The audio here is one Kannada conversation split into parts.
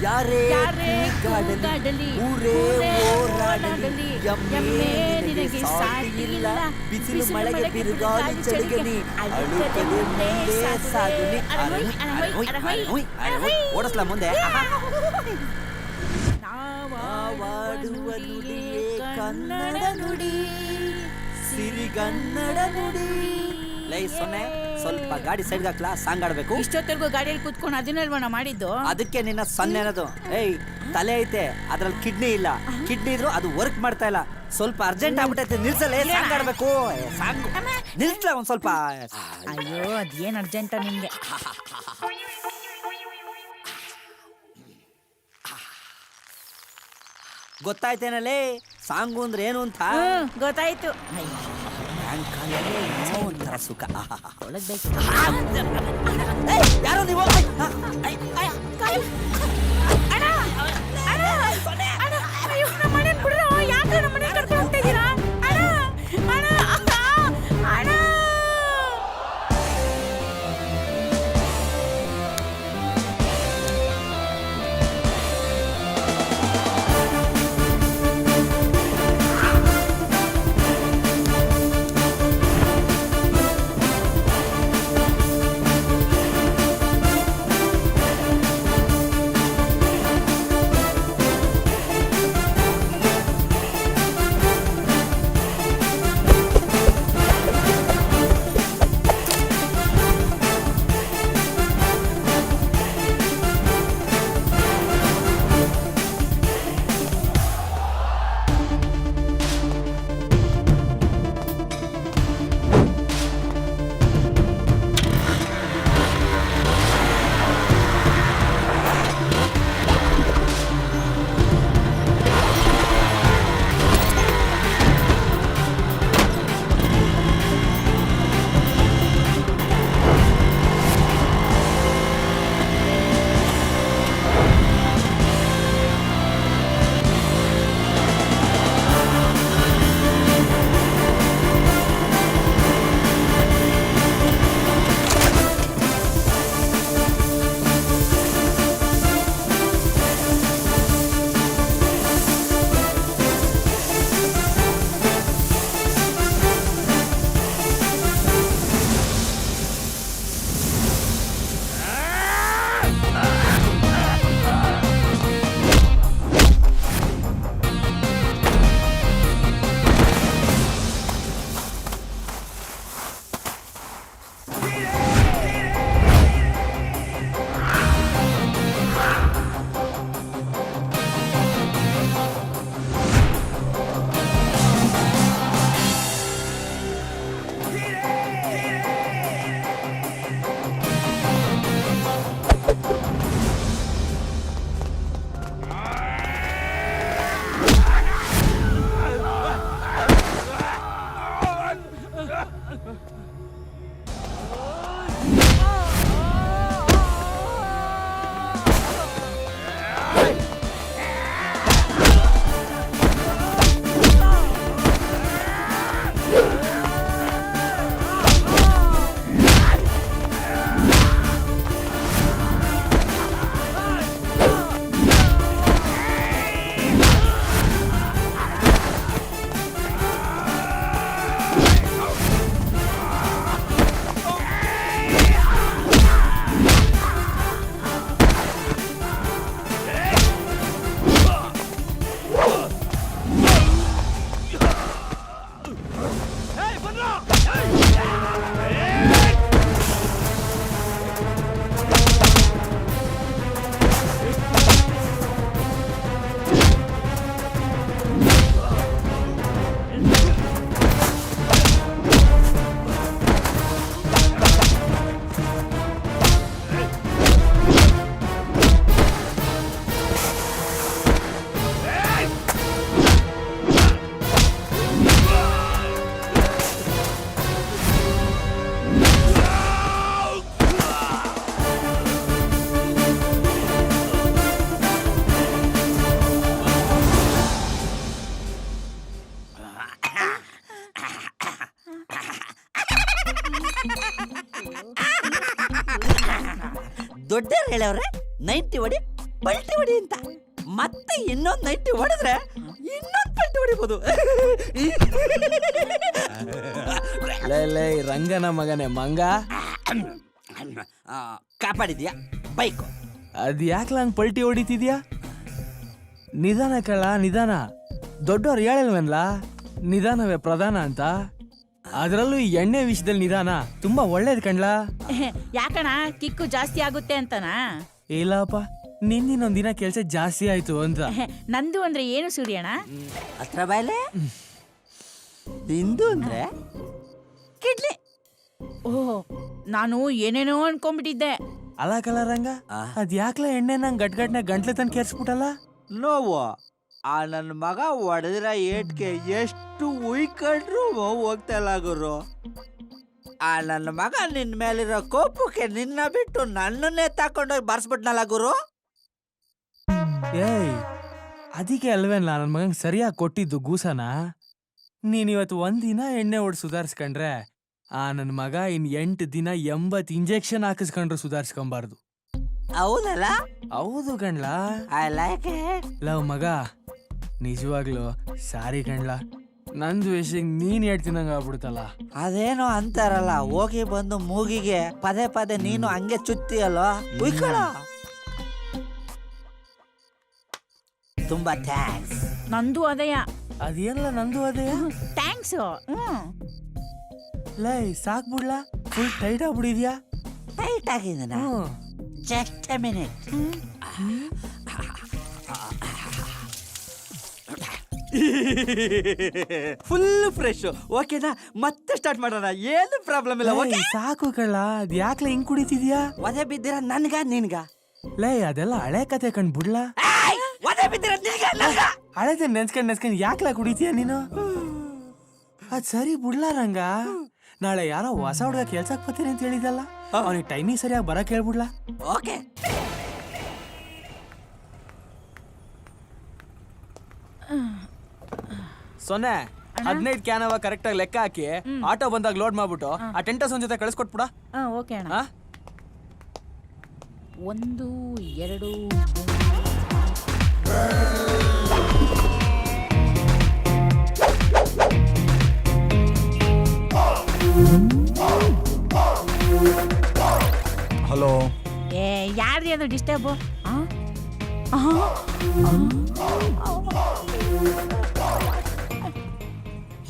ಯಾರೇ ಕೂಗಾಡಲಿ ಊರೇ ಹೋರಾಡಲಿ ಎಮ್ಮೆ ನಿನಗೆ ಸಾಟಿ ಇಲ್ಲ ಬಿಸಿಲು ಮಳೆಗೆ ಬಿರುಗಾಳಿ ಚಳಿಗೆ ಅಳುತ್ತದೆ ಮುಂದೆ ಸಾಗುನಿ ಓಡಿಸ್ಲಾ ಮುಂದೆ ನಾವಾಡುವ ನುಡಿಯೇ ಕನ್ನಡ ನುಡಿ ಸಿರಿಗನ್ನಡ ನುಡಿ. ಲೈ ಸೊನ್ನೆ ಸ್ವಲ್ಪ ಗಾಡಿ ಸೈಡ್ ಹಾಕ್ಲಾ, ಸಾಂಗ್ ಆಡ್ಬೇಕು. ಇಷ್ಟೊತ್ತರೆಗೂ ಗಾಡಿಯಲ್ಲಿ ಕೂತ್ಕೊಂಡು ಅದನ್ನೆಲ್ವಣ ಮಾಡಿದ್ದು. ಅದಕ್ಕೆ ನಿನ್ನ ಸೊನ್ನೆ ಅನ್ನೋದು. ಏಯ್ ತಲೆ ಐತೆ ಅದ್ರಲ್ಲಿ ಕಿಡ್ನಿ ಇಲ್ಲ, ಕಿಡ್ನಿ ಇದ್ರು ಅದು ವರ್ಕ್ ಮಾಡ್ತಾ ಇಲ್ಲ. ಸ್ವಲ್ಪ ಅರ್ಜೆಂಟ್ ಆಗ್ಬಿಟ್ಟೈತೆ, ನಿಲ್ಸಲ್ಲ, ಸಾಂಗ್ ಆಡ್ಬೇಕು. ಸಾಂಗ್ ನಿಲ್ಸ್ಲ ಒಂದ್ ಸ್ವಲ್ಪ. ಅಯ್ಯೋ ಅದೇನ್ ಅರ್ಜೆಂಟ ನಿಮ್ಗೆ. ಗೊತ್ತಾಯ್ತೇನಲ್ಲೇ ಸಾಂಗು ಅಂದ್ರೆ ಏನು ಅಂತ? ಗೊತ್ತಾಯ್ತು. ಒಂಥರ ಸುಖ. ಒಳಗ್ ಬೇಕು. ಯಾರೋ ನೀವು ದೊಡ್ಡವ್ರು ಹೇಳವ್ರೆ 90 ಹೊಡಿ ಪಲ್ಟಿ ಹೊಡಿ ಅಂತ. ಮತ್ತೆ ಇನ್ನೊಂದು ನೈಟಿ ಹೊಡೆದ್ರೆ ಇನ್ನೊಂದು ಪಲ್ಟಿ ಹೊಡಿಬೋದು. ಲೇ ರಂಗನ ಮಗನೇ ಮಂಗ, ಕಾಪಾಡಿದ್ಯಾ ಬೈಕು? ಅದ್ ಯಾಕ್ಲ ಹಂಗ್ ಪಲ್ಟಿ ಹೊಡಿತಿದ್ಯಾ? ನಿಧಾನ ಕಳ್ಳ, ನಿಧಾನ. ದೊಡ್ಡವ್ರು ಹೇಳಿಲ್ವನ್ಲ ನಿಧಾನವೇ ಪ್ರಧಾನ ಅಂತ. ಅದ್ರಲ್ಲೂ ಈ ಎಣ್ಣೆ ವಿಷಯದಲ್ಲಿ ನಿಧಾನ ತುಂಬಾ ಒಳ್ಳೇದ್ ಕಣ್ಲಾ. ಯಾಕಣ ಕಿಕ್ಕು ಜಾಸ್ತಿ ಆಗುತ್ತೆ ಅಂತನಾ? ಇಲ್ಲಪ್ಪ, ನಿನ್ನಿನೊಂದ್ ದಿನ ಕೆಲ್ಸ ಜಾಸ್ತಿ ಆಯ್ತು ಅಂತ. ನಂದು ಅಂದ್ರೆ ಏನು ಸೂರ್ಯಣ್ಣ? ಹತ್ರ ಬಾಯ್ಲೆ. ನಿಂದು ಅಂದ್ರೆ ಕಿಡ್ನಿ. ಓಹ್, ನಾನು ಏನೇನೋ ಅನ್ಕೊಂಡ್ಬಿಟ್ಟಿದ್ದೆ. ಅಲ್ಲ ಕಲ ರಂಗ, ಅದ್ ಯಾಕ್ಲ ಎಣ್ಣೆ ನಂಗೆ ಗಟ್ಗಟ್ನೆ ಗಂಟ್ಲೆ ತನ್ ಕೇರ್ಸ್ಬಿಟ್ಟಲ್ಲ? ನೋವು ಆ ನನ್ನ ಮಗ ಹೊಡೆದಿರ ಏಟ್ಗೆ ಎಷ್ಟು ಉಯ್ಕೊಂಡ್ರು ಹೋಗ್ತಾ ಇಲ್ಲ ಗುರು. ಆ ನನ್ನ ಮಗ ನಿನ್ ಮೇಲಿರೋ ಕೋಪಕ್ಕೆ ನಿನ್ನ ಬಿಟ್ಟು ನನ್ನನ್ನೇ ತಕೊಂಡೋಗಿ ಬರ್ಸ್ಬಿಟ್ನಲ್ಲ ಗುರು. ಏಯ್, ಅದಕ್ಕೆ ಅಲ್ವೇನ್ಲ ನನ್ನ ಮಗಂಗೆ ಸರಿಯಾಗಿ ಕೊಟ್ಟಿದ್ದು ಗೂಸನ. ನೀನಿವತ್ತು ಒಂದಿನ ಎಣ್ಣೆ ಹೊಡ್ ಸುಧಾರಿಸ್ಕೊಂಡ್ರೆ ಆ ನನ್ನ ಮಗ ಇನ್ 8 ದಿನ 80 ಇಂಜೆಕ್ಷನ್ ಹಾಕಿಸ್ಕೊಂಡ್ರು ಸುಧಾರಿಸ್ಕೊಂಬಾರ್ದು. ಹೌದಲ್ಲ? ಹೌದು ಕಣ್ಲಾ. I like it. ಲವ್ ಮಗ, ನಿಜವಾಗ್ಲು ಸಾರಿ ಕಣ್ಲಾ. ನಂದು ವಿಷಯ ನೀನ್ ಹೇಳ್ತೀನಂಗ ಆಗ್ಬಿಡ್ತಲ್ಲ. ಅದೇನೋ ಅಂತಾರಲ್ಲ, ಹೋಗಿ ಬಂದು ಮೂಗಿಗೆ ಪದೇ ಪದೇ ನೀನು ಹಂಗೆ ಚುತ್ತಿಯಲ್ಲೋ. ಉಯ್ಕೊಳ. ತುಂಬಾ ಥ್ಯಾಂಕ್ಸ್. ನಂದು ಅದೆಯ. ಅದೇನಲ್ಲ ನಂದು ಅದೇ. ಥ್ಯಾಂಕ್ಸ್. ಲೈ ಸಾಕ್ಬಿಡ್ಲಾ? ಫುಲ್ ಟೈಟ್ ಆಗ್ಬಿಡಿದ್ಯಾ? ಟೈಟ್ ಆಗಿದ್ದೀನ? Just a minute. Full fresh. ಓಕೆನಾ? ಮತ್ತೆ ಸ್ಟಾರ್ಟ್ ಮಾಡೋಣ, ಏನು ಪ್ರಾಬ್ಲಮ್ ಇಲ್ಲ. ಓಕೆ ಸಾಕು ಕಳ್ಳ, ಅದ್ ಯಾಕ್ಲ ಹಿಂಗ್ ಕುಡಿತಿದ್ಯಾ? ಒದೆ ಬಿದ್ದಿರ ನನ್ಗ ನಿನ್ಗ? ಲೈ ಅದೆಲ್ಲ ಹಳೆ ಕತೆ ಕಣ್ ಬಿಡ್ಲಾ. ಒದೆ ಬಿದ್ದಿರ ನಿನ್ಗ ನನ್ಗ? ಹಳೆದ ನೆನ್ಸ್ಕೊಂಡ್ ಯಾಕ್ಲ ಕುಡಿತೀಯ ನೀನು? ಅದ್ ಸರಿ ಬಿಡ್ಲಾ ರಂಗ. ನಾಳೆ ಯಾರೋ ಹೊಸ ಹುಡುಗ ಕೆಲ್ಸಕ್ ಬರ್ತೀನಿ ಅಂತ ಹೇಳಿದಲ್ಲ, ಅವನಿಗೆ ಟೈಮಿಂಗ್ ಸರಿಯಾಗಿ ಬರಕ್ ಹೇಳ್ಬಿಡ್ಲಾ? ಓಕೆ. ಸೊನ್ನೆ 15 ಕ್ಯಾನ್ ಅವ ಕರೆಕ್ಟ್ ಆಗಿ ಲೆಕ್ಕ ಹಾಕಿ ಆಟೋ ಬಂದಾಗ ಲೋಡ್ ಮಾಡ್ಬಿಟ್ಟು ಆ ಟೆಂಟಸ್ ಒಂದ್ ಜೊತೆ ಕಳಿಸ್ಕೊಟ್ಬಿಡ. ಓಕೆ ಅಣ್ಣ. 1 2 ಹಲೋ. ಏ ಯಾರ್ರಿ ಅದು ಡಿಸ್ಟರ್ಬ್?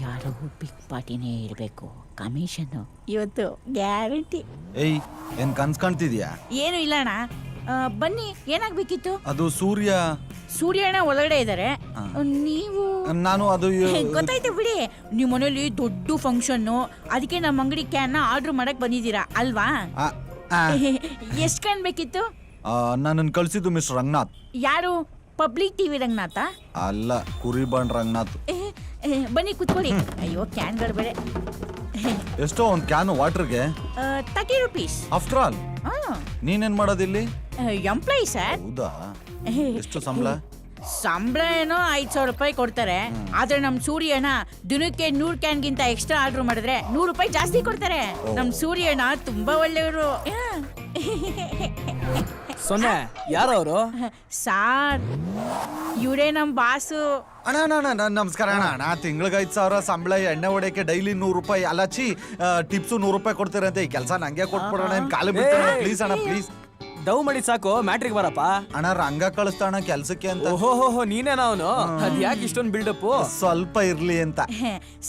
ಯಾರೋ ಬಿಗ್ ಪಾರ್ಟಿನೇ ಇರಬೇಕು. ಕಮಿಷನ್ ಇವತ್ತು ಗ್ಯಾರಂಟಿ. ಏಯ್, ಏನ್ ಕನ್ಸ್ ಕಾಣ್ತಿದ್ಯಾ? ಏನು ಇಲ್ಲ ಅಣ್ಣ. ಬನ್ನಿ, ಏನಾಗ್ಬೇಕಿತ್ತು? ಅದು ಸೂರ್ಯ. ಸೂರ್ಯಣ್ಣ ಒಳಗಡೆ ಇದ್ದಾರೆ. ನೀವು? ನಾನು ಅದು ಗೊತ್ತಾಯ್ತು ಬಿಡಿ. ನಿಮ್ಮ ಮನೇಲಿ ದೊಡ್ಡ ಫಂಕ್ಷನ್ನು, ಅದಕ್ಕೆ ನಮ್ಮ ಅಂಗಡಿ ಕ್ಯಾನ್ ಆರ್ಡರ್ ಮಾಡಕ್ ಬಂದಿದ್ದೀರಾ ಅಲ್ವಾ? ಎಷ್ಟು ಕ್ಯಾನ್ ಬೇಕಿತ್ತು? ನನ್ನನ್ನು ಕಳ್ಸಿದ್ದು ಮಿಸ್ಟರ್ ರಂಗನಾಥ್. ಯಾರು? Public TV Ranganatha? ಅಲ್ಲ, ಕುರಿಬಾಂಡ್ ರಂಗನಾಥ್. ಬನ್ನಿ ಕುತ್ಕೊಳ್ಳಿ. ಅಯ್ಯೋ ಕ್ಯಾನ್ಗಳು ಬೇಡ. ಎಷ್ಟೋ ಒಂದು ಕ್ಯಾನ್ ವಾಟರ್ಗೆ 30 rupees. ಆಫ್ಟರ್ ಆಲ್ ನೀನೇನ್ ಮಾಡೋದಿಲ್ಲಿ? Employee sir. ಹೌದಾ? ಎಷ್ಟು ಸಂಬಳ? ಸಂಬಳ ಏನೋ 5,000 ರೂಪಾಯಿ ಕೊಡ್ತಾರೆ. ಆದ್ರೆ ನಮ್ ಸೂರ್ಯಣ್ಣ ದಿನಕ್ಕೆ 100 ಕ್ಯಾನ್ಗಿಂತ ಎಕ್ಸ್ಟ್ರಾ ಆರ್ಡರ್ ಮಾಡಿದ್ರೆ 100 ರೂಪಾಯಿ ಜಾಸ್ತಿ ಕೊಡ್ತಾರೆ. ನಮ್ ಸೂರ್ಯಣ್ಣ ತುಂಬಾ ಒಳ್ಳೆಯವರು. ಸೊನ್ನೆ ಯಾರು ಅವರು? ಸಾರ್, ಇವರೇ ನಮ್ ಬಾಸು. ಅಣ್ಣ ನಮಸ್ಕಾರ ಅಣ್ಣ. ತಿಂಗಳಿಗೆ 5,000 ಸಂಬಳ, ಎಣ್ಣೆ ಹೊಡೆಯಕ್ಕೆ ಡೈಲಿ 100 ರೂಪಾಯಿ. ಅಲ್ಲಚ್ಚಿ ಟಿಪ್ಸು 100 ರೂಪಾಯಿ ಕೊಡ್ತೀರಂತೆ. ಈ ಕೆಲಸ ನಂಗೆ ಕೊಟ್ಬಿಡೋಣ, ಕಾಲು ಬಿಡ್ತೀನಿ ಪ್ಲೀಸ್ ಅಣ್ಣ, ಪ್ಲೀಸ್. ಡವ್ ಮಾಡಿ ಸಾಕು, ಮ್ಯಾಟ್ರಿಕ್ ಬರಪ್ಪ. ಅಣ್ಣ ರಂಗ ಕಳಿಸ್ತಾಣ ಕೆಲ್ಸಕ್ಕೆ ಅಂತ. ಓಹೋ ನೀನೇನ ಅವನು? ಅದ್ ಯಾಕೆ ಇಷ್ಟೊಂದು ಬಿಲ್ಡಪ್? ಸ್ವಲ್ಪ ಇರ್ಲಿ ಅಂತ.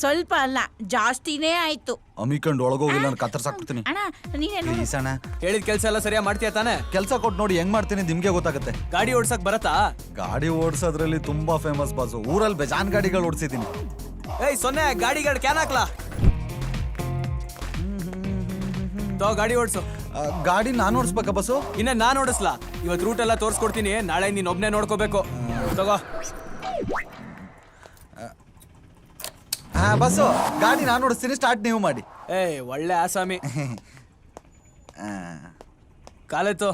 ಸ್ವಲ್ಪ ಅಲ್ಲ, ಜಾಸ್ತಿನೇ ಆಯ್ತು. ಅಮಿಕೊಂಡು ಒಳಗೋಗಿಲ್ಲ, ನಾನು ಕತ್ತರ್ಸಾಕ್ಬಿಡ್ತೀನಿ. ಅಣ್ಣ ನೀನೇನು? ಪ್ಲೀಸ್ ಅಣ್ಣ. ಹೇಳಿದ ಕೆಲಸ ಎಲ್ಲ ಸರಿಯಾಗಿ ಮಾಡ್ತೀಯ ತಾನೆ? ಕೆಲಸ ಕೊಟ್ಟು ನೋಡಿ ಹೆಂಗ್ ಮಾಡ್ತೀನಿ ನಿಮ್ಗೆ ಗೊತ್ತಾಗುತ್ತೆ. ಗಾಡಿ ಓಡ್ಸಕ್ ಬರತ್ತಾ? ಗಾಡಿ ಓಡಿಸೋದ್ರಲ್ಲಿ ತುಂಬಾ ಫೇಮಸ್ ಬಾಸು. ಊರಲ್ಲಿ ಬೇಜಾನ್ ಗಾಡಿಗಳು ಓಡಿಸಿದೀನಿ. ಏಯ್ ಸೊನ್ನೆ, ಗಾಡಿಗಳು ಕ್ಯಾನ್ ಹಾಕ್ಲಾ? ಗಾಡಿ ಓಡಿಸು. ಗಾಡಿ ನಾನು ಓಡಿಸ್ಬೇಕಾ ಬಸ್ಸು? ಇನ್ನೇ ನಾನ್ ಓಡಿಸ್ಲಾ? ಇವತ್ತು ರೂಟ್ ಎಲ್ಲ ತೋರಿಸ್ಕೊಡ್ತೀನಿ, ನಾಳೆ ನೀನ್ ಒಬ್ನೇ ನೋಡ್ಕೋಬೇಕು. ತಗೋ. ಬಸ್ಸು ಗಾಡಿ ನಾನು ಓಡಿಸ್ತೀನಿ, ಸ್ಟಾರ್ಟ್ ನೀವು ಮಾಡಿ. ಏಯ್ ಒಳ್ಳೆ ಆಸಾಮಿ. ಕಾಲೆತ್ತು.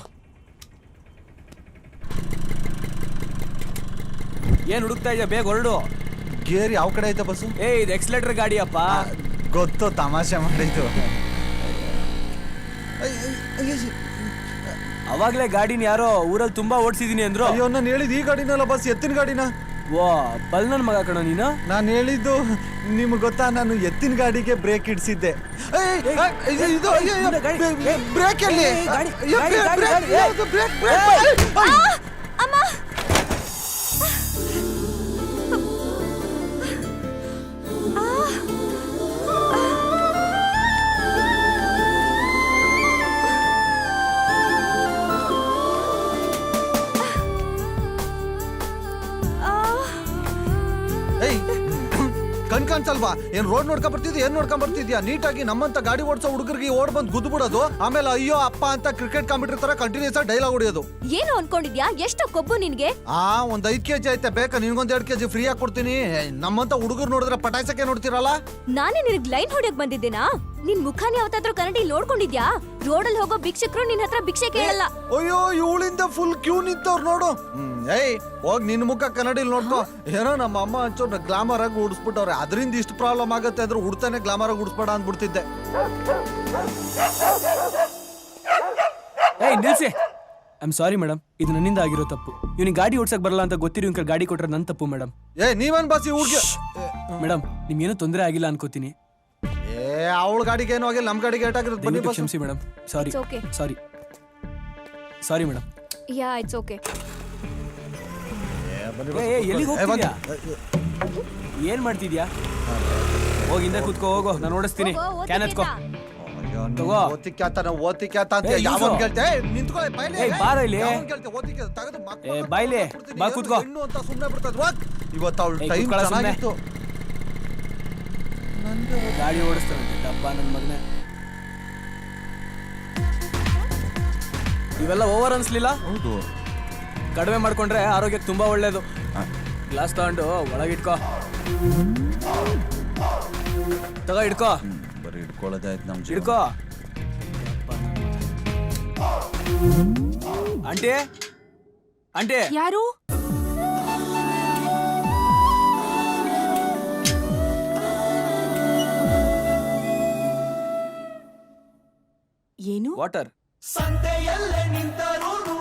ಏನ್ ಹುಡುಕ್ತಾ ಇದೆಯಾ? ಬೇಗ ಹೊರಡು. ಗೇರ್ ಯಾವ ಕಡೆ ಐತೆ ಬಸ್ಸು? ಇದು ಎಕ್ಸಲೇಟರ್ ಗಾಡಿಯಪ್ಪ. ಗೊತ್ತು, ತಮಾಷೆ ಮಾಡಿದ್ದು. ಅವಾಗ್ಲೇ ಗಾಡಿನ ಯಾರೋ ಊರಲ್ಲಿ ತುಂಬಾ ಓಡಿಸಿದೀನಿ ಅಂದ್ರು. ಅಯ್ಯೋ ನಾನು ಹೇಳಿದ್ ಈ ಗಾಡಿನಲ್ಲ ಬಸ್, ಎತ್ತಿನ ಗಾಡಿನ. ವಾ ಬಲ್ ನನ್ ಮಗ ಕಣೋ ನೀನು. ನಾನು ಹೇಳಿದ್ದು ನಿಮ್ಗೆ ಗೊತ್ತಾ, ನಾನು ಎತ್ತಿನ ಗಾಡಿಗೆ ಬ್ರೇಕ್ ಇಡ್ಸಿದ್ದೆ. ಬ್ರೇಕ್ ಎಲ್ಲಿ? ಕಣ್ ಕಾಣ್ಸಲ್ವಾ? ಏನ್ ರೋಡ್ ನೋಡ್ಕೊಂಡ್ ಬರ್ತಿದ್ಯಾ, ಏನ್ ನೋಡ್ಕೊಂಡ್ ಬರ್ತಿದ್ಯಾ? ನೀಟಾಗಿ ನಮ್ಮಂತ ಗಾಡಿ ಓಡಿಸೋ ಹುಡುಗರಿಗೆ ಓಡ್ ಬಂದ್ ಗುದ್ದು ಬಿಡೋದು, ಆಮೇಲೆ ಅಯ್ಯೋ ಅಪ್ಪ ಅಂತ ಕ್ರಿಕೆಟ್ ಕಾಂಪಿಟೇಟರ್ ತರ ಕಂಟಿನ್ಯೂಸ್ ಆಗಿ ಡೈಲಾಗ್ ಹೊಡಿಯೋದು. ಏನು ಅನ್ಕೊಂಡಿದ್ಯಾ? ಎಷ್ಟು ಕೊಬ್ಬು ನಿನ್ಗೆ? ಒಂದ್ 5 kg ಐತೆ, ಬೇಕಾ ನಿನ್ಗೊಂದ್ 2 kg ಫ್ರೀ ಆಗಿ ಕೊಡ್ತೀನಿ. ನಮ್ಮಂತ ಹುಡುಗರು ನೋಡಿದ್ರೆ ಪಟಾಯಿಸಕ್ಕೆ ನೋಡ್ತಿರಲ್ಲ. ನಾನೇ ನಿನಗ್ ಲೈನ್ ಹೊಡ್ಯಕ್ ಬಂದಿದ್ದೇನಾ? ನಿನ್ ಮುಖಾನ ಯಾವತ್ತಾದ್ರೂ ಕನ್ನಡಿ ನೋಡ್ಕೊಂಡಿದ್ಯಾ? ರೋಡಲ್ಲಿ ಹೋಗೋ ಭಿಕ್ಷಕರು ನಿನ್ ಹತ್ರ ಭಿಕ್ಷೆ ಕೇಳಲ್ಲ. ಅಯ್ಯೋ ಇವಳಿಂದ ಫುಲ್ ಕ್ಯೂ ನಿಂತವ್ರು ನೋಡು. ಏಯ್ ಹೋಗ್ ನಿನ್ ಮುಖ ಕನ್ನಡಿಲ್ ನೋಡ್ಕೋ. ಏನೋ ನಮ್ಮ ಅಮ್ಮ ಹಂಚೋರ್ ಗ್ಲಾಮರ್ ಆಗಿ ಉಡ್ಸ್ಬಿಟ್ಟವ್ರೆ, ಅದರಿಂದ ಇಷ್ಟು ಪ್ರಾಬ್ಲಮ್ ಆಗತ್ತೆ ಅಂದ್ರೆ ಉಡ್ತಾನೆ ಗ್ಲಾಮರ್ ಆಗಿ ಉಡ್ಸ್ಬೇಡ ಅಂದ್ಬಿಡ್ತಿದ್ದೆ. ಏಯ್ ನಿಲ್ಸಿ. ಐ ಆಮ್ ಸಾರಿ ಮೇಡಮ್, ಇದು ನನ್ನಿಂದ ಆಗಿರೋ ತಪ್ಪು. ಇವ್ನಿಗೆ ಗಾಡಿ ಓಡ್ಸಕ್ ಬರಲ್ಲ ಅಂತ ಗೊತ್ತಿರೋ ಇವ್ನ ಗಾಡಿ ಕೊಟ್ರೆ ನನ್ನ ತಪ್ಪು ಮೇಡಮ್. ನೀವೇನ್ ಬಾಸಿ ಹುಡ್ಗಿ? ಮೇಡಮ್ ನಿಮ್ಗೇನು ತೊಂದರೆ ಆಗಿಲ್ಲ ಅನ್ಕೋತೀನಿ. ಅವಳ ಗಾಡಿಗೆ ಏನೋ ಆಗಿಲ್ಲ, ನಮ್ ಗಾಡಿಗೆ ಏಟಾಗಿರೋದು. ಬನ್ನಿ ದಯವಿಟ್ಟು ಕ್ಷಮಿಸಿ madam. Sorry It's okay. Sorry sorry madam. Yeah it's okay. ಎಲ್ಲಿಗೆ ಹೋಗ್ತಿದ್ಯಾ? ಏನ್ ಮಾಡ್ತಿದ್ಯಾ? ಹೋಗಿ ಹಿಂದೆ ಕೂತ್ಕೋ, ಹೋಗೋ, ನಾನು ಓಡಿಸ್ತೀನಿ. ಕ್ಯಾನ್ ಹಚ್ಕೋ. ತಗೋ. ಬಾರೋ ಇಲ್ಲಿ. ಬಾಯ್ಲಿ ಬಾ ಕೂತ್ಕೋ. ಇವತ್ತು ಅವಳು ಏಯ್, ಟೈಮ್ ಕೂತ್ಕೊಳ್ಳೋ ಸುಮ್ನೆ. ಚೆನ್ನಾಗಿತ್ತು. ಗಾಡಿ ಓಡಿಸ್ತಾನೆ ಡಬ್ಬ ನನ್ನ ಮಗನೇ. ಇವೆಲ್ಲ ಓವರ್ ಅನ್ಸ್ಲಿಲ್ಲ? ಹೌದು, ಕಡಿಮೆ ಮಾಡ್ಕೊಂಡ್ರೆ ಆರೋಗ್ಯಕ್ಕೆ ತುಂಬಾ ಒಳ್ಳೇದು. ಗ್ಲಾಸ್ ತಗೊಂಡು ಒಳಗಿಟ್ಕೋ. ತಗೋ ಇಡ್ಕೋ. ಬರೀ ಇಟ್ಕೊಳ್ಳೋದಾಯ್ತು ನಮ್ ಜೀವನ. ಇಡ್ಕೋ. ಆಂಟಿ ಆಂಟಿ ಯಾರು? ಏನು? ವಾಟರ್. ಸಂತೆಯಲ್ಲೇ ನಿಂತರೂನು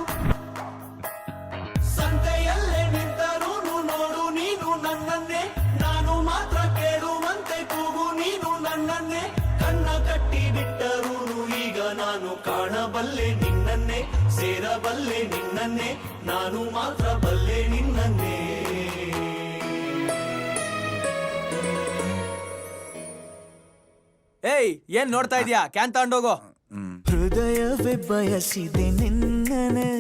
ನೋಡು ನೀನು ನನ್ನನ್ನೇ, ನಾನು ಮಾತ್ರ ಕೇಳುವಂತೆ ಕೂಗು ನೀನು ನನ್ನನ್ನೇ. ಕಣ್ಣ ಕಟ್ಟಿ ಬಿಟ್ಟರೂನು ಈಗ ನಾನು ಕಾಣಬಲ್ಲೆ ನಿನ್ನನ್ನೇ, ಸೇರಬಲ್ಲೆ ನಿನ್ನನ್ನೇ, ನಾನು ಮಾತ್ರ ಬಲ್ಲೆ ನಿನ್ನನ್ನೇ. ಏಯ್ ಏನ್ ನೋಡ್ತಾ ಇದೀಯಾ? ಕ್ಯಾನ್ ತಗೊಂಡೋಗೋ. ಹೃದಯವೇ ಬಯಸಿದೆ ನಿನ್ನನೆ,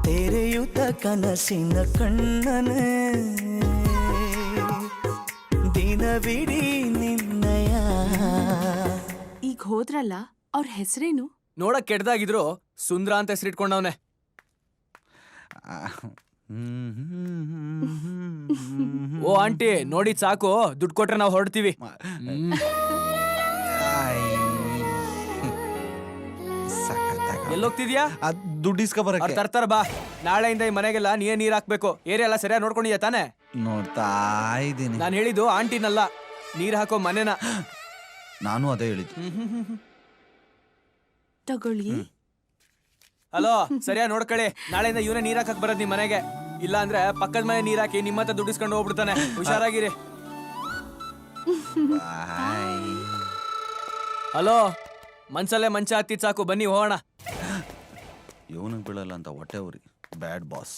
ತೆರೆಯುತ್ತ ಕನಸಿನ ಕಣ್ಣನೆ, ದಿನವಿಡೀ ನಿನ್ನಯ. ಈಗ ಹೋದ್ರಲ್ಲ, ಅವ್ರ ಹೆಸರೇನು? ನೋಡಕ್ ಕೆಡ್ದಾಗಿದ್ರು ಸುಂದ್ರ ಅಂತ ಹೆಸರಿಟ್ಕೊಂಡವನೆ. ಓ ಆಂಟಿ ನೋಡಿದ್ ಸಾಕು, ದುಡ್ಡು ಕೊಟ್ರೆ ನಾವು ಹೊರಡ್ತೀವಿ. ಎಲ್ಲೋಗ್ತಿದ್ಯಾ? ದುಡ್ಡು ಇಸ್ಕೊ ಅವ್ರು ಬರಕ್ಕೆ ತರ್ತಾರ ಬಾ. ನಾಳೆಯಿಂದ ಈ ಮನೆಗೆಲ್ಲ ನೀನೇ ನೀರ್ ಹಾಕ್ಬೇಕು. ಏರಿಯಾ ಎಲ್ಲ ಸರಿಯಾಗಿ ನೋಡ್ಕೊಂಡಿದ್ಯಾ ತಾನೆ? ನೋಡ್ತಾ ಇದ್ದೀನಿ. ನಾನು ಹೇಳಿದ್ದು ಆಂಟಿನಲ್ಲ, ನೀರ್ ಹಾಕೋ ಮನೆನ. ನಾನು ಅದೇ ಹೇಳಿದ್ದು. ತಗೊಳ್ಳಿ. ಹಲೋ ಸರಿಯಾಗಿ ನೋಡ್ಕೊಳ್ಳಿ. ನಾಳೆಯಿಂದ ಇವನೇ ನೀರ್ ಹಾಕಕ್ ಬರೋದ್ ನಿಮ್ ಮನೆಗೆ. ಇಲ್ಲ ಅಂದ್ರೆ ಪಕ್ಕದ ಮನೆ ನೀರ್ ಹಾಕಿ ನಿಮ್ಮತ್ತ ದುಡ್ಡಿಸ್ಕೊಂಡು ಹೋಗ್ಬಿಡ್ತಾನೆ. ಹುಷಾರಾಗಿರಿ. ಹಲೋ ಮನ್ಸಲ್ಲೇ ಮಂಚ ಹತ್ತಿದ್ ಸಾಕು, ಬನ್ನಿ ಹೋಗೋಣ. ಇವನಿಗೆ ಬೀಳಲ್ಲ ಅಂತ ಹೊಟ್ಟೆ ಉರಿ. ಬ್ಯಾಡ್ ಬಾಸ್.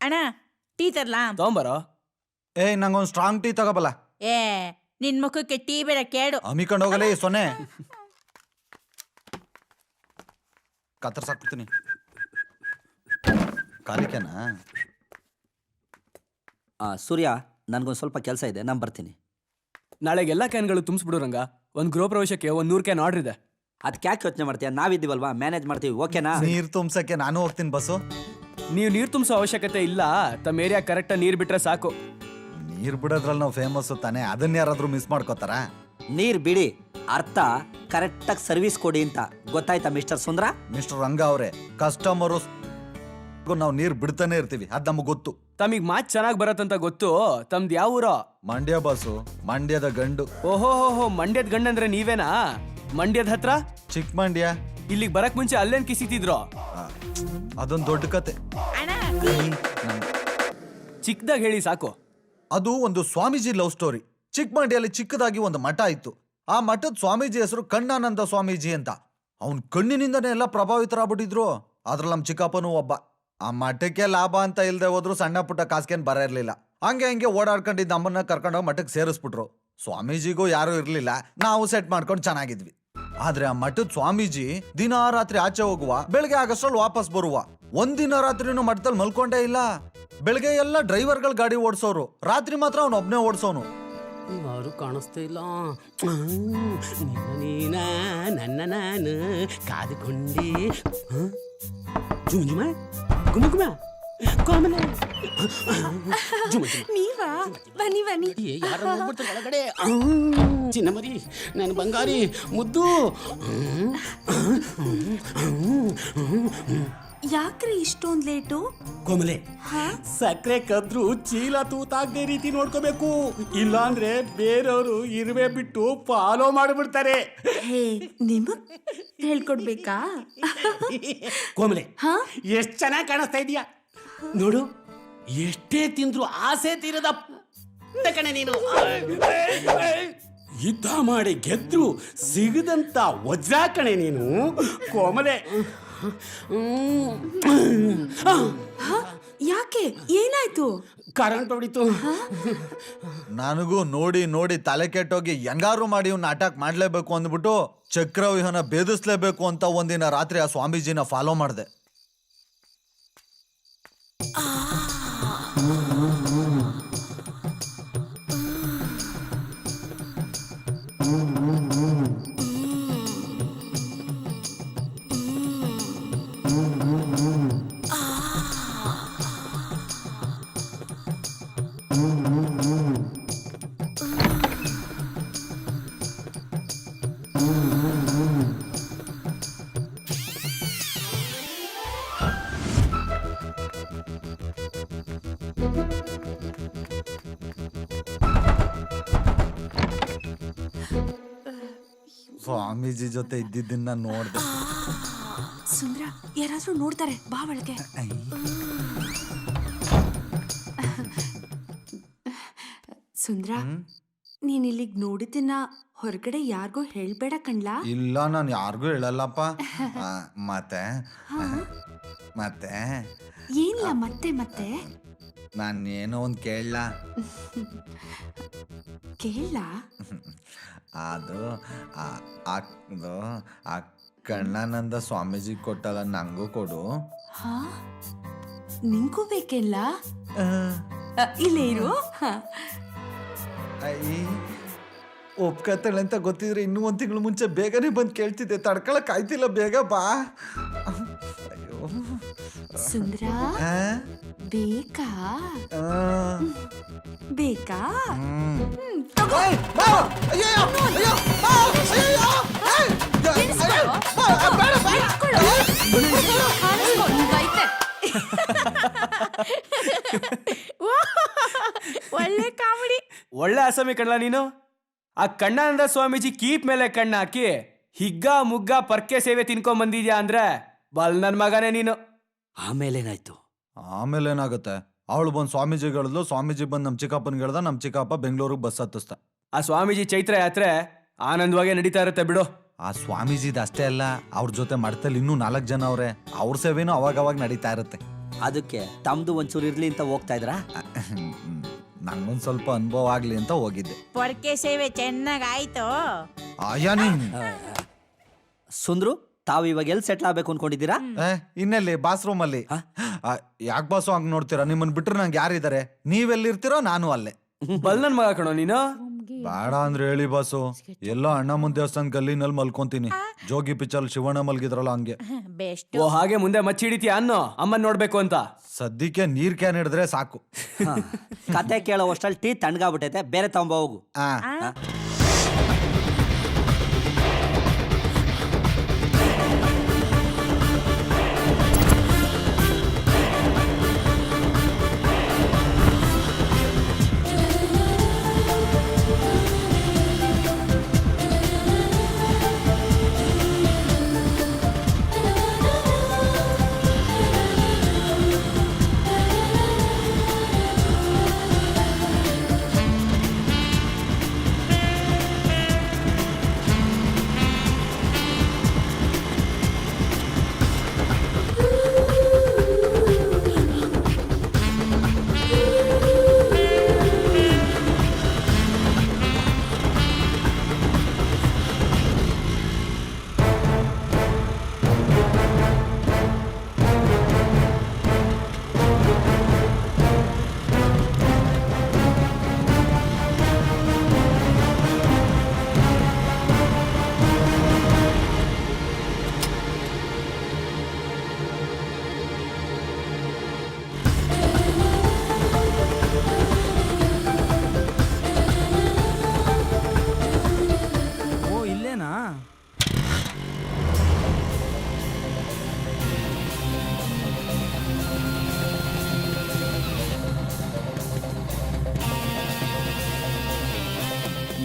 ಅಣ್ಣ ಟೀ ತರ್ಲಾ? ತಗೊಂಬರೋ. ನಂಗೊಂದು ಸ್ಟ್ರಾಂಗ್ ಟೀ ತಗೋಬಲ್ಲ. ಏ ನಿನ್ ಮುಖಕ್ಕೆ ಟೀ ಬೇರೆ ಕೇಡು. ಅಮ್ಮಿಕೊಂಡು ಹೋಗಲೇ ಸೊನ್ನೆ. ಕತ್ತರ್ಸಾಕ್ಬಿಡ್ತೀನಿ. ಕಾಲಿಕೆನಾ? ಸೂರ್ಯ, ನನ್ಗೊಂದು ಸ್ವಲ್ಪ ಕೆಲಸ ಇದೆ, ನಾನು ಬರ್ತೀನಿ. ನಾಳೆಗೆ ಎಲ್ಲಾ ಕ್ಯಾನ್ಗಳು ತುಂಬಿಸ್ಬಿಡು ರಂಗ. ಒಂದ್ ಗೃಹ ಪ್ರವೇಶಕ್ಕೆ 100 ಕ್ಯಾನ್ ಆರ್ಡರ್ ಇದೆ. ಅದಕ್ಕೆ ಯಾಕೆ ಯೋಚನೆ ಮಾಡ್ತೀಯ? ನಾವಿದ್ದೀವಲ್ವಾ, ಮ್ಯಾನೇಜ್ ಮಾಡ್ತೀವಿ. ಓಕೆನಾ? ನೀರ್ ತುಂಬಸಕ್ಕೆ ನಾನು ಹೋಗ್ತೀನಿ ಬಸ್ಸು. ನೀವು ನೀರ್ ತುಂಬಿಸೋ ಅವಶ್ಯಕತೆ ಇಲ್ಲ. ತಮ್ಮ ಏರಿಯಾ ಕರೆಕ್ಟ್ ನೀರ್ ಬಿಟ್ರೆ ಸಾಕು. ನೀರ್ ಬಿಡೋದ್ರಲ್ಲಿ ನಾವು ಫೇಮಸ್ ತಾನೆ, ಅದನ್ನ ಯಾರಾದ್ರೂ ಮಿಸ್ ಮಾಡ್ಕೋತಾರ? ನೀರ್ ಬಿಡಿ, ಅರ್ಥ ಕರೆಕ್ಟಾಗಿ ಸರ್ವಿಸ್ ಕೊಡಿ ಅಂತ. ಗೊತ್ತಾಯ್ತಾ ಮಿಸ್ಟರ್ ಸುಂದ್ರ? ಮಿಸ್ಟರ್ ರಂಗ ಅವರೇ, ಕಸ್ಟಮರು ನಾವು ನೀರ್ ಬಿಡ್ತಾನೆ ಇರ್ತೀವಿ, ಅದ್ ನಮಗ್ ಗೊತ್ತು. ತಮಗ್ ಮಾತ್ ಚೆನ್ನಾಗ್ ಬರತ್ತಂತ ಗೊತ್ತು. ತಮ್ದು ಯಾವ ಊರೋ? ಮಂಡ್ಯ ಬಾಸು, ಮಂಡ್ಯದ ಗಂಡು. ಓಹೋ ಮಂಡ್ಯದ ಗಂಡಂದ್ರೆ ನೀವೇನಾ? ಮಂಡ್ಯದ ಹತ್ರ ಚಿಕ್ಕ ಮಂಡ್ಯ. ಇಲ್ಲಿಗೆ ಬರಕ್ ಮುಂಚೆ ಅಲ್ಲೇನ್ ಕಿಸಿತಿದ್ರು? ಆ, ಅದೊಂದ್ ದೊಡ್ಡ ಕತೆ. ಚಿಕ್ಕದಾಗ ಹೇಳಿ ಸಾಕು. ಅದು ಒಂದು ಸ್ವಾಮೀಜಿ ಲವ್ ಸ್ಟೋರಿ. ಚಿಕ್ಕಮಂಡಿಯಲ್ಲಿ ಚಿಕ್ಕದಾಗಿ ಒಂದು ಮಠ ಇತ್ತು. ಆ ಮಠದ ಸ್ವಾಮೀಜಿ ಹೆಸರು ಕಣ್ಣಾನಂದ ಸ್ವಾಮೀಜಿ ಅಂತ. ಅವನ್ ಕಣ್ಣಿನಿಂದನೇ ಎಲ್ಲ ಪ್ರಭಾವಿತರಾಗ್ಬಿಟ್ಟಿದ್ರು. ಅದ್ರಲ್ಲಿ ನಮ್ ಚಿಕ್ಕಪ್ಪನೂ ಒಬ್ಬ. ಆ ಮಠಕ್ಕೆ ಲಾಭ ಅಂತ ಇಲ್ದೆ ಹೋದ್ರು ಸಣ್ಣ ಪುಟ್ಟ ಕಾಸ್ಕೇನ್ ಬರ ಇರ್ಲಿಲ್ಲ. ಹಂಗೆ ಓಡಾಡ್ಕೊಂಡಿದ್ದ ನಮ್ಮನ್ನ ಕರ್ಕೊಂಡೋಗಿ ಮಠಕ್ಕೆ ಸೇರಿಸ್ಬಿಟ್ರು. ಸ್ವಾಮೀಜಿಗೂ ಯಾರು ಇರ್ಲಿಲ್ಲ, ನಾವು ಸೆಟ್ ಮಾಡ್ಕೊಂಡು ಚೆನ್ನಾಗಿದ್ವಿ. ಆದ್ರೆ ಆ ಮಠದ ಸ್ವಾಮೀಜಿ ದಿನ ರಾತ್ರಿ ಆಚೆ ಹೋಗುವ, ಬೆಳಗ್ಗೆ ಆಗಷ್ಟರಲ್ಲಿ ವಾಪಸ್ ಬರುವ. ಒಂದಿನ ರಾತ್ರಿನೂ ಮಠದಲ್ಲಿ ಮಲ್ಕೊಂಡೇ ಇಲ್ಲ. ಬೆಳಗ್ಗೆ ಎಲ್ಲ ಡ್ರೈವರ್ಗಳು ಗಾಡಿ ಓಡಿಸೋರು, ರಾತ್ರಿ ಮಾತ್ರ ಅವ್ನು ಒಬ್ನೇ ಓಡಿಸೋನು. ಯಾರು ಕಾಣಿಸ್ತಾ ಇಲ್ಲ. ನೀನ ನನ್ನ ನಾನು ಕಾದುಕೊಂಡೆ. ಜುಮುಜುಮ ಗುಮಗುಮ ಕೋಮಲ ನೀವಾ? ಬನ್ನಿ ಬನ್ನಿ. ಯಾರು ನೋಡ್ಬಿಡ್ತಾರೆ ಒಳಗಡೆ. ಚಿನ್ನಮರಿ, ನನ್ನ ಬಂಗಾರಿ ಮುದ್ದು. ಯಾಕ್ರಿ ಇಷ್ಟೊಂದ್ ಲೇಟು? ಕೋಮಲೆ, ಸಕ್ಕರೆ ಕದ್ರು ಚೀಲ ತೂತಾಗದೆ ರೀತಿ ನೋಡ್ಕೋಬೇಕು. ಇಲ್ಲಾಂದ್ರೆ ಬೇರೆಯವರು ಇರುವೆ ಬಿಟ್ಟು ಫಾಲೋ ಮಾಡಿಬಿಡ್ತಾರೆ. ಹೇ, ನಿಮಗ್ ಹೇಳ್ಕೊಡ್ಬೇಕಾ? ಕೋಮಲೆ, ಎಷ್ಟ್ ಚೆನ್ನಾಗಿ ಕಾಣಿಸ್ತಾ ಇದೀಯಾ ನೋಡು. ಎಷ್ಟೇ ತಿಂದ್ರು ಆಸೆ ತೀರದ ಕಣೆ ನೀನು. ಯುದ್ಧ ಮಾಡಿ ಗೆದ್ರು ಸಿಗದಂತ ವಜ್ರ ಕಣೆ ನೀನು ಕೋಮಲೆ. ಯಾಕೆ, ಏನಾಯ್ತು? ಕರೆಂಟ್ ಹೊಡಿತು. ನನಗೂ ನೋಡಿ ನೋಡಿ ತಲೆ ಕೆಟ್ಟೋಗಿ ಹೆಂಗಾರು ಮಾಡಿ ಇವ್ನ ಅಟ್ಯಾಕ್ ಮಾಡ್ಲೇಬೇಕು ಅಂದ್ಬಿಟ್ಟು ಚಕ್ರವ್ಯೂಹನ ಭೇದಿಸ್ಲೇಬೇಕು ಅಂತ ಒಂದಿನ ರಾತ್ರಿ ಆ ಸ್ವಾಮೀಜಿನ ಫಾಲೋ ಮಾಡಿದೆ. ಸ್ವಾಮೀಜಿ ಜೊತೆ ಇದ್ದಿದ್ದನ್ನ ನೋಡ್ದೆ. ಸುಂದ್ರ, ಯಾರಾದ್ರೂ ನೋಡ್ತಾರೆ, ಬಾ ಒಳಗೆ. ಸುಂದ್ರ, ನೀನ್ ಇಲ್ಲಿಗ್ ನೋಡಿದ್ದನ್ನ ಹೊರಗಡೆ ಯಾರಿಗೂ ಹೇಳ್ಬೇಡ ಕಣ್ಲಾ. ಇಲ್ಲ, ನಾನು ಯಾರಿಗೂ ಹೇಳಲ್ಲಪ್ಪ. ಮತ್ತೆ ಮತ್ತೆ ಏನಿಲ್ಲ, ಮತ್ತೆ ಮತ್ತೆ ನಾನು ಏನೋ ಒಂದು ಕೇಳಲ್ಲ. ಕೇಳ. ಅದು ಆ ಕಣ್ಣಾನಂದ ಸ್ವಾಮೀಜಿ ಕೊಟ್ಟಲ್ಲ, ನಂಗೂ ಕೊಡು. ಹಾ, ನಿಂಗೂ ಬೇಕೆಲ್ಲ? ಇಲ್ಲೇ ಇರು. ಒಪ್ಕತ್ತಾಳೆ ಅಂತ ಗೊತ್ತಿದ್ರೆ ಇನ್ನೂ 1 ತಿಂಗಳು ಮುಂಚೆ ಬೇಗನೆ ಬಂದು ಕೇಳ್ತಿದ್ದೆ. ತಡ್ಕೊಳಕ್ ಆಯ್ತಿಲ್ಲ, ಬೇಗ ಬಾ. ಅಯ್ಯೋ ಸುಂದ್ರ, ಬೇಕಾ? ಬೇಕಾ? ಒಳ್ಳೆ ಕಾಮಿಡಿ. ಒಳ್ಳೆ ಅಸಮಿ ಕಣ್ಲ ನೀನು. ಆ ಕಣ್ಣಾನಂದ ಸ್ವಾಮೀಜಿ ಕೀಪ್ ಮೇಲೆ ಕಣ್ಣ ಹಾಕಿ ಹಿಗ್ಗ ಮುಗ್ಗ ಪರ್ಕೆ ಸೇವೆ ತಿನ್ಕೊಂಡ್ ಬಂದಿದ್ಯಾ ಅಂದ್ರೆ ಬಲ್ ನನ್ ಮಗನೇ ನೀನು. ಆಮೇಲೇನಾಯ್ತು? ಆಮೇಲೆ ಏನಾಗುತ್ತೆ? ಅವಳು ಬಂದು ಸ್ವಾಮೀಜಿಗೆ ಹೇಳಿದ್ಲು, ಸ್ವಾಮೀಜಿ ಬಂದು ನಮ್ಮ ಚಿಕ್ಕಪ್ಪನಿಗೆ ಹೇಳ್ದ, ನಮ್ಮ ಚಿಕ್ಕಪ್ಪ ಬೆಂಗಳೂರಿಗೆ ಬಸ್ ಹತ್ತಿಸ್ತ. ಆ ಸ್ವಾಮೀಜಿ ಚೈತ್ರ ಯಾತ್ರೆ ಆನಂದವಾಗೇ ನಡೀತಾ ಇರುತ್ತೆ ಬಿಡು. ಆ ಸ್ವಾಮೀಜಿದ ಅಷ್ಟೇ ಅಲ್ಲ, ಅವ್ರ ಜೊತೆ ಮಠದಲ್ಲಿ ಇನ್ನೂ 4 ಜನ ಅವ್ರೆ. ಅವ್ರ ಸೇವೆನೂ ಅವಾಗ ನಡೀತಾ ಇರುತ್ತೆ. ಅದಕ್ಕೆ ತಮ್ದು ಒಂಚೂರು ಇರ್ಲಿ ಅಂತ ಹೋಗ್ತಾ ಇದ್ರಾ? ನಂಗೊಂದು ಸ್ವಲ್ಪ ಅನುಭವ ಆಗ್ಲಿ ಅಂತ ಹೋಗಿದ್ದೆ. ಪೊರ್ಕೆ ಸೇವೆ ಚೆನ್ನಾಗ್ ಆಯ್ತು. ಅಯ್ಯ ನೀನ್ ಸುಂದ್ರು, ತಾವು ಇವಾಗ ಎಲ್ಲಿ ಸೆಟ್ಲ್ ಆಗ್ಬೇಕು ಅನ್ಕೊಂಡಿದ್ದೀರಾ? ಇನ್ನೆಲ್ಲಿ? ಬಾತ್ರೂಮ್ ಅಲ್ಲಿ. ಯಾಕೆ ಬಾಸು ಹಂಗ್ ನೋಡ್ತೀರಾ? ನಿಮ್ಮನ್ ಬಿಟ್ರೆ ನಂಗೆ ಯಾರಿದ್ದಾರೆ? ನೀವೆಲ್ಲಿರ್ತೀರೋ ನಾನು ಅಲ್ಲೇ. ಬಲ್ ನನ್ ಮಗ ಕಣೋ ನೀನು. ಬೇಡ ಅಂದ್ರೆ ಹೇಳಿ ಬಾಸು, ಎಲ್ಲೋ ಅಣ್ಣಮ್ಮನ ದೇವಸ್ಥಾನ ಗಲ್ಲಿನಲ್ಲಿ ಮಲ್ಕೊಂತೀನಿ. ಜೋಗಿ ಪಿಚ್ಚರ್ ಶಿವಣ್ಣ ಮಲ್ಗಿದ್ರಲ್ಲ ಹಂಗೆ. ಬೆಸ್ಟ್. ಓ ಹಾಗೆ ಮುಂದೆ ಮಚ್ಚಿ ಹಿಡಿತೀಯ ಅನ್ನೋ ಅಮ್ಮನ್ ನೋಡ್ಬೇಕು ಅಂತ. ಸದ್ಯಕ್ಕೆ ನೀರ್ ಕ್ಯಾನ್ ಹಿಡಿದ್ರೆ ಸಾಕು. ಕತೆ ಕೇಳೋ ಅಷ್ಟ್ರಲ್ಲಿ ಟೀ ತಣ್ಣಗಾಗ್ಬಿಟ್ಟೈತೆ, ಬೇರೆ ತಗೊಂಬ ಹೋಗು. ನಿಜಾನಾ?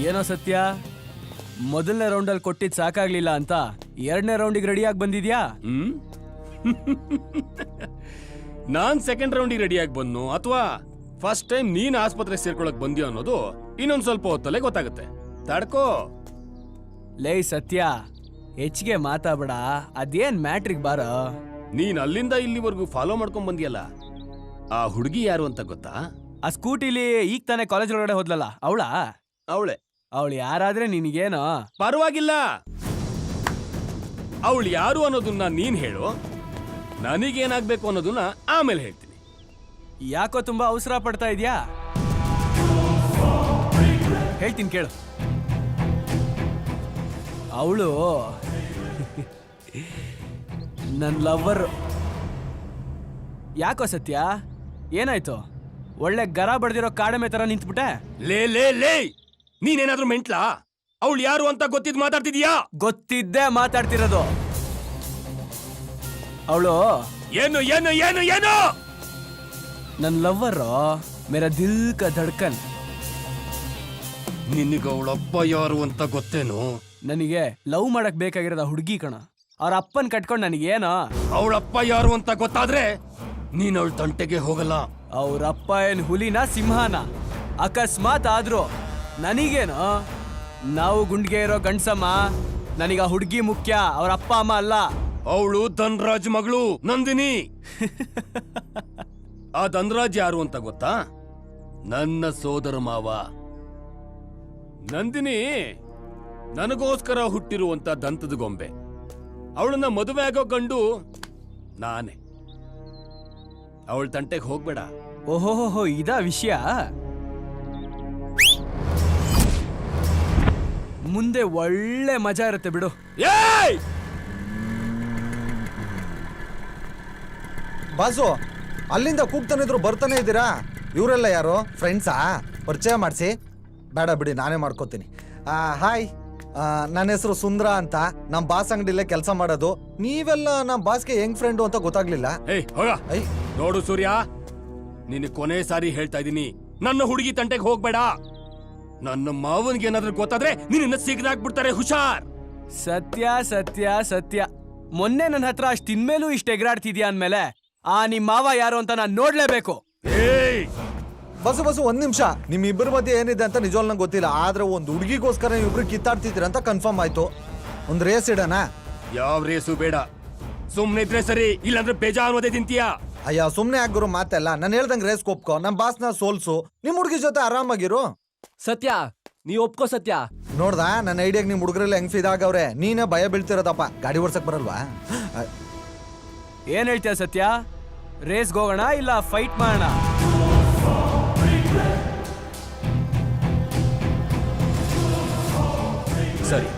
ಏನೋ ಸತ್ಯ, ಮೊದಲನೇ ರೌಂಡಲ್ಲಿ ಕೊಟ್ಟಿದ್ ಸಾಕಾಗ್ಲಿಲ್ಲ ಅಂತ ಎರಡನೇ ರೌಂಡಿಗೆ ರೆಡಿಯಾಗಿ ಬಂದಿದ್ಯಾ? ನಾನ್ ಸೆಕೆಂಡ್ ರೌಂಡಿಗೆ ರೆಡಿಯಾಗಿ ಬಂದ್ನು ಅಥವಾ ಫಸ್ಟ್ ಟೈಮ್ ನೀನ್ ಆಸ್ಪತ್ರೆ ಸೇರ್ಕೊಳಕ್ ಬಂದ್ಯೋ ಅನ್ನೋದು ಇನ್ನೊಂದ್ ಸ್ವಲ್ಪ ಹೊತ್ತಲ್ಲೇ ಗೊತ್ತಾಗುತ್ತೆ. ತಡ್ಕೋ. ಲೇ ಸತ್ಯ, ಹೆಚ್ಚಿಗೆ ಮಾತಾಡ್ಬೇಡ, ಅದೇನ್ ಮ್ಯಾಟ್ರಿಗ್ ಬಾರ. ನೀನ್ ಅಲ್ಲಿಂದ ಇಲ್ಲಿವರೆಗೂ ಫಾಲೋ ಮಾಡ್ಕೊಂಡ್ ಬಂದಿಯಲ್ಲ, ಆ ಹುಡುಗಿ ಯಾರು ಅಂತ ಗೊತ್ತಾ? ಆ ಸ್ಕೂಟಿಲಿ ಈಗ ತಾನೇ ಕಾಲೇಜ್ ಒಳಗಡೆ ಹೋದ್ಲಲ್ಲ, ಅವಳಾ? ಅವಳೆ. ಅವಳು ಯಾರಾದ್ರೆ ನಿನಗೇನೋ? ಪರವಾಗಿಲ್ಲ, ಅವಳು ಯಾರು ಅನ್ನೋದನ್ನ ನೀನ್ ಹೇಳು, ನನಗೇನಾಗ್ಬೇಕು ಅನ್ನೋದನ್ನ ಆಮೇಲೆ ಹೇಳ್ತೀನಿ. ಯಾಕೋ ತುಂಬಾ ಅವಸರ ಪಡ್ತಾ ಇದ್ಯಾ? ಹೇಳ್ತೀನಿ ಕೇಳು. ಅವಳು ನನ್ ಲವರ್. ಯಾಕೋ ಸತ್ಯ, ಏನಾಯ್ತು? ಒಳ್ಳೆ ಗರ ಬಡ್ದಿರೋ ಕಾಡೆಮೆ ತರ ನಿಂತ್ಬಿಟ್ಟೆ. ಲೇ ಲೇ ಲೇ, ನೀನೇನಾದ್ರೂ ಮೆಂಟ್ಲಾ? ಅವಳು ಯಾರು ಅಂತ ಗೊತ್ತಿದ್ ಮಾತಾಡ್ತಿದ್ಯಾ? ಗೊತ್ತಿದ್ದೇ ಮಾತಾಡ್ತಿರೋದು. ಅವಳು ಏನು ಏನು ಏನು ಏನು? ನನ್ ಲವ್ವರ್, ಮೇರಾ ದಿಲ್ ಕಾ ಧಡ್ಕನ್. ನಿನಗ ಅವಳಪ್ಪ ಯಾರು ಅಂತ ಗೊತ್ತೇನು? ನನಗೆ ಲವ್ ಮಾಡಕ್ ಬೇಕಾಗಿರೋದ ಹುಡುಗಿ ಕಣ. ಅವ್ರ ಅಪ್ಪನ್ ಕಟ್ಕೊಂಡ್ ನನಗೇನೋ. ಅವಳಪ್ಪ ಯಾರು ಅಂತ ಗೊತ್ತಾದ್ರೆ ನೀನ್ ಅವಳ ತಂಟೆಗೆ ಹೋಗಲ್ಲ. ಅವ್ರಪ್ಪ ಏನ್ ಹುಲಿನ ಸಿಂಹನ? ಅಕಸ್ಮಾತ್ ಆದ್ರೂ ನನಗೇನೋ? ನಾವು ಗುಂಡ್ಗೆ ಇರೋ ಗಂಡ್ಸಮ್ಮ. ನನಗ ಹುಡುಗಿ ಮುಖ್ಯ, ಅವ್ರ ಅಪ್ಪ ಅಮ್ಮ ಅಲ್ಲ. ಅವಳು ಧನ್ರಾಜ್ ಮಗಳು ನಂದಿನಿ. ಆ ಧನ್ರಾಜ್ ಯಾರು ಅಂತ ಗೊತ್ತಾ? ನನ್ನ ಸೋದರ ಮಾವ. ನಂದಿನಿ ನನಗೋಸ್ಕರ ಹುಟ್ಟಿರುವಂತ ದಂತದ ಗೊಂಬೆ. ಅವಳನ್ನ ಮದುವೆ ಆಗೋ ಗಂಡು ನಾನೇ. ಅವಳ ತಂಟೆಗೆ ಹೋಗ್ಬೇಡ. ಓಹೋಹೋ, ಇದಾ ವಿಷಯ? ಮುಂದೆ ಒಳ್ಳೆ ಮಜಾ ಇರುತ್ತೆ ಬಿಡು. ಏಯ್! ಬಾಸು, ಅಲ್ಲಿಂದ ಕೂಗ್ತಾನಿದ್ರು ಬರ್ತಾನೆ ಇದ್ದೀರಾ? ಇವರೆಲ್ಲ ಯಾರು? ಫ್ರೆಂಡ್ಸಾ? ಪರಿಚಯ ಮಾಡಿಸಿ. ಬೇಡ ಬಿಡಿ, ನಾನೇ ಮಾಡ್ಕೋತೀನಿ. ಹಾಯ್, ನನ್ನ ಹೆಸರು ಸುಂದ್ರ ಅಂತ. ನಮ್ಮ ಬಾಸ್ ಅಂಗಡಿಲೇ ಕೆಲಸ ಮಾಡೋದು. ನೀವೆಲ್ಲ ನಮ್ಮ ಬಾಸ್ಗೆ ಹೆಂಗ್ ಫ್ರೆಂಡು ಅಂತ ಗೊತ್ತಾಗ್ಲಿಲ್ಲ. ಏಯ್ ಹೋಗ. ಐ ನೋಡು ಸೂರ್ಯ, ನಿನ್ನ ಕೊನೆ ಸಾರಿ ಹೇಳ್ತಾ ಇದೀನಿ, ನನ್ನ ಹುಡುಗಿ ತಂಟೆಗೆ ಹೋಗ್ಬೇಡ. ನನ್ನ ಮಾವನ್ಗೆ ಏನಾದ್ರೂ ಗೊತ್ತಾದ್ರೆ ನಿನ್ನ ಸಿಗದಾಕ್ಬಿಡ್ತಾರೆ, ಹುಷಾರ್. ಸತ್ಯ ಸತ್ಯ ಸತ್ಯ, ಮೊನ್ನೆ ನನ್ನ ಹತ್ರ ಅಷ್ಟು ತಿನ್ಮೇಲೂ ಇಷ್ಟ ಎಗರಾಡ್ತಿದ್ಯಾ ಅಂದ್ಮೇಲೆ ಆ ನಿಮ್ ಮಾವ ಯಾರು ಅಂತ ನಾನ್ ನೋಡ್ಲೇಬೇಕು. ಏಯ್! ಬಸು ಒಂದ್ ನಿಮಿಷ. ನಿಮ್ ಇಬ್ಬರ ಮಧ್ಯೆ ಏನಿದೆ ಅಂತ ನಿಜವಾಗ್ಲೂ ನಂಗೆ ಗೊತ್ತಿಲ್ಲ. ಆದ್ರೆ ಒಂದು ಹುಡುಗಿಗೋಸ್ಕರ ನೀವು ಇಬ್ರು ಕಿತ್ತಾಡ್ತಿದ್ದೀರ ಅಂತ ಕನ್ಫರ್ಮ್ ಆಯ್ತು. ಒಂದ್ ರೇಸ್ ಇಡೋಣ? ಯಾವ ರೇಸು ಬೇಡ, ಸುಮ್ನೆ ಇದ್ರೆ ಸರಿ, ಇಲ್ಲಾಂದ್ರೆ ಬೇಜಾರು ಅನ್ನೋದೇ ತಿಂತೀಯಾ? ಅಯ್ಯ, ಸುಮ್ನೆ ಆಗ್ಗುರು ಮಾತೆಲ್ಲ. ನಾನು ಹೇಳ್ದಂಗೆ ರೇಸ್ ಒಪ್ಕೋ. ನಮ್ ಬಾಸ್ನ ಸೋಲ್ಸು, ನಿಮ್ ಹುಡುಗಿ ಜೊತೆ ಆರಾಮಾಗಿರು. ಸತ್ಯ, ನೀ ಒಪ್ಕೋ ಸತ್ಯ. ನೋಡ್ದ, ನನ್ನ ಐಡಿಯಾಗ ನಿಮ್ ಹುಡುಗರೆಲ್ಲ ಹೆಂಗ್ ಫಿದಾಗವ್ರೆ. ನೀನೇ ಭಯ ಬೀಳ್ತಿರೋದಪ್ಪ. ಗಾಡಿ ಓಡ್ಸಕ್ ಬರಲ್ವಾ? ಏನ್ ಹೇಳ್ತೀಯ ಸತ್ಯ? ರೇಸ್ಗೆ ಹೋಗೋಣ ಇಲ್ಲ ಫೈಟ್ ಮಾಡೋಣ? ಸರಿ.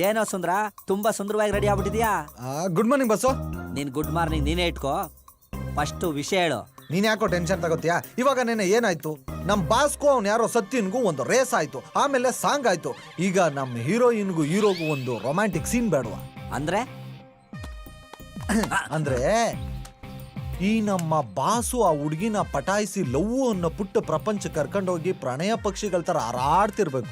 ಏನೋ ಸುಂದ್ರ ತುಂಬಾ ಸುಂದರವಾಗಿ ರೆಡಿ ಆಗ್ಬಿಟ್ಟಿದ್ಯಾ. ಗುಡ್ ಮಾರ್ನಿಂಗ್ ಬಸ್ಸು. ನೀನ್ ಗುಡ್ ಮಾರ್ನಿಂಗ್ ನೀನೇ ಇಟ್ಕೋ. ಫಸ್ಟ್ ವಿಷಯ ಹೇಳು. ನೀನ್ ಯಾಕೋ ಟೆನ್ಷನ್ ತಗೋತೀಯಾ? ಇವಾಗ ನೆನೆ ಏನಾಯ್ತು, ನಮ್ ಬಾಸ್ಗೂ ಅವ್ನು ಯಾರೋ ಸತ್ಯನ್ಗೂ ಒಂದು ರೇಸ್ ಆಯ್ತು, ಆಮೇಲೆ ಸಾಂಗ್ ಆಯ್ತು. ಈಗ ನಮ್ ಹೀರೋಯಿನ್ಗೂ ಹೀರೋಗೂ ಒಂದು ರೊಮ್ಯಾಂಟಿಕ್ ಸೀನ್ ಬೇಡವಾ? ಅಂದ್ರೆ ಅಂದ್ರೆ ಈ ನಮ್ಮ ಬಾಸು ಆ ಹುಡುಗಿನ ಪಟಾಯಿಸಿ ಲವ್ ಅನ್ನೋ ಪುಟ್ಟ ಪ್ರಪಂಚ ಕರ್ಕೊಂಡೋಗಿ ಪ್ರಣಯ ಪಕ್ಷಿಗಳ ತರ ಹಾರಾಡ್ತಿರ್ಬೇಕು.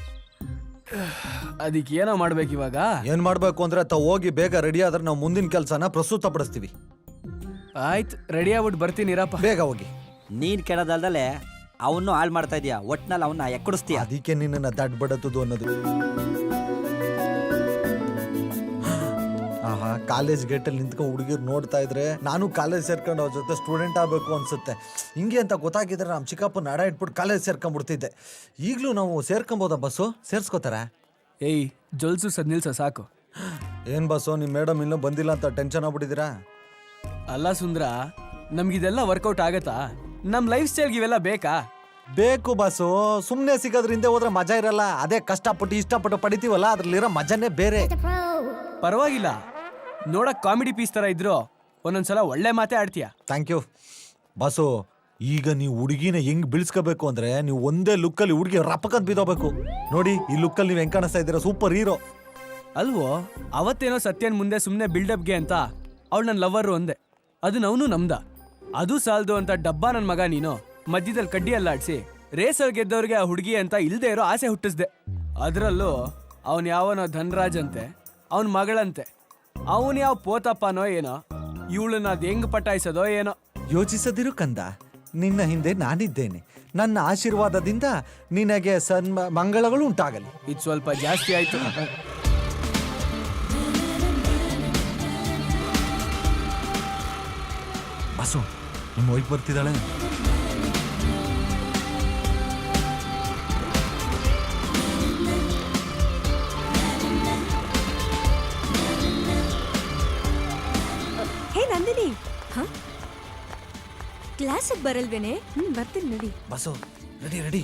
ಅದಕ್ಕೆ ಏನೋ ಮಾಡ್ಬೇಕು ಇವಾಗ? ಏನ್ ಮಾಡ್ಬೇಕು ಅಂದ್ರೆ ಹೋಗಿ ಬೇಗ ರೆಡಿ ಆದ್ರೆ ನಾವು ಮುಂದಿನ ಕೆಲ್ಸನ ಪ್ರಸ್ತುತ ಪಡಿಸ್ತೀವಿ. ಆಯ್ತು, ರೆಡಿ ಆಗ್ಬಿಟ್ಟು ಬರ್ತೀನಿ ಇರಪ್ಪ. ಬೇಗ ಹೋಗಿ. ನೀನ್ ಕೆಡದಲ್ದಲೆ ಅವನು ಹಾಳು ಮಾಡ್ತಾ ಇದೀಯ. ಒಟ್ನಲ್ಲಿ ಅವನ್ನ ಎಕ್ಕಡಿಸ್ತೀಯ. ಅದಕ್ಕೆ ನಿನ್ನ ದಡ್ ಬಡತದು ಅನ್ನೋದು. ಆಹಾ, ಕಾಲೇಜ್ ಗೇಟಲ್ಲಿ ನಿಂತ್ಕೊಂಡು ಹುಡುಗಿರು ನೋಡ್ತಾ ಇದ್ರೆ ನಾನು ಕಾಲೇಜ್ ಸೇರ್ಕೊಂಡು ಅವ್ರ ಜೊತೆ ಸ್ಟೂಡೆಂಟ್ ಆಗಬೇಕು ಅನ್ಸುತ್ತೆ. ಹಿಂಗೆ ಅಂತ ಗೊತ್ತಾಗಿದ್ರೆ ನಮ್ಮ ಚಿಕ್ಕಪ್ಪ ನಡ ಇಟ್ಬಿಟ್ಟು ಕಾಲೇಜ್ ಸೇರ್ಕೊಂಡ್ಬಿಡ್ತಿದ್ದೆ. ಈಗಲೂ ನಾವು ಸೇರ್ಕೊಂಬೋದಾ ಬಸ್ಸು? ಸೇರ್ಸ್ಕೋತಾರ? ಏಯ್, ಜೊಲ್ಸು ಸದ್ ನಿಲ್ಸ ಸಾಕು. ಏನ್ ಬಸ್ಸು, ನಿಮ್ಮ ಮೇಡಮ್ ಇನ್ನೂ ಬಂದಿಲ್ಲ ಅಂತ ಟೆನ್ಷನ್ ಆಗ್ಬಿಟ್ಟಿದ್ದೀರಾ? ಅಲ್ಲ ಸುಂದ್ರ, ನಮ್ಗಿದೆಲ್ಲ ವರ್ಕೌಟ್ ಆಗತ್ತಾ? ನಮ್ ಲೈಫ್ ಸ್ಟೈಲ್ಗೆ ಇವೆಲ್ಲ ಬೇಕಾ? ಬೇಕು ಬಸ್ಸು. ಸುಮ್ಮನೆ ಸಿಗೋದ್ರ ಹಿಂದೆ ಹೋದ್ರೆ ಮಜಾ ಇರಲ್ಲ. ಅದೇ ಕಷ್ಟಪಟ್ಟು ಇಷ್ಟಪಟ್ಟು ಪಡಿತೀವಲ್ಲ, ಅದ್ರಲ್ಲಿರೋ ಮಜಾನೇ ಬೇರೆ. ಪರವಾಗಿಲ್ಲ, ನೋಡಕ್ ಕಾಮಿಡಿ ಪೀಸ್ ತರ ಇದ್ರು ಒಂದೊಂದ್ಸಲ ಒಳ್ಳೆ ಮಾತೇ ಆಡ್ತೀಯ. Thank you bus. ಈಗ ನೀವು ಹುಡುಗಿನ ಹೆಂಗ್ ಬೀಳ್ಸ್ಕೋಬೇಕು ಅಂದ್ರೆ, ನೀವು ಒಂದೇ ಲುಕ್ಕಲ್ಲಿ ಹುಡುಗಿ ರಪ್ಪಕಂತ ಬಿದ್ದೋಗ್ಬೇಕು. ನೋಡಿ, ಈ ಲುಕ್ಕಲ್ಲಿ ನೀವು ಹೆಂಗ್ ಕಾಣಿಸ್ತಾ ಇದ್ದೀರಾ, ಸೂಪರ್ ಹೀರೋ ಅಲ್ವೋ? ಅವತ್ತೇನೋ ಸತ್ಯನ್ ಮುಂದೆ ಸುಮ್ಮನೆ ಬಿಲ್ಡಪ್ಗೆ ಅಂತ ಅವಳು ನನ್ನ ಲವ್ವರು ಅಂದೆ. ಅದನ್ನ ಅವನು ನಮ್ದ. ಅದು ಸಾಲ್ದು ಅಂತ ಡಬ್ಬಾ ನನ್ನ ಮಗ ನೀನು ಮಧ್ಯದಲ್ಲಿ ಕಡ್ಡಿ ಅಲ್ಲಾಡ್ಸಿ ರೇಸಲ್ಲಿ ಗೆದ್ದವ್ರಿಗೆ ಆ ಹುಡುಗಿ ಅಂತ ಇಲ್ದೇ ಇರೋ ಆಸೆ ಹುಟ್ಟಿಸ್ದೆ. ಅದರಲ್ಲೂ ಅವನ್ ಯಾವನೋ ಧನ್ರಾಜ್ ಅಂತೆ, ಅವನ ಮಗಳಂತೆ. ಅವನ್ ಯಾವ ಪೋತಪ್ಪನೋ ಏನೋ, ಇವಳನ್ನ ಅದ್ ಹೆಂಗ್ ಪಟಾಯಿಸೋದೋ ಏನೋ. ಯೋಚಿಸದಿರು ಕಂದ, ನಿನ್ನ ಹಿಂದೆ ನಾನಿದ್ದೇನೆ. ನನ್ನ ಆಶೀರ್ವಾದದಿಂದ ನಿನಗೆ ಮಂಗಳಗಳು ಉಂಟಾಗಲಿ. ಇದು ಸ್ವಲ್ಪ ಜಾಸ್ತಿ ಆಯ್ತು. ಬಸ್ಸು, ನಿಮ್ಮ ವೈಫ್ ಬರ್ತಿದ್ದಾಳೆ. ಹೇ ನಂದಿನಿ, ಕ್ಲಾಸಿಗೆ ಬರಲ್ವೇನೆ? ಬರ್ತೀನಿ ನೋಡಿ. Bus, ready ready.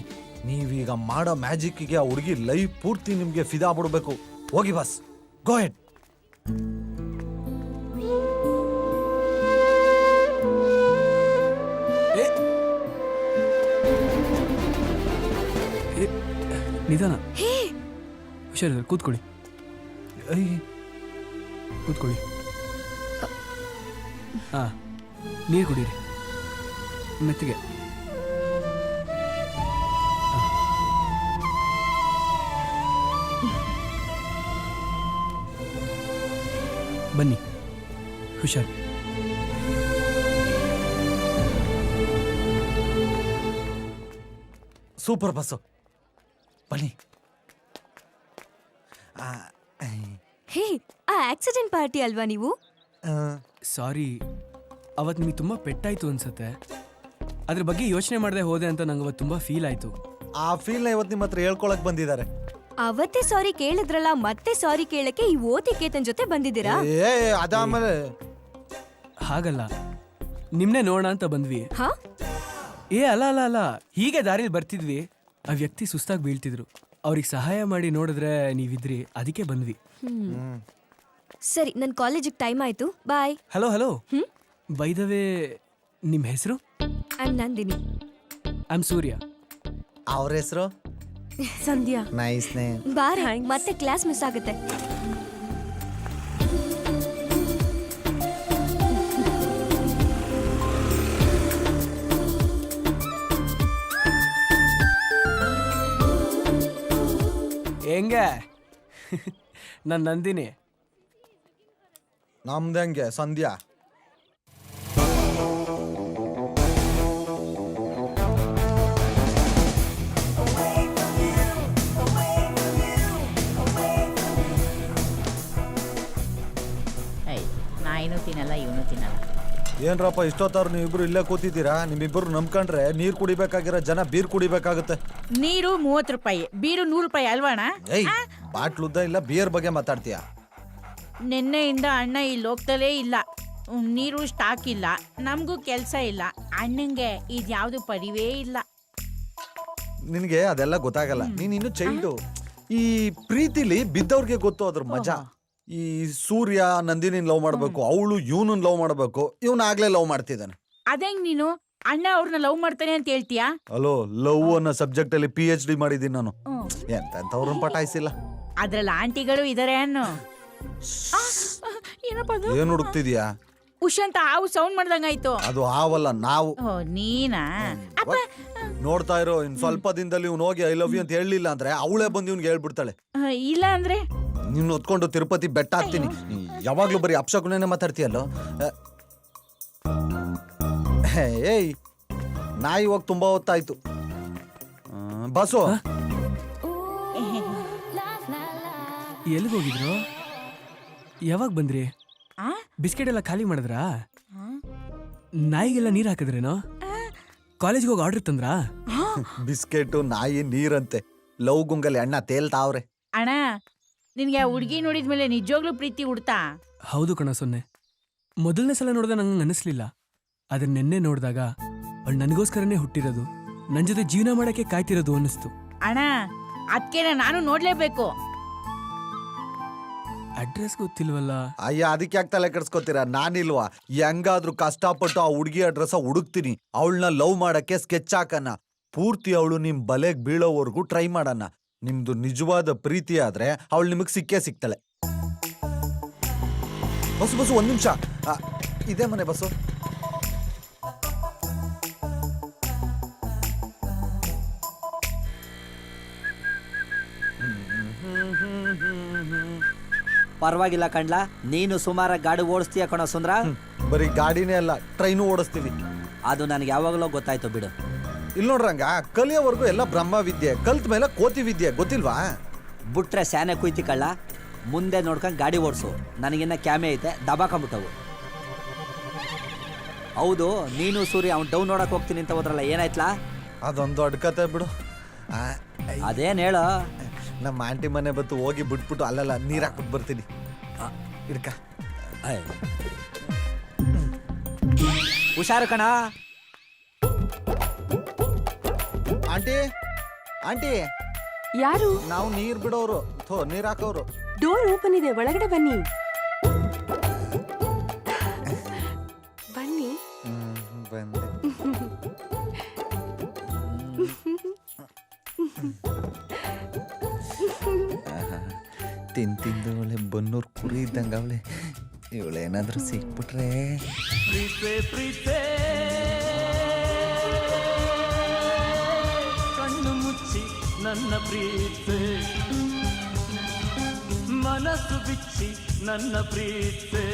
ನೀವೀಗ ಮಾಡೋ ಮ್ಯಾಜಿಕ್ಗೆ ಆ ಹುಡುಗಿ ಲೈಫ್ ಪೂರ್ತಿ ನಿಮ್ಗೆ ಫಿದಾ ಬಿಡ್ಬೇಕು. ಹೋಗಿ ಬಸ್, ಗೋ ಹೆಡ್. ನಿಧಾನ, ಹುಷಾರಿದ್ದಾರೆ, ಕೂತ್ಕೊಳ್ಳಿ. ಕೂತ್ಕೊಳ್ಳಿ. ಹಾ, ನೀರು ಕುಡೀರಿ ಮೆತ್ತಿಗೆ. ಬನ್ನಿ, ಹುಷಾರ್. ಸೂಪರ್ ಬಸ್ಸು, ಬನ್ನಿ. ಹೇ, ಆ ಆಕ್ಸಿಡೆಂಟ್ ಪಾರ್ಟಿ ಅಲ್ವಾ ನೀವು? ಸಾರಿ, ಅವತ್ತು ನಿಮಗೆ ತುಂಬ ಪೆಟ್ಟಾಯ್ತು ಅನ್ಸುತ್ತೆ. ಅದ್ರ ಬಗ್ಗೆ ಯೋಚನೆ ಮಾಡದೆ ಹೋದೆ ಅಂತ ನಂಗೆ ಅವತ್ತು ತುಂಬ ಫೀಲ್ ಆಯ್ತು. ಆ ಫೀಲ್ನ ಇವತ್ತು ನಿಮ್ಮ ಹತ್ರ ಹೇಳ್ಕೊಳಕ್ ಬಂದಿದ್ದಾರೆ. ಅವತ್ತೇ ಸಾರಿ ಕೇಳಿದ್ರಲ್ಲ, ಮತ್ತೆ ಸಾರಿ ಕೇಳಕ್ಕೆ ಈ ಓತಿ ಕೇತನ್ ಜೊತೆ ಬಂದಿದ್ದೀರಾ? ಅದಾದ್ಮೇಲೆ ಹಾಗಲ್ಲ, ನಿಮ್ನೆ ನೋಡೋಣ ಅಂತ ಬಂದ್ವಿ. ಹಾ? ಅಲ್ಲ ಅಲ್ಲ ಅಲ್ಲ, ಹೀಗೆ ದಾರಿಲಿ ಬರ್ತಿದ್ವಿ, ಆ ವ್ಯಕ್ತಿ ಸುಸ್ತಾಗಿ ಬೀಳ್ತಿದ್ರು. ಅವ್ರಿಗೆ ಸಹಾಯ ಮಾಡಿ ನೋಡಿದ್ರೆ ನೀವಿದ್ರಿ, ಅದಕ್ಕೆ ಬಂದ್ವಿ. ಸರಿ, ನನ್ ಕಾಲೇಜಿಗೆ ಟೈಮ್ ಆಯ್ತು, bye. Hello hello, by the way, ನಿಮ್ಮ ಹೆಸರು? I am Nandini. I am Surya. ಅವ್ರ ಹೆಸರು? ಸಂಧ್ಯಾ. Nice name. ಬಾರೆ, ಮತ್ತೆ ಕ್ಲಾಸ್ ಮಿಸ್ ಆಗುತ್ತೆ. ಹೆಂಗೆ ನನ್ನ ನಂದಿನಿ? ನಮ್ದಂಗೆ ಸಂಧ್ಯಾ. ನಾ ಏನೂ ತಿನ್ನಲ್ಲ, ಇವನು ತಿನ್ನಲ್ಲ. ಏನ್ರಪ್ಪ ಇಷ್ಟೊತ್ತಾರು ನೀವಿಬ್ರು ಇಲ್ಲೇ ಕೂತಿದ್ದೀರಾ? ನಿಮ್ಮಿಬ್ರು ನಂಬ್ಕೊಂಡ್ರೆ ನೀರ್ ಕುಡಿಬೇಕಾಗಿರೋ ಜನ ಬೀರ್ ಕುಡಿಬೇಕಾಗುತ್ತೆ. ನೀರು 30 ರೂಪಾಯಿ, ಬೀರು 100 ರೂಪಾಯಿ ಅಲ್ವಾಣ? ಏಯ್, ಬಾಟ್ಲುದ್ದ ಇಲ್ಲ ಬಿಯರ್ ಬಗ್ಗೆ ಮಾತಾಡ್ತೀಯ? ನಿನ್ನೆಯಿಂದ ಅಣ್ಣ ಇಲ್ಲಿ ಹೋಗ್ತಲೇ ಇಲ್ಲ. ನೀರು ಸ್ಟಾಕ್ ಇಲ್ಲ, ನಮಗೂ ಕೆಲಸ ಇಲ್ಲ. ಅಣ್ಣಂಗೆ ಇದ್ಯಾವುದು ಪರಿವೇ ಇಲ್ಲ. ನಿನಗೆ ಅದೆಲ್ಲ ಗೊತ್ತಾಗಲ್ಲ, ನೀನ್ ಇನ್ನು ಚೈಲ್ಡು. ಈ ಪ್ರೀತಿಲಿ ಬಿದ್ದವ್ರಿಗೆ ಗೊತ್ತು ಅದ್ರ ಮಜಾ. ಈ ಸೂರ್ಯ ನಂದಿನಿನ್ ಲವ್ ಮಾಡ್ಬೇಕು, ಅವಳು ಇವನನ್ ಲವ್ ಮಾಡ್ಬೇಕು, ಇವನ್ ಆಗ್ಲೇ ಲವ್ ಮಾಡ್ತಿದ್ದಾನೆ. ಅದಂಗ್ ನೀನು ಅಣ್ಣ ಅವ್ರನ್ನ ಲವ್ ಮಾಡ್ತಾನೆ ಅಂತ ಹೇಳ್ತೀಯಾ? ಅಲೋ, ಲವ್ ಅನ್ನೋ ಸಬ್ಜೆಕ್ಟ್ ಅಲ್ಲಿ PhD ಮಾಡಿದೀನಿ ನಾನು. ಎಂತವ್ರನ್ನ ಪಟಾಯಿಸಿಲ್ಲ. ಅದ್ರಲ್ಲಿ ಆಂಟಿಗಳು ಇದಾರೆ ಅನ್ನು. ಏನಪ್ಪ ಅದು? ಏನ್ ಹುಡುಕ್ತಿದ್ಯಾ? ಉಷ್ ಅಂತ ಹಾವು ಸೌಂಡ್ ಮಾಡ್ದಂಗಾಯ್ತು. ಅದು ಹಾವಲ್ಲ, ನಾವು. ಓ ನೀನಾ? ಅಪ್ಪ ನೋಡ್ತಾ ಇರೋ, ಇನ್ ಸ್ವಲ್ಪ ದಿನದಲ್ಲಿ ಇವ್ನು ಹೋಗಿ ಐ ಲವ್ ಯು ಅಂತ ಹೇಳಲಿಲ್ಲ ಅಂದ್ರೆ ಅವಳೇ ಬಂದು ಇವ್ನಿಗೆ ಹೇಳ್ಬಿಡ್ತಾಳೆ. ಇಲ್ಲ ಅಂದ್ರೆ ನಿನ್ನ ಹೊತ್ಕೊಂಡು ತಿರುಪತಿ ಬೆಟ್ಟ ಹಾಕ್ತೀನಿ. ಯಾವಾಗ್ಲೂ ಬರೀ ಅಪ್ಶಕುನೇ ಮಾತಾಡ್ತೀಯಲ್ಲೋ. ಏಯ್, ನಾ ಇವಾಗ ತುಂಬಾ ಹೊತ್ತಾಯ್ತು. ಬಸ್ಸು ಎಲ್ಲಿಗೆ ಹೋಗಿದ್ರು? ಯಾವಾಗ ಬಂದ್ರಿ? ಬಿಸ್ಕೆಟ್ ಎಲ್ಲ ಖಾಲಿ ಮಾಡಿದ್ರಾ? ನಾಯಿಗೆಲ್ಲ ನೀರ್ ಹಾಕಿದ್ರೇನೋ? ಕಾಲೇಜ್ಗೆ ಹೋಗಿ ಆರ್ಡರ್ ತಂದ್ರಾ? ಬಿಸ್ಕೆಟು, ನಾಯಿ, ನೀರಂತೆ. ಲವ್ ಗುಂಗಲ್ಲಿ ಅಣ್ಣ ತೇಲ್ತಾವ್ರೆ. ಅಣ್ಣ ನಿನ್ಗೆ ಆ ಹುಡ್ಗಿ ನೋಡಿದ್ಮೇಲೆ ನಿಜವಾಗ್ಲೂ ಪ್ರೀತಿ ಹುಡ್ತಾ? ಹೌದು ಕಣ ಸೊನ್ನೆ. ಮೊದಲನೇ ಸಲ ನೋಡಿದ ನಂಗೆ ಅನಿಸ್ಲಿಲ್ಲ. ಆದ್ರೆ ನೆನ್ನೆ ನೋಡಿದಾಗ ಅವಳು ನನಗೋಸ್ಕರನೇ ಹುಟ್ಟಿರೋದು, ನನ್ನ ಜೊತೆ ಜೀವನ ಮಾಡಕ್ಕೆ ಕಾಯ್ತಿರೋದು ಅನ್ನಿಸ್ತು. ಅಣ್ಣ ಅದಕ್ಕೆ ನಾನು ನೋಡ್ಲೇಬೇಕು. ಅಡ್ರೆಸ್ ಗೊತ್ತಿಲ್ವಲ್ಲ? ಅಯ್ಯ, ಅದಕ್ಕೆ ಯಾಕೆ ತಲೆ ಕೆಡ್ಸ್ಕೊತೀರಾ? ನಾನಿಲ್ವಾ? ಹೆಂಗಾದ್ರೂ ಕಷ್ಟಪಟ್ಟು ಆ ಹುಡುಗಿ ಅಡ್ರೆಸ್ ಹುಡುಕ್ತೀನಿ. ಅವಳನ್ನ ಲವ್ ಮಾಡಕ್ಕೆ ಸ್ಕೆಚ್ ಹಾಕಣ. ಪೂರ್ತಿ ಅವಳು ನಿಮ್ ಬಲೆಗ್ ಬೀಳೋವರೆಗೂ ಟ್ರೈ ಮಾಡಣ. ನಿಮ್ದು ನಿಜವಾದ ಪ್ರೀತಿ ಆದ್ರೆ ಅವಳು ನಿಮಗ್ ಸಿಕ್ಕೇ ಸಿಗ್ತಾಳೆ. ಬಸ್ಸು ಒಂದ್ ನಿಮಿಷ. ಇದೇ ಮನೆ ಬಸ್ಸು. ಪರವಾಗಿಲ್ಲ ಕಣ್ಲಾ, ನೀನು ಸುಮಾರ ಗಾಡಿ ಓಡಿಸ್ತೀಯ ಕಣೋ ಸುಂದ್ರ. ಬರೀ ಗಾಡಿನೇ ಅಲ್ಲ, ಟ್ರೈನು ಓಡಿಸ್ತೀವಿ. ಅದು ನನಗೆ ಯಾವಾಗಲೂ ಗೊತ್ತಾಯ್ತು ಬಿಡು. ಇಲ್ಲಿ ನೋಡ್ರಂಗ, ಕಲಿಯೋವರೆಗೂ ಎಲ್ಲ ಬ್ರಹ್ಮ ವಿದ್ಯೆ, ಕಲ್ತ ಮೇಲೆ ಕೋತಿ ವಿದ್ಯೆ, ಗೊತ್ತಿಲ್ವಾ? ಬಿಟ್ರೆ ಸ್ಯಾನೆ ಕುಯ್ತಿ ಕಳ್ಳ. ಮುಂದೆ ನೋಡ್ಕೊಂಡು ಗಾಡಿ ಓಡಿಸು. ನನಗಿನ್ನ ಕ್ಯಾಮೆ ಐತೆ, ದಬಾಕೊಂಬಿಟ್ಟವು. ಹೌದು, ನೀನು ಸೂರ್ಯ ಅವ್ನು ಡೌನ್ ನೋಡಕ್ ಹೋಗ್ತೀನಿ ಅಂತ ಹೋದ್ರಲ್ಲ, ಏನಾಯ್ತಲಾ? ಅದೊಂದು ಅಡ್ಕತೆ ಬಿಡು. ಅದೇನ್ ಹೇಳು. ನಮ್ಮ ಆಂಟಿ ಮನೆ ಬತ್ತು ಹೋಗಿ ಬಿಟ್ಬಿಟ್ಟು ಅಲ್ಲೆಲ್ಲ ನೀರ್ ಹಾಕ್ಬಿಟ್ಟು ಬರ್ತೀನಿ. ಹಿಡ್ಕ. ಹುಷಾರು ಕಣ. ಆಂಟಿ, ಆಂಟಿ, ಯಾರು? ನಾವು ನೀರ್ ಬಿಡೋರು, ನೀರ್ ಹಾಕೋರು. ಡೋರ್ ಓಪನ್ ಇದೆ, ಒಳಗಡೆ ಬನ್ನಿ. ಬನ್ನಿ. ಬಂದೆ. ತಿಂದು ಒಳ್ಳೆ ಬನ್ನೂರ್ ಕುರಿ ಇದ್ದಂಗ ಅವಳೆ. ಇವಳೇನಾದ್ರೂ ಸಿಕ್ಬಿಟ್ರೆ. ಪ್ರೀತೆ ಪ್ರೀತೆ ಕಣ್ಣು ಮುಚ್ಚಿ ನನ್ನ ಪ್ರೀತೆ, ಮನಸ್ಸು ಬಿಚ್ಚಿ ನನ್ನ ಪ್ರೀತೆ,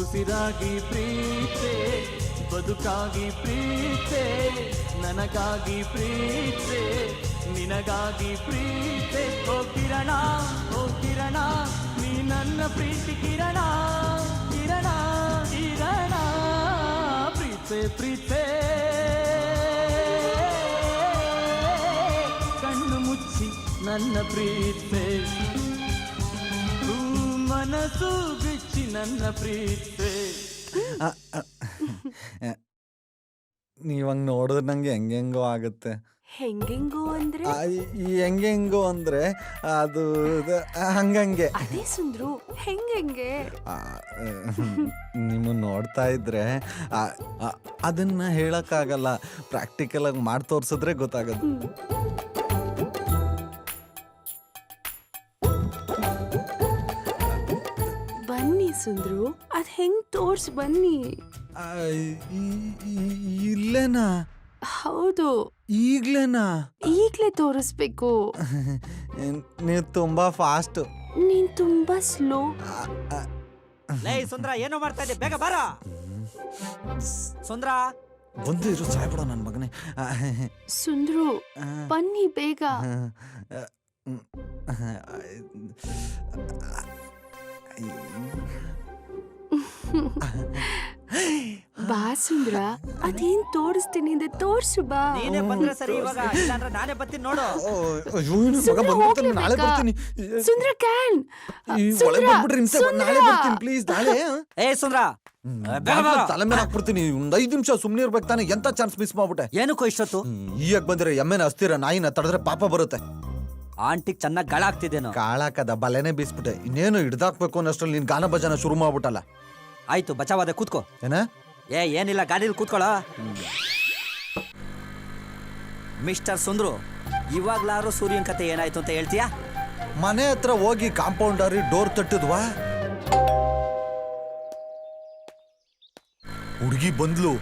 ಉಸಿರಾಗಿ ಪ್ರೀತೆ, ಬದುಕಾಗಿ ಪ್ರೀತೆ, ನನಗಾಗಿ ಪ್ರೀತೆ, ನಿನಗಾಗಿ ಪ್ರೀತೆ. ಓ ಕಿರಣ, ಓ ಕಿರಣ, ನೀ ನನ್ನ ಪ್ರೀತಿ ಕಿರಣ, ಕಿರಣ, ಕಿರಣ. ಪ್ರೀತೆ ಪ್ರೀತೆ ಕಣ್ಣು ಮುಚ್ಚಿ ನನ್ನ ಪ್ರೀತೆ, ಮನಸ್ಸು ಬಿಚ್ಚಿ ನನ್ನ ಪ್ರೀತೆ. ನೀವಂಗ್ ನೋಡಿದ್ರೆ ನಂಗೆ ಹೆಂಗೆಂಗೋ ಆಗುತ್ತೆ. ಹೆಂಗೆಂಗೋ ಅಂದ್ರೆ? ಹೆಂಗೆಂಗೋ ಅಂದ್ರೆ ಅದು ಹಂಗಂಗೆ. ಅದೇ ಸುಂದ್ರು, ಹೆಂಗೆ? ನಿಮ್ಮ ನೋಡ್ತಾ ಇದ್ರೆ ಅದನ್ನ ಹೇಳಕ್ಕಾಗಲ್ಲ. ಪ್ರಾಕ್ಟಿಕಲ್ ಆಗಿ ಮಾಡಿ ತೋರ್ಸಿದ್ರೆ ಗೊತ್ತಾಗದು. ಬನ್ನಿ ಸುಂದ್ರು, ಅದ್ ಹೆಂಗ್ ತೋರ್ಸ್ ಬನ್ನಿ. ಇಲ್ಲೇನಾ? ಹೌದು, ಈಗ್ಲೇನಾ? ಈಗ್ಲೇ ತೋರಿಸ್ಬೇಕು. ನೀವು ತುಂಬಾ ಫಾಸ್ಟ್. ನೀನ್ ತುಂಬಾ ಸ್ಲೋ. ಲೇ ಸುಂದ್ರ, ಏನೋ ಮಾಡ್ತಾ ಇದ್ದೆ, ಬೇಗ ಬಾರ. ಸುಂದ್ರ ಬಂದು ಇರು, ಸಾಯ್ಬಿಡ ನನ್ನ ಮಗನೇ. ಸುಂದ್ರು, ಬನ್ನಿ ಬೇಗ. ಬಾ ಸುಂದ್ರ, ಅದೇನ್ ತೋರಿಸ್ತೀನಿ ಅಂದ್ರೆ ತೋರ್ಸು ಬಾ. ನೀನೇ ಬಂದ್ರೆ ಸರಿ, ಇವಾಗ ಇಲ್ಲಾಂದ್ರೆ ನಾನೇ ಬರ್ತೀನಿ ನೋಡು. ಸುಂದ್ರ ನಾಳೆ ಬರ್ತೀನಿ. ಸುಂದ್ರ ಕ್ಯಾನ್. ಒಳಗೆ ಬಂದ್ಬಿಟ್ರೆ ಹಿಂಸೆ. ನಾಳೆ ಬರ್ತೀನಿ ಪ್ಲೀಸ್, ನಾಳೆ. ಏ ಸುಂದ್ರ, ತಲೆ ಮೇಲೆ ಹಾಕ್ಬಿಡ್ತೀನಿ. ಒಂದ್ 5 ನಿಮಿಷ ಸುಮ್ನೆ ಇರ್ಬೇಕು ತಾನೆ. ಎಂತ ಚಾನ್ಸ್ ಮಿಸ್ ಮಾಡ್ಬಿಟ್ಟೆ. ಏನಕ್ಕೋ ಇಷ್ಟೊತ್ತು? ಈಗ ಬಂದ್ರೆ ಎಮ್ಮೆನ ಹಸ್ತಿರ ನಾಯಿನ ತಡೆದ್ರೆ ಪಾಪ ಬರುತ್ತೆ. ಆಂಟಿಗ್ ಚೆನ್ನಾಗಿ ಗಳ ಆಗ್ತಿದ್ದೇನೋ. ಕಾಳಾಕದ ಬಲೆನೆ ಬೀಸ್ಬಿಟ್ಟೆ. ಇನ್ನೇನು ಹಿಡ್ದಾಕ್ಬೇಕು ಅನ್ನೋಷ್ಟ್ರಲ್ಲಿ ನೀನ್ ಗಾನ ಭಜನ ಶುರು ಮಾಡ್ಬಿಟ್ಟಲ್ಲ. ಆಯ್ತು ಬಚಾವಾದೆ, ಕೂತ್ಕೋ. ಏನ ಏನಿಲ್ಲ, ಗಾಡಿಲಿ ಕೂತ್ಕೊಳ್ಳ. ಮಿಸ್ಟರ್ ಸುಂದ್ರು, ಇವಾಗ್ಲಾರು ಸೂರ್ಯನ್ ಕತೆ ಏನಾಯ್ತು ಅಂತ ಹೇಳ್ತೀಯಾ? ಮನೆ ಹತ್ರ ಹೋಗಿ ಕಾಂಪೌಂಡರಿ ಡೋರ್ ತಟ್ಟಿದ್ವಾ, ಹುಡುಗಿ ಬಂದ್ಲು.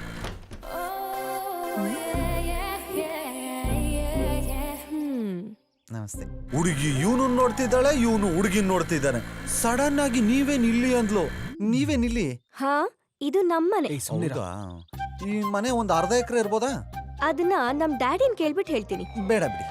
ನಮಸ್ತೆ. ಹುಡುಗಿ ಇವನು ನೋಡ್ತಿದ್ದಾಳೆ, ಇವನು ಹುಡುಗಿನ್ ನೋಡ್ತಿದ್ದಾನೆ. ಸಡನ್ ಆಗಿ ನೀವೇ ನಿಲ್ಲಿ ಅಂದ್ಲು. ನೀವೇ ನಿಲ್ಲಿ. ಹಾ, ಇದು ನಮ್ಮನೆ. ಹೌದಾ? ಈ ಮನೆ ಒಂದ್ ಅರ್ಧ ಎಕರೆ ಇರ್ಬೋದಾ? ಅದನ್ನ ನಮ್ ಡ್ಯಾಡಿನ್ ಕೇಳ್ಬಿಟ್ಟು ಹೇಳ್ತೀನಿ. ಬೇಡ ಬಿಡಿ.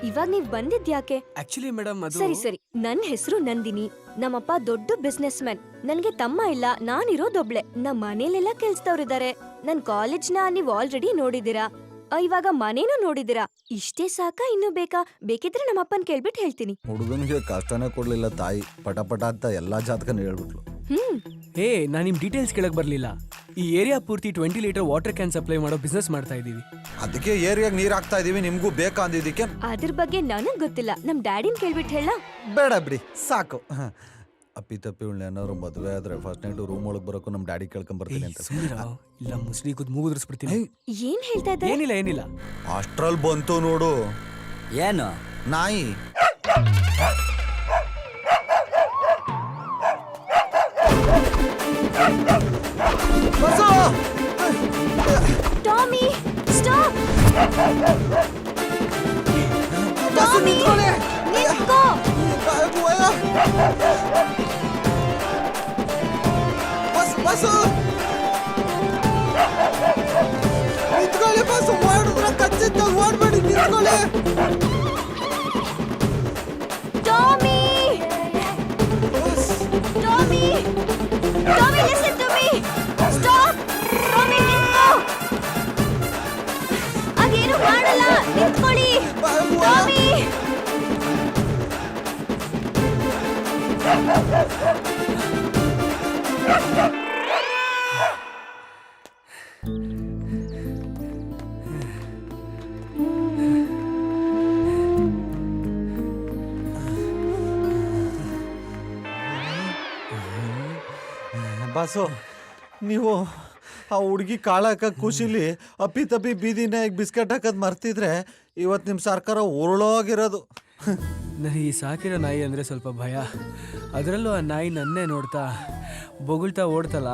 ಇವಾಗ ನೀವ್ ಬಂದಿದ್ಯಾಕೆ? ಆಕ್ಚುಲಿ ಮೇಡಮ್ ಅದು ಸರಿ ಸರಿ, ನನ್ ಹೆಸರು ನಂದಿನಿ. ನಮ್ಮಪ್ಪ ದೊಡ್ಡ ಬಿಸ್ನೆಸ್ ಮ್ಯಾನ್. ನನ್ಗೆ ತಮ್ಮ ಇಲ್ಲ, ನಾನಿರೋದೊಬ್ಳೆ. ನಮ್ ಮನೇಲೆಲ್ಲ ಕೆಲ್ಸದವ್ರಿದ್ದಾರೆ. ನನ್ ಕಾಲೇಜ್ನ ನೀವ್ ಆಲ್ರೆಡಿ ನೋಡಿದೀರಾ. ಇವಾಗ ಮನೇನೂ ನೋಡಿದೀರಾ. ಇಷ್ಟೇ ಸಾಕ, ಇನ್ನು ಬೇಕಾ? ಬೇಕಿದ್ರೆ ನಮ್ಮಪ್ಪನ್ ಕೇಳ್ಬಿಟ್ಟು ಹೇಳ್ತೀನಿ. ಹುಡುಗನಿಗೆ ಕಷ್ಟನೇ ಕೊಡ್ಲಿಲ್ಲ ತಾಯಿ. ಪಟ ಪಟ ಅಂತ ಎಲ್ಲಾ ಜಾತಕನ ಹೇಳ್ಬಿಟ್ಲು. ಹೇ, ನಾನ್ ನಿಮ್ ಡೀಟೇಲ್ಸ್ ಕೇಳಕ್ ಬರ್ಲಿಲ್ಲ. ಈ ಏರಿಯಾ ಪೂರ್ತಿ 20 ಲೀಟರ್ ವಾಟರ್ ಕ್ಯಾನ್ ಸಪ್ಲೈ ಮಾಡೋ ಬಿಸ್ನೆಸ್ ಮಾಡ್ತಾ ಇದೀವಿ. ಅದಕ್ಕೆ ಏರಿಯಾಗ ನೀರ್ ಹಾಕ್ತಾ ಇದೀವಿ. ನಿಮ್ಗೂ ಬೇಕಾ ಅಂದಿದ್ದಕ್ಕೆ. ಅದ್ರ ಬಗ್ಗೆ ನನಗ್ ಗೊತ್ತಿಲ್ಲ. ನಮ್ ಡ್ಯಾಡಿನ್ ಕೇಳ್ಬಿಟ್ಟು ಹೇಳ. ಬೇಡ ಬಿಡಿ, ಸಾಕು. ಅಪ್ಪಿ ತಪ್ಪಿ ಉಳ್ಳೆ ಏನಾದ್ರು ಮದುವೆ ಆದ್ರೆ ಫಸ್ಟ್ ನೈಟ್ ರೂಮ್ ಒಳಗ್ ಬರೋಕು ನಮ್ ಡ್ಯಾಡಿ ಕೇಳ್ಕೊಂಡ್ ಬರ್ತೀನಿ ಅಂತ. ಇಲ್ಲ ಮುಸ್ಲಿ ಕೂತ್ ಮೂಗುದ್ರಿಸ್ಬಿಡ್ತೀನಿ. ಏನ್ ಹೇಳ್ತಾ ಇದ್ದಾರೆ? ಏನಿಲ್ಲ ಅಷ್ಟ್ರಲ್ಲಿ ಬಂತು ನೋಡು ಏನು? ನಾಯಿ. Tommy, stop! ಟಾಮಿ, ನಿಂತ್ಕೋ! ನಿಂತ್ಕೊಳ್ಳಿ ಬಸ್. ಮಾಡಿದ್ರೆ ಕಚ್ಚಿದ್ದಾಗ ಓಡ್ಬೇಡಿ, ನಿಂತ್ಕೊಳ್ಳಿ. Tommy! Tommy! Tommy, listen to me! Stop! Tommy, ನಿಂತ್ಕೋ! ಅದೇನು ಮಾಡಲ್ಲ, ನಿಂತ್ಕೊಳ್ಳಿ. ಟಾಮಿ! ಬಾಸು, ನೀವು ಆ ಹುಡುಗಿ ಕಾಳ ಹಾಕಕ್ ಖುಷಿಲಿ ಅಪ್ಪಿ ತಪ್ಪಿ ಬೀದಿನ ಬಿಸ್ಕೆಟ್ ಹಾಕದ್ ಮರ್ತಿದ್ರೆ ಇವತ್ತು ನಿಮ್ಮ ಸರ್ಕಾರ ಉರುಳೋಗಿರೋದು. ನನಗೆ ಈ ಸಾಕಿರೋ ನಾಯಿ ಅಂದರೆ ಸ್ವಲ್ಪ ಭಯ. ಅದರಲ್ಲೂ ಆ ನಾಯಿ ನನ್ನೇ ನೋಡ್ತಾ ಬೊಗಳ್ತಾ ಓಡ್ತಲ್ಲ,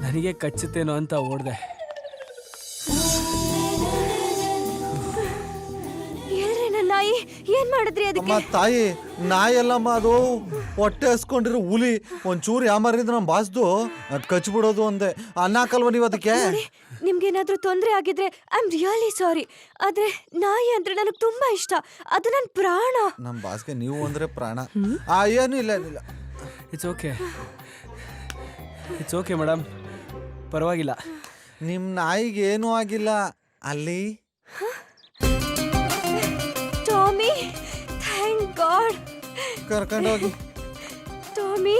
ನನಗೆ ಕಚ್ಚುತ್ತೇನೋ ಅಂತ ಓಡ್ದೆ. ನಾಯಿ ಏನ್ ಮಾಡಿದ್ರಿ ಅದಕ್ಕೆ? ತಾಯಿ, ನಾಯಿ ಎಲ್ಲಮ್ಮ, ಅದು ಹೊಟ್ಟೆ ಹಸ್ಕೊಂಡಿರೋ ಹುಲಿ. ಒಂಚೂರು ಯಾಮಾರಿಂದ ನಮ್ಮ ಬಾಸ್ದು ಕಚ್ಬಿಡೋದು ಒಂದೇ. ಅನ್ನಕಲ್ವ ನೀವು ಅದಕ್ಕೆ? ನಿಮ್ಗೇನಾದ್ರೂ ತೊಂದರೆ ಆಗಿದ್ರೆ ಐ ಆಮ್ ರಿಯಲಿ ಸಾರಿ. ಆದ್ರೆ ನಾಯಿ ಅಂದ್ರೆ ನನಗೆ ತುಂಬಾ ಇಷ್ಟ. ಅದು ನನ್ನ ಪ್ರಾಣ. ನಮ್ಮ ಬಾಸ್ಗೆ ನೀವು ಅಂದ್ರೆ ಪ್ರಾಣ. ಏನು ಇಲ್ಲ. ಇಟ್ಸ್ ಓಕೆ ಮೇಡಮ್, ಪರವಾಗಿಲ್ಲ. ನಿಮ್ಮ ನಾಯಿಗೆ ಏನೂ ಆಗಿಲ್ಲ ಅಲ್ಲಿ. Tommy, thank god. ಕರ್ಕೊಂಡೋಗಿ. ಟಾಮಿ,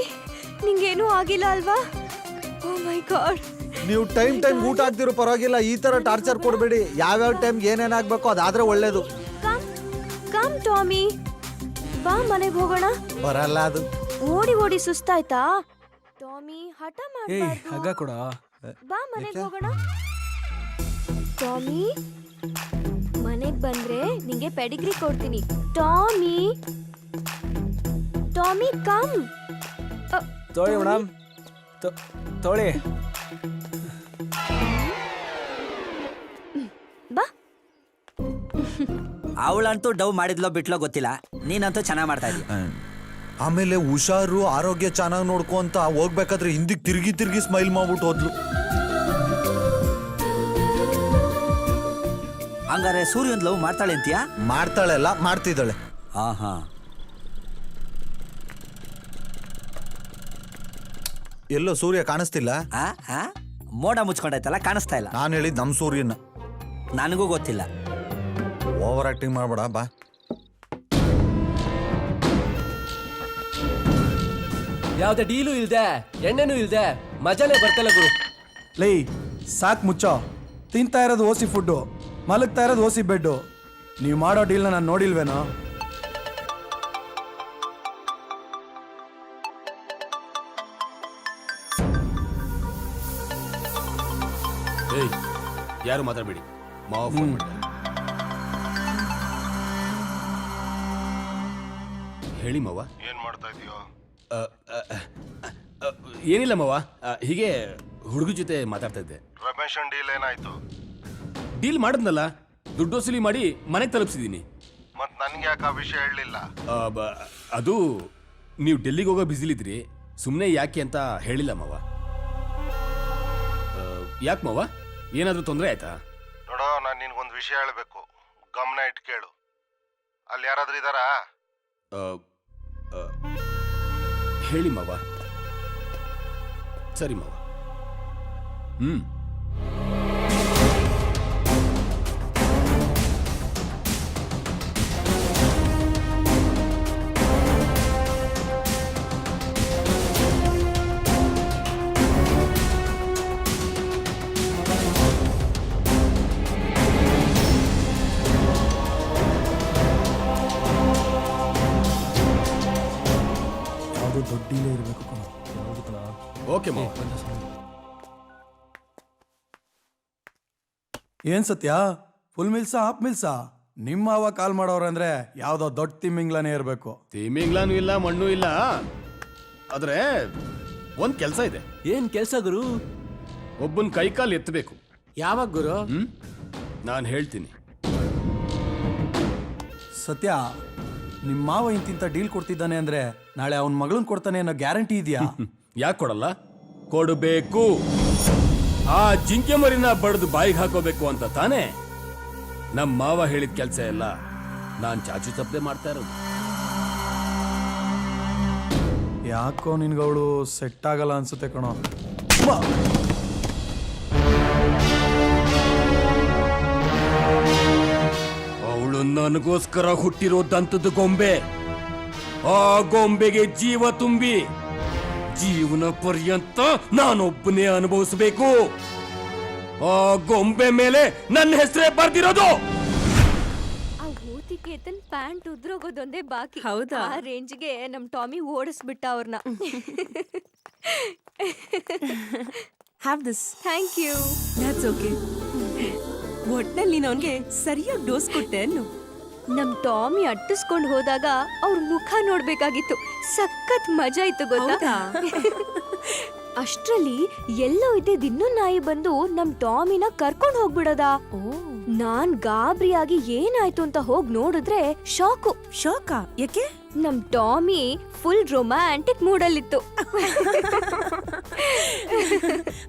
ನಿಂಗೇನೂ ಆಗಿಲ್ಲ ಅಲ್ವಾ? ಓ ಮೈ ಗಾಡ್. ನೀವು ಟೈಮ್ ಊಟ ಆಗ್ತಿರೋ ಪರವಾಗಿಲ್ಲ. ಈ ತರ ಟಾರ್ಚರ್ ಕೊಡಬೇಡಿ. ಯಾವ್ಯಾವ ಟೈಮ್ಗೆ ಏನೇನಾಗಬೇಕು ಅದಾದ್ರೆ ಒಳ್ಳೇದು. ಕಮ್ ಟಾಮಿ, ಬಾ ಮನೆಗೆ ಹೋಗೋಣ. ಬರಲ್ಲ ಅದು. ಓಡಿ ಸುಸ್ತಾಯ್ತಾ? ಟಾಮಿ, ಹಠ ಏಯ್, ಮಾಡಬಾರ್ದು. ಹಗ್ಗ ಕೊಡ. ಬಾ ಮನೆಗೆ ಹೋಗೋಣ. ಟಾಮಿ, ಮನೆಗ್ ಬಂದ್ರೆ ನಿಂಗೆ ಪೆಡಿಗ್ರಿ ಕೊಡ್ತೀನಿ. Tommy, come. ತೊಳಿ ಮೇಡಮ್, ತೊಳಿ. ಬಾ. ಅವಳಂತೂ ಡವ್ ಮಾಡಿದ್ಲೋ ಬಿಟ್ಲೋ ಗೊತ್ತಿಲ್ಲ, ನೀನಂತೂ ಚೆನ್ನಾಗ್ ಮಾಡ್ತಾ ಇದ್ದೀಯ. ಆಮೇಲೆ ಹುಷಾರು, ಆರೋಗ್ಯ ಚೆನ್ನಾಗಿ ನೋಡ್ಕೊ ಅಂತ ಹೋಗ್ಬೇಕಾದ್ರೆ ಹಿಂದಿಗೆ ತಿರುಗಿ ಸ್ಮೈಲ್ ಮಾಡ್ಬಿಟ್ಟು ಹೋದ್ಲು. ಹಂಗಾರೆ ಸೂರ್ಯನ್ ಲವ್ ಮಾಡ್ತಾಳೆ ಅಂತೀಯಾ? ಮಾಡ್ತಾಳೆಲ್ಲ, ಮಾಡ್ತಿದ್ದಾಳೆ. ಆಹಾ. ಎಲ್ಲೋ ಸೂರ್ಯ ಕಾಣಿಸ್ತಿಲ್ಲ. ಮೋಡ ಮುಚ್ಕೊಂಡೈತಲ್ಲ, ಕಾಣಿಸ್ತಾ ಇಲ್ಲ. ನಾನು ಹೇಳಿದ್ ನಮ್ ಸೂರ್ಯನ. ನನಗೂ ಗೊತ್ತಿಲ್ಲ. ಓವರ್ ಆಕ್ಟಿಂಗ್ ಮಾಡ್ಬೇಡ ಬಾ. ಯಾವ್ದೇ ಡೀಲು ಇಲ್ದೆ ಎಣ್ಣೆನೂ ಇಲ್ದೆ ಮಜಾನೇ ಬರ್ತಲ್ಲ ಗುರು. ಲೈ ಸಾಕ್ ಮುಚ್ಚೋ. ತಿಂತಾ ಇರೋದು ಓಸಿ ಫುಡ್ಡು, ಮಲಗ್ತಾ ಇರೋದು ಓಸಿ ಬೆಡ್ಡು. ನೀವು ಮಾಡೋ ಡೀಲ್ನ ನಾನು ನೋಡಿಲ್ವೇನೋ? ಏಯ್ ಯಾರು ಮಾತಾಡ್ಬೇಡಿ, ಮಾವ ಫೋನ್ ಮಾಡಿದ್ದಾರೆ. ಹೇಳಿ ಮಾವ. ಏನ್ ಮಾಡ್ತಾ ಇದೀಯೋ? ಏನಿಲ್ಲ ಮಾವ, ಹೀಗೆ ಹುಡುಗ ಜೊತೆ ಮಾತಾಡ್ತಾ ಇದ್ದೆ. ರಮೇಶ್ ಡೀಲ್ ಏನಾಯ್ತು? ಡೀಲ್ ಮಾಡಿದ್ನಲ್ಲ, ದುಡ್ಡು ವಸೂಲಿ ಮಾಡಿ ಮನೆಗೆ ತಲುಪಿಸಿದ್ದೀನಿ. ಮತ್ ನನ್ಗೆ ಯಾಕೆ ಆ ವಿಷಯ ಹೇಳಲಿಲ್ಲ? ಅದು ನೀವು ಡೆಲ್ಲಿಗೆ ಹೋಗೋ ಬಿಸಿಲಿದ್ರಿ, ಸುಮ್ಮನೆ ಯಾಕೆ ಅಂತ ಹೇಳಿಲ್ಲ ಮಾವ. ಯಾಕೆ ಮಾವ, ಏನಾದರೂ ತೊಂದರೆ ಆಯ್ತಾ? ನೋಡೋ, ನಾನು ನಿನ್ಗೊಂದು ವಿಷಯ ಹೇಳ್ಬೇಕು, ಗಮನ ಇಟ್ಟು ಕೇಳು. ಅಲ್ಲಿ ಯಾರಾದ್ರೂ ಇದಾರಾ? ಹೇಳಿ ಮಾವ. ಸರಿ ಮಾವ. ಯಾವುದೋ ದೊಡ್ಡ ಡೀಲೇ ಇರಬೇಕು ಕಣ. ಓಕೆ ಮಾವ. ಏನ್ ಸತ್ಯ, ಫುಲ್ ಮಿಲ್ಸಾ ಹಾಫ್ ಮಿಲ್ಸಾ? ನಿಮ್ಮ ಮಾವ ಕಾಲ್ ಮಾಡೋರಂದ್ರೆ ಯಾವ್ದೋ ದೊಡ್ಡ ತಿಮ್ಮಿಂಗ್ಲನೇ ಇರಬೇಕು. ತಿಮಿಂಗ್ಲಾನು ಇಲ್ಲ, ಮಣ್ಣು ಇಲ್ಲ. ಆದ್ರೆ ಒಂದ್ ಕೆಲಸ ಇದೆ. ಏನ್ ಕೆಲ್ಸ ಗುರು? ಒಬ್ಬನ್ ಕೈಕಾಲು ಎತ್ತಬೇಕು. ಯಾವಾಗ ಗುರು? ನಾನು ಹೇಳ್ತೀನಿ. ಸತ್ಯ, ನಿಮ್ಮ ಮಾವ ಇಂತಿಂತ ಡೀಲ್ ಕೊಡ್ತಿದ್ದಾನೆ ಅಂದ್ರೆ ನಾಳೆ ಅವನ ಮಗಳನ್ ಕೊಡ್ತಾನೆ ಅನ್ನೋ ಗ್ಯಾರಂಟಿ ಇದೆಯಾ? ಯಾಕೆ ಕೊಡಲ್ಲ? ಕೊಡಬೇಕು. ಆ ಜಿಂಕೆ ಮರಿನ ಬಡ್ದು ಬಾಯಿಗೆ ಹಾಕೋಬೇಕು ಅಂತ ತಾನೇ ನಮ್ಮ ಮಾವ ಹೇಳಿದ ಕೆಲಸ ಎಲ್ಲ ನಾನ್ ಚಾಚು ತಪ್ಪದೆ ಮಾಡ್ತಾ ಇರೋದು. ಯಾಕೋ ನಿನ್ಗವಳು ಸೆಟ್ ಆಗಲ್ಲ ಅನ್ಸುತ್ತೆ ಕಣೋ. ಅವಳು ನನಗೋಸ್ಕರ ಹುಟ್ಟಿರೋ ದಂತದ ಗೊಂಬೆ. ಆ ಗೊಂಬೆಗೆ ಜೀವ ತುಂಬಿ ಜೀವನ ಪರ್ಯಂತ ನಾನೊಬ್ಬನೇ ಅನುಭವಿಸಬೇಕು. ಆ ಗೊಂಬೆ ಮೇಲೆ ನನ್ನ ಹೆಸರೇ ಬರ್ದಿರೋದು. ಆ ಊತಿಕೇತನ್ ಪ್ಯಾಂಟ್ ಉದ್ರೋಗೋದೊಂದೇ ಬಾಕಿ. ಹೌದಾ? ಆ ರೇಂಜ್ಗೆ ನಮ್ ಟಾಮಿ ಓಡಿಸ್ಬಿಟ್ಟ ಅವ್ರನ್ನ. Have this. Thank you. That's okay. ಒಟ್ನಲ್ಲಿ ನೀನು ಅವನಿಗೆ ಸರಿಯಾಗಿ ಡೋಸ್ ಕೊಟ್ಟೆ ಅನ್ನು. ನಮ್ ಟಾಮಿ ಅಟ್ಟಿಸ್ಕೊಂಡ್ ಹೋದಾಗ ಅವ್ರ ಮುಖ ನೋಡ್ಬೇಕಾಗಿತ್ತು. ಸಖತ್ ಮಜಾ ಇತ್ತು ಗೊತ್ತಾ? ಅಷ್ಟ್ರಲ್ಲಿ ಎಲ್ಲೋ ಇದ್ದಿದ್ ಇನ್ನೊಂದ್ ನಾಯಿ ಬಂದು ನಮ್ ಟಾಮಿನ ಕರ್ಕೊಂಡ್ ಹೋಗ್ಬಿಡದ. ನಾನ್ ಗಾಬರಿಯಾಗಿ ಏನಾಯ್ತು ಅಂತ ಹೋಗ್ ನೋಡಿದ್ರೆ ಶಾಕು. ಶಾಕಾ? ಯಾಕೆ? ನಮ್ ಟಾಮಿ ಫುಲ್ ರೊಮ್ಯಾಂಟಿಕ್ ಮೂಡಲ್ಲಿತ್ತು.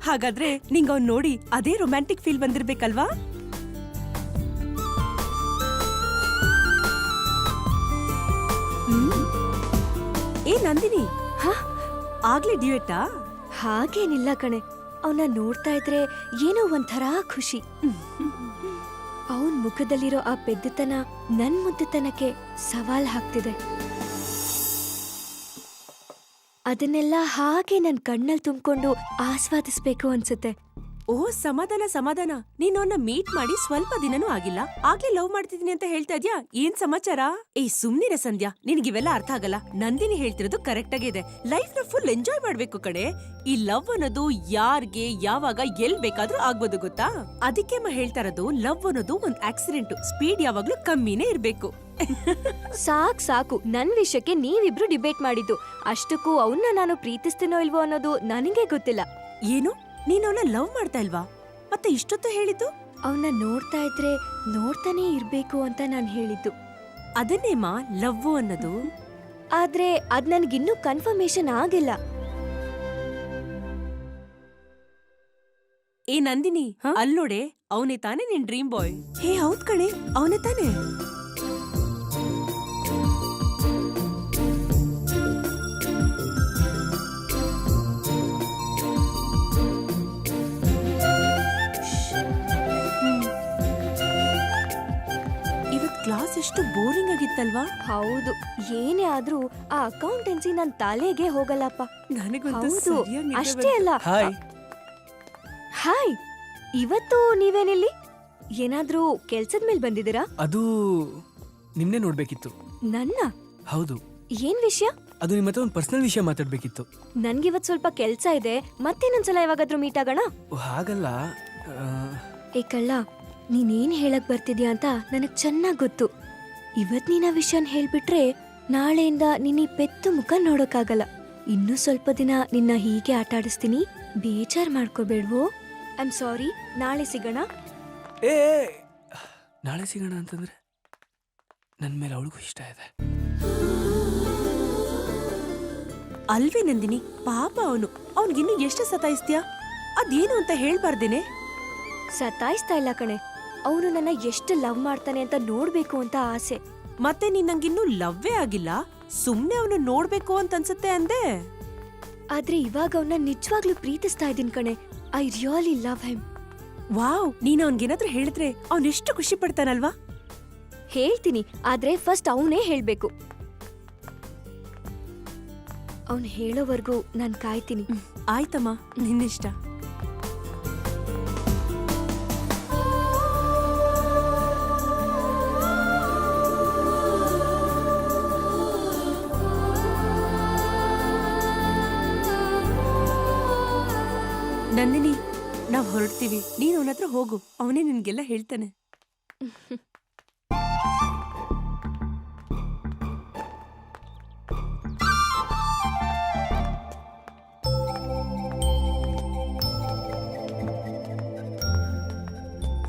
ಹಾಗಾದ್ರೆ ನಿಂಗ ಅವ್ನ್ ನೋಡಿ ಅದೇ ರೊಮ್ಯಾಂಟಿಕ್ ಫೀಲ್ ಬಂದಿರ್ಬೇಕಲ್ವಾ? ಏ ನಂದಿನಿ, ಆಗ್ಲೇ ಡ್ಯೂಯೆಟ್ಟಾ? ಹಾಗೇನಿಲ್ಲ ಕಣೆ, ಅವನ ನೋಡ್ತಾ ಇದ್ರೆ ಏನೋ ಒಂಥರ ಖುಷಿ. ಅವನ್ ಮುಖದಲ್ಲಿರೋ ಆ ಪೆದ್ದತನ ನನ್ ಮುದ್ದತನಕ್ಕೆ ಸವಾಲ್ ಹಾಕ್ತಿದೆ. ಅದನ್ನೆಲ್ಲ ಹಾಗೆ ನನ್ ಕಣ್ಣಲ್ಲಿ ತುಂಬಿಕೊಂಡು ಆಸ್ವಾದಿಸ್ಬೇಕು ಅನ್ಸುತ್ತೆ. ಓ ಸಮಾಧಾನ ಸಮಾಧಾನ. ನೀನ್ ಅವನ್ನ ಮೀಟ್ ಮಾಡಿ ಸ್ವಲ್ಪ ದಿನನೂ ಆಗಿಲ್ಲ, ಆಗ್ಲೇ ಲವ್ ಮಾಡ್ತಿದೀನಿ ಅಂತ ಹೇಳ್ತಾ ಇದ್ಯಾ? ಏನ್ ಸಮಾಚಾರ? ಏ ಸುಮ್ನಿರ ಸಂಧ್ಯಾ, ನಿನಗಿವೆಲ್ಲ ಅರ್ಥ ಆಗಲ್ಲ. ನಂದಿನಿ ಹೇಳ್ತಿರೋದು ಕರೆಕ್ಟ್ ಆಗಿದೆ. ಲೈಫ್ ನ ಫುಲ್ ಎಂಜಾಯ್ ಮಾಡ್ಬೇಕು ಕಡೆ. ಈ ಲವ್ ಅನ್ನೋದು ಯಾರ್ಗೆ ಯಾವಾಗ ಎಲ್ ಬೇಕಾದ್ರೂ ಆಗ್ಬೋದು ಗೊತ್ತಾ? ಅದಕ್ಕೆ ಹೇಳ್ತಾ ಇರೋದು, ಲವ್ ಅನ್ನೋದು ಒಂದ್ ಆಕ್ಸಿಡೆಂಟ್. ಸ್ಪೀಡ್ ಯಾವಾಗ್ಲೂ ಕಮ್ಮಿನೇ ಇರ್ಬೇಕು. ಸಾಕು, ನನ್ ವಿಷಯಕ್ಕೆ ನೀವಿಬ್ರು ಡಿಬೇಟ್ ಮಾಡಿದ್ದು. ಅಷ್ಟಕ್ಕೂ ಅವನ್ನ ನಾನು ಪ್ರೀತಿಸ್ತೀನೋ ಇಲ್ವೋ ಅನ್ನೋದು ನನಗೆ ಗೊತ್ತಿಲ್ಲ. ಏನು, ನೀನ್ ಅವನ ಲವ್ ಮಾಡ್ತಾ ಇಲ್ವಾ? ಮತ್ತೆ ಇಷ್ಟೊತ್ತು ಹೇಳಿದ್ದು? ಅವನ್ನ ನೋಡ್ತಾ ಇದ್ರೆ ನೋಡ್ತಾನೆ ಇರ್ಬೇಕು ಅಂತ ನಾನ್ ಹೇಳಿದ್ದು. ಅದನ್ನೇಮ್ಮ ಲವ್ ಅನ್ನೋದು. ಆದ್ರೆ ಅದ್ ನನ್ಗಿನ್ನೂ ಕನ್ಫರ್ಮೇಶನ್ ಆಗಿಲ್ಲ. ಏ ನಂದಿನಿ, ಅಲ್ಲೋಡೆ, ಅವನೇ ತಾನೇ ನಿನ್ ಡ್ರೀಮ್ ಬಾಯ್. ಹೇ ಹೌದ್ ಕಣೆ, ಅವನೇ ತಾನೇ. ಎಷ್ಟು ಬೋರಿಂಗ್ ಆಗಿತ್ತಲ್ವಾ? ಹೌದು, ಏನೇ ಆದ್ರೂ ಆ ಅಕೌಂಟೆನ್ಸಿ ನನ್ ತಲೆಗೆ ಹೋಗಲ್ಲಪ್ಪ. ನನಗಂತೂ ಹೌದು, ಸರಿಯಾಗ್ ನಿದ್ದೆ ಅಷ್ಟೇ ಬಂತು. ಅಲ್ಲ. ಹಾಯ್. ಹಾಯ್, ಇವತ್ತು ನೀವೇನಿಲ್ಲಿ? ಏನಾದ್ರೂ ಕೆಲ್ಸದ ಮೇಲೆ ಬಂದಿದ್ದೀರಾ? ಅದು ನಿಮ್ನೆ ನೋಡ್ಬೇಕಿತ್ತು. ನನ್ನ? ಹೌದು, ಏನ್ ವಿಷಯ? ಅದು ನಿಮ್ಮ ಹತ್ರ ಒಂದು ಪರ್ಸನಲ್ ವಿಷಯ ಮಾತಾಡ್ಬೇಕಿತ್ತು. ನನ್ಗಿವತ್ ಸ್ವಲ್ಪ ಕೆಲ್ಸ ಇದೆ, ಮತ್ತೇನೊಂದ್ಸಲ ಯಾವಾಗಾದ್ರೂ ಮೀಟ್ ಆಗೋಣ. ಓ, ಹಾಗಲ್ಲ. ಏ ಕಳ್ಳ, ನೀನೇನ್ ಹೇಳಕ್ ಬರ್ತಿದ್ಯಾ ಅಂತ ನನಗ್ ಚೆನ್ನಾಗ್ ಗೊತ್ತು. ಇವತ್ ನೀನ್ ಆ ವಿಷಯನ್ ಹೇಳ್ಬಿಟ್ರೆ ನಾಳೆಯಿಂದ ನಿನ್ನ ಪೆತ್ತು ಮುಖ ನೋಡೋಕ್ಕಾಗಲ್ಲ. ಇನ್ನೂ ಸ್ವಲ್ಪ ದಿನ ನಿನ್ನ ಹೀಗೆ ಆಟ ಆಡಿಸ್ತೀನಿ, ಬೇಜಾರ್ ಮಾಡ್ಕೋಬೇಡ್ವೋ. I am sorry. ನಾಳೆ ಸಿಗೋಣ. ಏ, ನಾಳೆ ಸಿಗೋಣ ಅಂತಂದ್ರೆ ನನ್ ಮೇಲೆ ಅವಳಿಗೂ ಇಷ್ಟ ಇದೆ. ಅಲ್ವೇ ನಂದಿನಿ, ಪಾಪ ಅವನ್ಗಿನ್ನು ಎಷ್ಟು ಸತಾಯಿಸ್ತೀಯಾ? ಅದೇನು ಅಂತ ಹೇಳ್ಬಾರ್ದೇನೆ? ಸತಾಯಿಸ್ತಾ ಇಲ್ಲ ಕಣೆ, ಅವನು ನನ್ನ ಎಷ್ಟು ಲವ್ ಮಾಡ್ತಾನೆ ಅಂತ ನೋಡ್ಬೇಕು ಅಂತ ಆಸೆ. ಮತ್ತೆ ನೀನ್ ನಂಗಿನ್ನೂ ಲವ್ವೇ ಆಗಿಲ್ಲ, ಸುಮ್ನೆ ಅವನು ನೋಡ್ಬೇಕು ಅಂತ ಅನ್ಸುತ್ತೆ ಅಂದೆ. ಆದ್ರೆ ಇವಾಗ ಅವನ್ನ ನಿಜವಾಗ್ಲೂ ಪ್ರೀತಿಸ್ತಾ ಇದೀನಿ ಕಣೆ. I really love him. Wow, ನೀನ್ ಅವನ್ಗೇನಾದ್ರೂ ಹೇಳಿದ್ರೆ ಅವನೆಷ್ಟು ಖುಷಿ ಪಡ್ತಾನಲ್ವಾ? ಹೇಳ್ತೀನಿ, ಆದ್ರೆ ಫಸ್ಟ್ ಅವನೇ ಹೇಳ್ಬೇಕು. ಅವನ್ ಹೇಳೋವರೆಗೂ ನಾನ್ ಕಾಯ್ತೀನಿ. ಆಯ್ತಮ್ಮ, ನಿನ್ನಿಷ್ಟ. ನಂದಿನಿ, ನಾವ್ ಹೊರಡ್ತೀವಿ. ನೀನ್ ಅವನ ಹತ್ರ ಹೋಗು, ಅವನೇ ನಿನ್ಗೆಲ್ಲ ಹೇಳ್ತಾನೆ.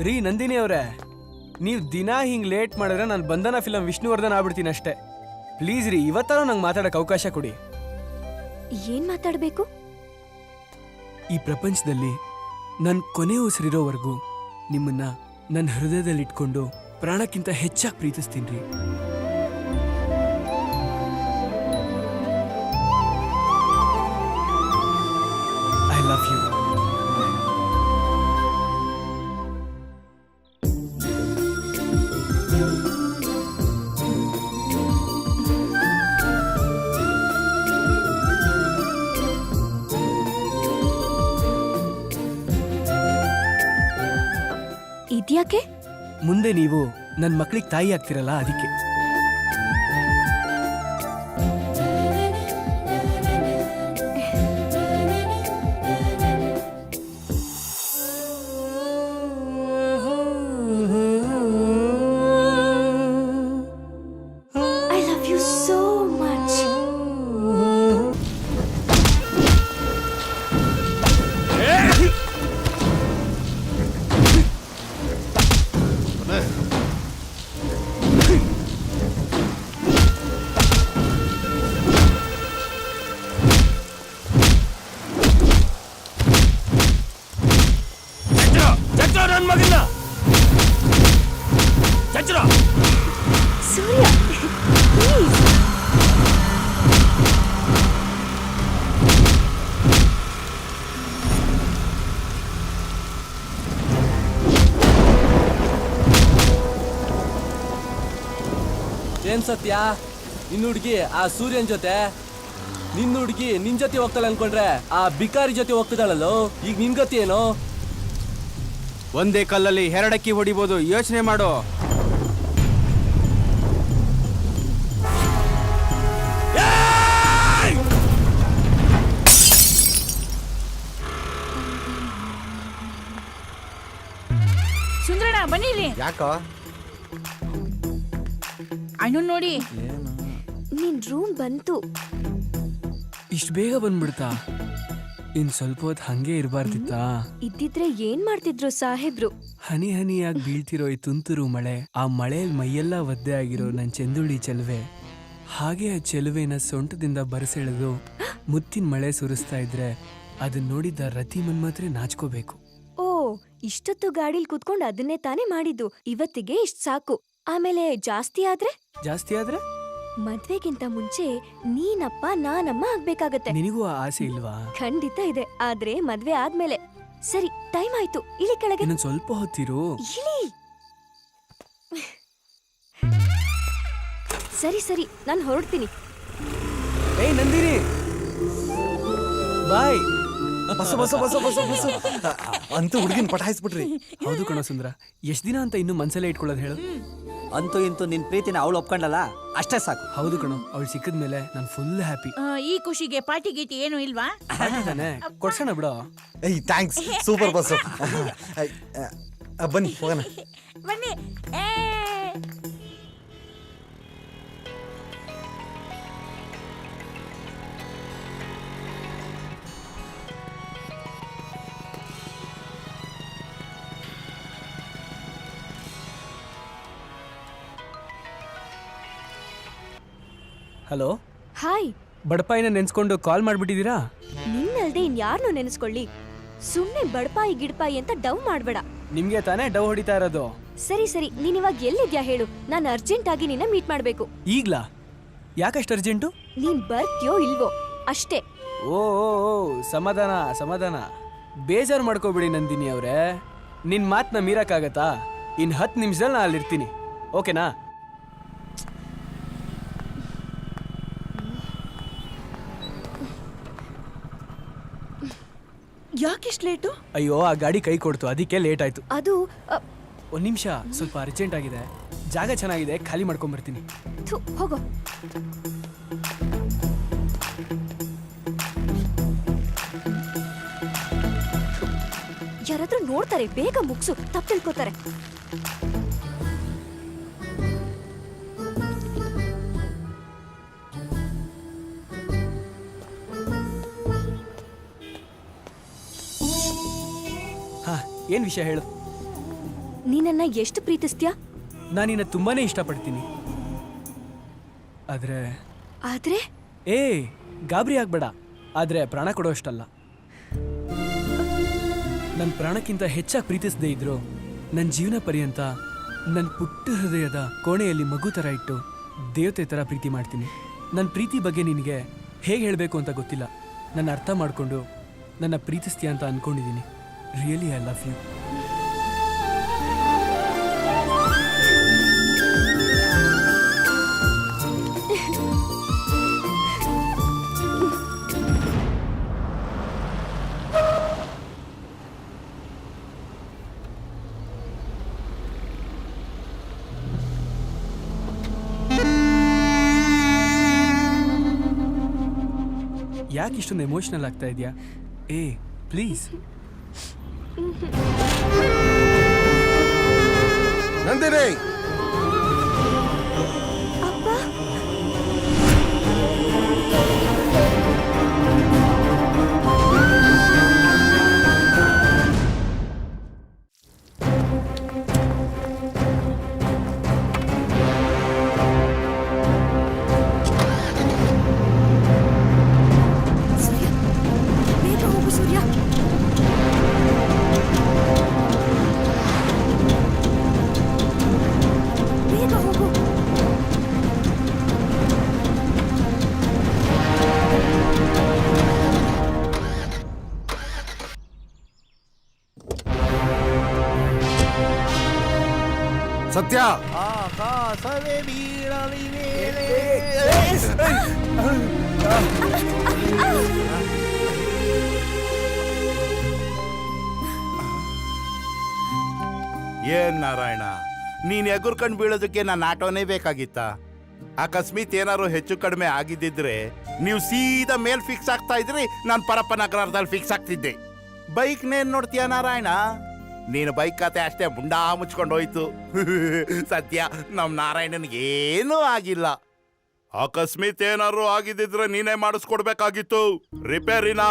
ರೀ ನಂದಿನಿ ಅವ್ರೆ, ನೀವು ದಿನ ಹಿಂಗ್ ಲೇಟ್ ಮಾಡಿದ್ರೆ ನಾನು ಬಂಧನ ಫಿಲಂ ವಿಷ್ಣುವರ್ಧನ್ ಆಗ್ಬಿಡ್ತೀನಿ ಅಷ್ಟೇ. ಪ್ಲೀಸ್ ರೀ, ಇವತ್ತಾರು ನಂಗೆ ಮಾತಾಡಕ್ಕೆ ಅವಕಾಶ ಕೊಡಿ. ಏನ್ ಮಾತಾಡ್ಬೇಕು? ಈ ಪ್ರಪಂಚದಲ್ಲಿ ನನ್ನ ಕೊನೆ ಉಸಿರಿರೋವರೆಗೂ ನಿಮ್ಮನ್ನ ನನ್ನ ಹೃದಯದಲ್ಲಿ ಇಟ್ಕೊಂಡು ಪ್ರಾಣಕ್ಕಿಂತ ಹೆಚ್ಚಾಗಿ ಪ್ರೀತಿಸ್ತೀನಿ ರೀ. I love you. ಇದ್ಯಾಕೆ? ಮುಂದೆ ನೀವು ನನ್ನ ಮಕ್ಕಳಿಗೆ ತಾಯಿ ಆಗ್ತಿರಲ್ಲ, ಅದಕ್ಕೆ. I love you so much. ನನ್ನ ಮಗನ್ನ ಸೂರ್ಯ, ಪ್ಲೀಸ್. ಏನ್ ಸತ್ಯ, ನಿನ್ನ ಹುಡ್ಗಿ ಆ ಸೂರ್ಯನ್ ಜೊತೆ, ನಿನ್ನ ಹುಡ್ಗಿ ನಿನ್ ಜೊತೆ ಹೋಗ್ತಾಳೆ ಅನ್ಕೊಂಡ್ರೆ ಆ ಬಿಕಾರಿ ಜೊತೆ ಹೋಗ್ತಿದ್ದಾಳಲ್ಲೋ, ಈಗ ನಿನ್ ಗತಿ ಏನೋ? ಒಂದೇ ಕಲ್ಲಲ್ಲಿ ಎರಡಕ್ಕಿ ಹೊಡಿಬೋದು, ಯೋಚನೆ ಮಾಡು. ಸುಂದರಣ್ಣ ಬನ್ನಿ ಇಲ್ಲಿ. ಯಾಕ? ಅಣ್ಣು ನೋಡಿ. ನಿನ್ ರೂಮ್ ಬಂತು. ಇಷ್ಟು ಬೇಗ ಬಂದ್ಬಿಡ್ತಾ? ಇನ್ ಸ್ವಲ್ಪ ಹೊತ್ತು ಹಂಗೆ ಇರಬಾರ್ದಿತ್ತಾ? ಇದ್ದಿದ್ರೆ ಏನ್ ಮಾಡ್ತಿದ್ರು ಸಾಹೇಬ್ರು? ಹನಿ ಹನಿಯಾಗಿ ಬೀಳ್ತಿರೋ ಈ ತುಂತುರು ಮಳೆ, ಆ ಮಳೆಯಲ್ಲಿ ಮೈಯೆಲ್ಲ ಒದ್ದೆ ಆಗಿರೋ ನನ್ ಚೆಂದುಳ್ಳಿ ಚೆಲುವೆ, ಹಾಗೆ ಆ ಚೆಲುವೆನ ಸೊಂಟದಿಂದ ಬರಸೆಳೆದು ಮುತ್ತಿನ ಮಳೆ ಸುರಿಸ್ತಾ ಇದ್ರೆ ಅದನ್ನ ನೋಡಿದ್ದ ರತಿ ಮನ್ಮಾತ್ರೆ ನಾಚ್ಕೋಬೇಕು. ಓ, ಇಷ್ಟೊತ್ತು ಗಾಡಿಲ್ ಕೂತ್ಕೊಂಡು ಅದನ್ನೇ ತಾನೇ ಮಾಡಿದ್ದು. ಇವತ್ತಿಗೆ ಇಷ್ಟ್ ಸಾಕು. ಆಮೇಲೆ ಜಾಸ್ತಿ ಆದ್ರೆ ಮದ್ವೆಗಿಂತ ಮುಂಚೆ ನೀನಪ್ಪ ನಾನಮ್ಮ ಆಗ್ಬೇಕಾಗತ್ತೆ. ನಿನಗೂ ಆ ಆಸೆ ಇಲ್ವಾ? ಖಂಡಿತ ಇದೆ, ಆದ್ರೆ ಮದ್ವೆ ಆದ್ಮೇಲೆ. ಸರಿ, ಟೈಮ್ ಆಯ್ತು, ಇಳಿ ಕೆಳಗೆ. ಇನ್ನೊಂದ್ ಸ್ವಲ್ಪ ಹೊತ್ತಿರು. ಇಳಿ. ಸರಿ ಸರಿ ನಾನು ಹೊರಡ್ತೀನಿ. ಏಯ್ ನಂದಿನಿ ಬಾಯ್. ಬಸ ಬಸ ಬಸ ಬಸ ಬಸ ಅಂತೂ ಹುಡುಗಿನ ಪಟಾಯಿಸ್ಬಿಟ್ರಿ. ಹೌದು ಕಣೋ ಸುಂದರ, ಎಷ್ಟ್ ದಿನ ಅಂತ ಇನ್ನು ಮನ್ಸಲ್ಲೇ ಇಟ್ಕೊಳ್ಳೋದು ಹೇಳು. ಅಂತೂ ಇಂತೂ ನಿನ್ ಪ್ರೀತಿನ ಅವಳು ಒಪ್ಕೊಂಡಲ್ಲ, ಅಷ್ಟೇ ಸಾಕು. ಹೌದು ಕಣೋ, ಅವಳು ಸಿಕ್ಕಿದ್ಮೇಲೆ ನಾನು ಫುಲ್ ಹ್ಯಾಪಿ. ಈ ಖುಷಿಗೆ ಪಾರ್ಟಿ ಗೀಟಿ ಏನು ಇಲ್ವಾ? ತಾನೆ ಕೊಡ್ಸೋಣ ಬಿಡೋ. ಏಯ್ ಥ್ಯಾಂಕ್ಸ್, ಸೂಪರ್ ಬಸ್ಸು. ಬನ್ನಿ ಹೋಗೋಣ. ಬನ್ನಿ. ಏ ಹಲೋ, ಹಾಯ್. ಬಡಪಾಯಿನ ನೆನ್ಸ್ಕೊಂಡು ಕಾಲ್ ಮಾಡ್ಬಿಟ್ಟಿದ್ದೀರಾ? ನಿನ್ನಲ್ದೆ ಇನ್ಯಾರನ್ನೂ ನೆನೆಸ್ಕೊಳ್ಳಿ. ಸುಮ್ನೆ ಬಡಪಾಯಿ ಗಿಡಪಾಯಿ ಅಂತ ಡವ್ ಮಾಡ್ಬೇಡ. ನಿಮ್ಗೆ ತಾನೇ ಡವ್ ಹೊಡಿತಾ ಇರೋದು. ಸರಿ ಸರಿ, ನೀನ್ ಇವಾಗ ಎಲ್ಲಿದ್ಯಾ ಹೇಳು, ನಾನು ಅರ್ಜೆಂಟ್ ಆಗಿ ನಿನ್ನ ಮೀಟ್ ಮಾಡ್ಬೇಕು. ಈಗ್ಲಾ? ಯಾಕಷ್ಟು ಅರ್ಜೆಂಟು? ನೀನ್ ಬರ್ತ್ಯೋ ಇಲ್ವೋ ಅಷ್ಟೇ. ಓ ಓ ಓ, ಸಮಾಧಾನ ಸಮಾಧಾನ, ಬೇಜಾರು ಮಾಡ್ಕೋಬಿಡಿ ನಂದಿನಿ ಅವ್ರೆ. ನಿನ್ ಮಾತನ್ನ ಮೀರಕ್ಕಾಗತ್ತಾ? ಇನ್ 10 ನಿಮಿಷದಲ್ಲಿ ನಾ ಅಲ್ಲಿರ್ತೀನಿ, ಓಕೆನಾ? ಯಾಕೆಷ್ಟು ಲೇಟು? ಅಯ್ಯೋ, ಆ ಗಾಡಿ ಕೈ ಕೊಡ್ತು, ಅದಕ್ಕೆ ಲೇಟ್ ಆಯ್ತು. ಅದು ಒಂದ್ ನಿಮಿಷ, ಸ್ವಲ್ಪ ಅರ್ಜೆಂಟ್ ಆಗಿದೆ. ಜಾಗ ಚೆನ್ನಾಗಿದೆ, ಖಾಲಿ ಮಾಡ್ಕೊಂಡ್ಬರ್ತೀನಿ. ಥು, ಹೋಗೋ. ಯಾರಾದ್ರೂ ನೋಡ್ತಾರೆ, ಬೇಗ ಮುಗ್ಸು, ತಪ್ಪು ತಿಳ್ಕೊತಾರೆ. ಹಾ, ಏನ್ ವಿಷಯ ಹೇಳು. ನೀನನ್ನ ಎಷ್ಟು ಪ್ರೀತಿಸ್ತ್ಯಾ? ನಾನಿನ್ನ ತುಂಬಾನೇ ಇಷ್ಟಪಡ್ತೀನಿ. ಆದ್ರೆ ಆದ್ರೆ ಏ ಗಾಬರಿ ಆಗ್ಬೇಡ, ಆದ್ರೆ ಪ್ರಾಣ ಕೊಡೋಷ್ಟಲ್ಲ. ನನ್ನ ಪ್ರಾಣಕ್ಕಿಂತ ಹೆಚ್ಚಾಗಿ ಪ್ರೀತಿಸದೇ ಇದ್ರು ನನ್ನ ಜೀವನ ಪರ್ಯಂತ ನನ್ನ ಪುಟ್ಟ ಹೃದಯದ ಕೋಣೆಯಲ್ಲಿ ಮಗು ಥರ ಇಟ್ಟು ದೇವತೆ ಥರ ಪ್ರೀತಿ ಮಾಡ್ತೀನಿ. ನನ್ನ ಪ್ರೀತಿ ಬಗ್ಗೆ ನಿನಗೆ ಹೇಗೆ ಹೇಳಬೇಕು ಅಂತ ಗೊತ್ತಿಲ್ಲ. ನನ್ನ ಅರ್ಥ ಮಾಡಿಕೊಂಡು ನನ್ನ ಪ್ರೀತಿಸ್ತೀಯ ಅಂತ ಅಂದ್ಕೊಂಡಿದ್ದೀನಿ. Really I love you. ಯಾಕೆ ಇಷ್ಟೊಂದು ಎಮೋಷನಲ್ ಆಗ್ತಾ ಇದೆಯಾ? ಏ ಪ್ಲೀಸ್. ನಂದಿನಿ, ಬೇಗ ಹೋಗು ಸೂರ್ಯ. ಬೇಗ ಹೋಗು. ಸತ್ಯ, ಏನ್ ನಾರಾಯಣ, ನೀನ್ ಎಗುರ್ಕೊಂಡ್ ಬೀಳೋದಕ್ಕೆ ನನ್ನ ಆಟೋನೇ ಬೇಕಾಗಿತ್ತ? ಅಕಸ್ಮಾತ್ ಏನಾರು ಹೆಚ್ಚು ಕಡಿಮೆ ಆಗಿದ್ದಿದ್ರೆ ನೀವು ಸೀದಾ ಮೇಲ್ ಫಿಕ್ಸ್ ಆಗ್ತಾ ಇದ್ರಿ, ನಾನು ಪರಪ್ಪ ನಗರದಲ್ಲಿ ಫಿಕ್ಸ್ ಆಗ್ತಿದ್ದೆ. ಬೈಕ್ ನೇನ್ ನೋಡ್ತೀಯ ನಾರಾಯಣ? ನೀನು ಬೈಕ್ ಕತೆ ಅಷ್ಟೇ ಮುಂಡಾ ಮುಚ್ಕೊಂಡು ಹೋಯ್ತು. ಸದ್ಯ ನಮ್ ನಾರಾಯಣನ್ಗೆ ಏನೂ ಆಗಿಲ್ಲ. ಅಕಸ್ಮಾತ್ ಏನಾರು ಆಗಿದ್ದಿದ್ರೆ ನೀನೇ ಮಾಡಿಸ್ಕೊಡ್ಬೇಕಾಗಿತ್ತು ರಿಪೇರಿನ.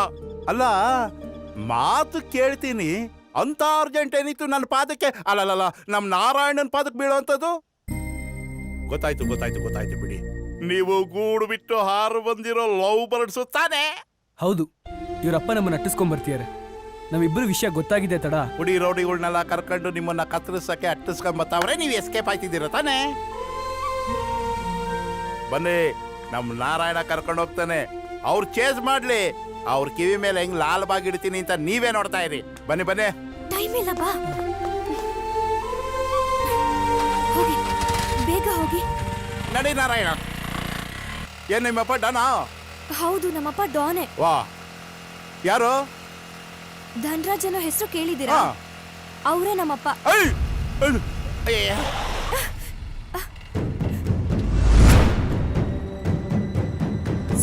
ಅಲ್ಲ, ಮಾತು ಕೇಳ್ತೀನಿ ಅಂತ ಅರ್ಜೆಂಟ್ ಏನಿತ್ತು ನನ್ನ ಪಾದಕ್ಕೆ? ಅಲ್ಲಲ್ಲ, ನಮ್ ನಾರಾಯಣನ್ ಪಾದಕ್ಕೆ ಬೀಳೋಂಥದ್ದು. ಗೊತ್ತಾಯ್ತು ಗೊತ್ತಾಯ್ತು ಗೊತ್ತಾಯ್ತು ಬಿಡಿ, ನೀವು ಗೂಡು ಬಿಟ್ಟು ಹಾರು ಬಂದಿರೋ ಲವ್ ಬರ್ಡ್ಸು ತಾನೆ? ಹೌದು, ಇವರಪ್ಪ ನಮ್ಮನ್ನ ಅಟ್ಟಿಸ್ಕೊಂಡ್ ಬರ್ತಿದ್ದಾರೆ. ನಮ್ಮಿಬ್ಬರು ವಿಷಯ ಗೊತ್ತಾಗಿದೆ ತಡ. ಹುಡಿ ರೌಡಿಗಳನ್ನೆಲ್ಲ ಕರ್ಕೊಂಡು ನಿಮ್ಮನ್ನ ಕತ್ತರಿಸಕ್ಕೆ ಅಟ್ಟಿಸ್ಕೊಂಬತ್ತವ್ರೆ, ನೀವು ಎಸ್ಕೇಪ್ ಆಯ್ತಿದ್ದೀರ ತಾನೆ? ಬನ್ನಿ, ನಮ್ ನಾರಾಯಣ ಕರ್ಕೊಂಡು ಹೋಗ್ತಾನೆ. ಅವ್ರು ಚೇಸ್ ಮಾಡ್ಲಿ, ಅವ್ರ ಕಿವಿ ಮೇಲೆ ಹೆಂಗ್ ಲಾಲ್ ಬಾಗ್ ಇಡ್ತೀನಿ ಅಂತ ನೀವೇ ನೋಡ್ತಾ ಇರಿ. ಬನ್ನಿ ಬನ್ನಿ. ಟೈಮ್ ಇಲ್ಲ, ಬಾ. ಹೋಗಿ, ಬೇಗ ಹೋಗಿ. ನಡಿ ನಾರಾಯಣ. ಏನ್ ನಿಮ್ಮಪ್ಪ ಡಾನಾ? ಹೌದು, ನಮ್ಮಪ್ಪ ಡಾನೆ. ವಾ, ಯಾರು? ಧನ್ರಾಜ್ ಅನ್ನೋ ಹೆಸರು ಕೇಳಿದ್ದೀರಾ? ಹಾ. ಅವರೇ ನಮ್ಮಪ್ಪ. ಐ! ಅಯ್ಯ.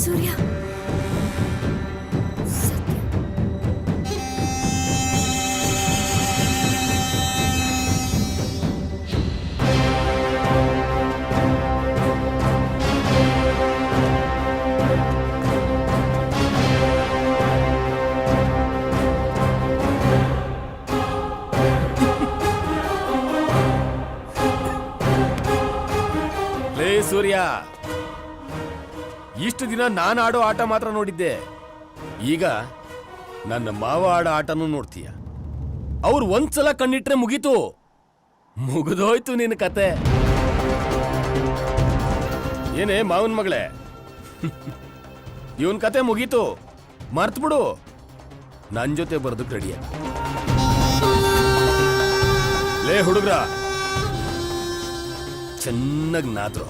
ಸೂರ್ಯ, ಸತ್ಯ. ಲೇ ಸೂರ್ಯ, ಇಷ್ಟು ದಿನ ನಾನು ಆಡೋ ಆಟ ಮಾತ್ರ ನೋಡಿದ್ದೆ, ಈಗ ನನ್ನ ಮಾವ ಆಡೋ ಆಟನೂ ನೋಡ್ತೀಯ. ಅವ್ರು ಒಂದ್ಸಲ ಕಣ್ಣಿಟ್ರೆ ಮುಗೀತು, ಮುಗಿದೋಯ್ತು ನಿನ್ನ ಕತೆ. ಏನೇ ಮಾವನ್ ಮಗಳೇ, ಇವನ್ ಕತೆ ಮುಗೀತು, ಮರ್ತ್ಬಿಡು. ನನ್ ಜೊತೆ ಬರೋದಕ್ಕೆ ರೆಡಿಯ. ಲೇ ಹುಡುಗ್ರ, ಚೆನ್ನಾಗಿ ನಾದ್ರು.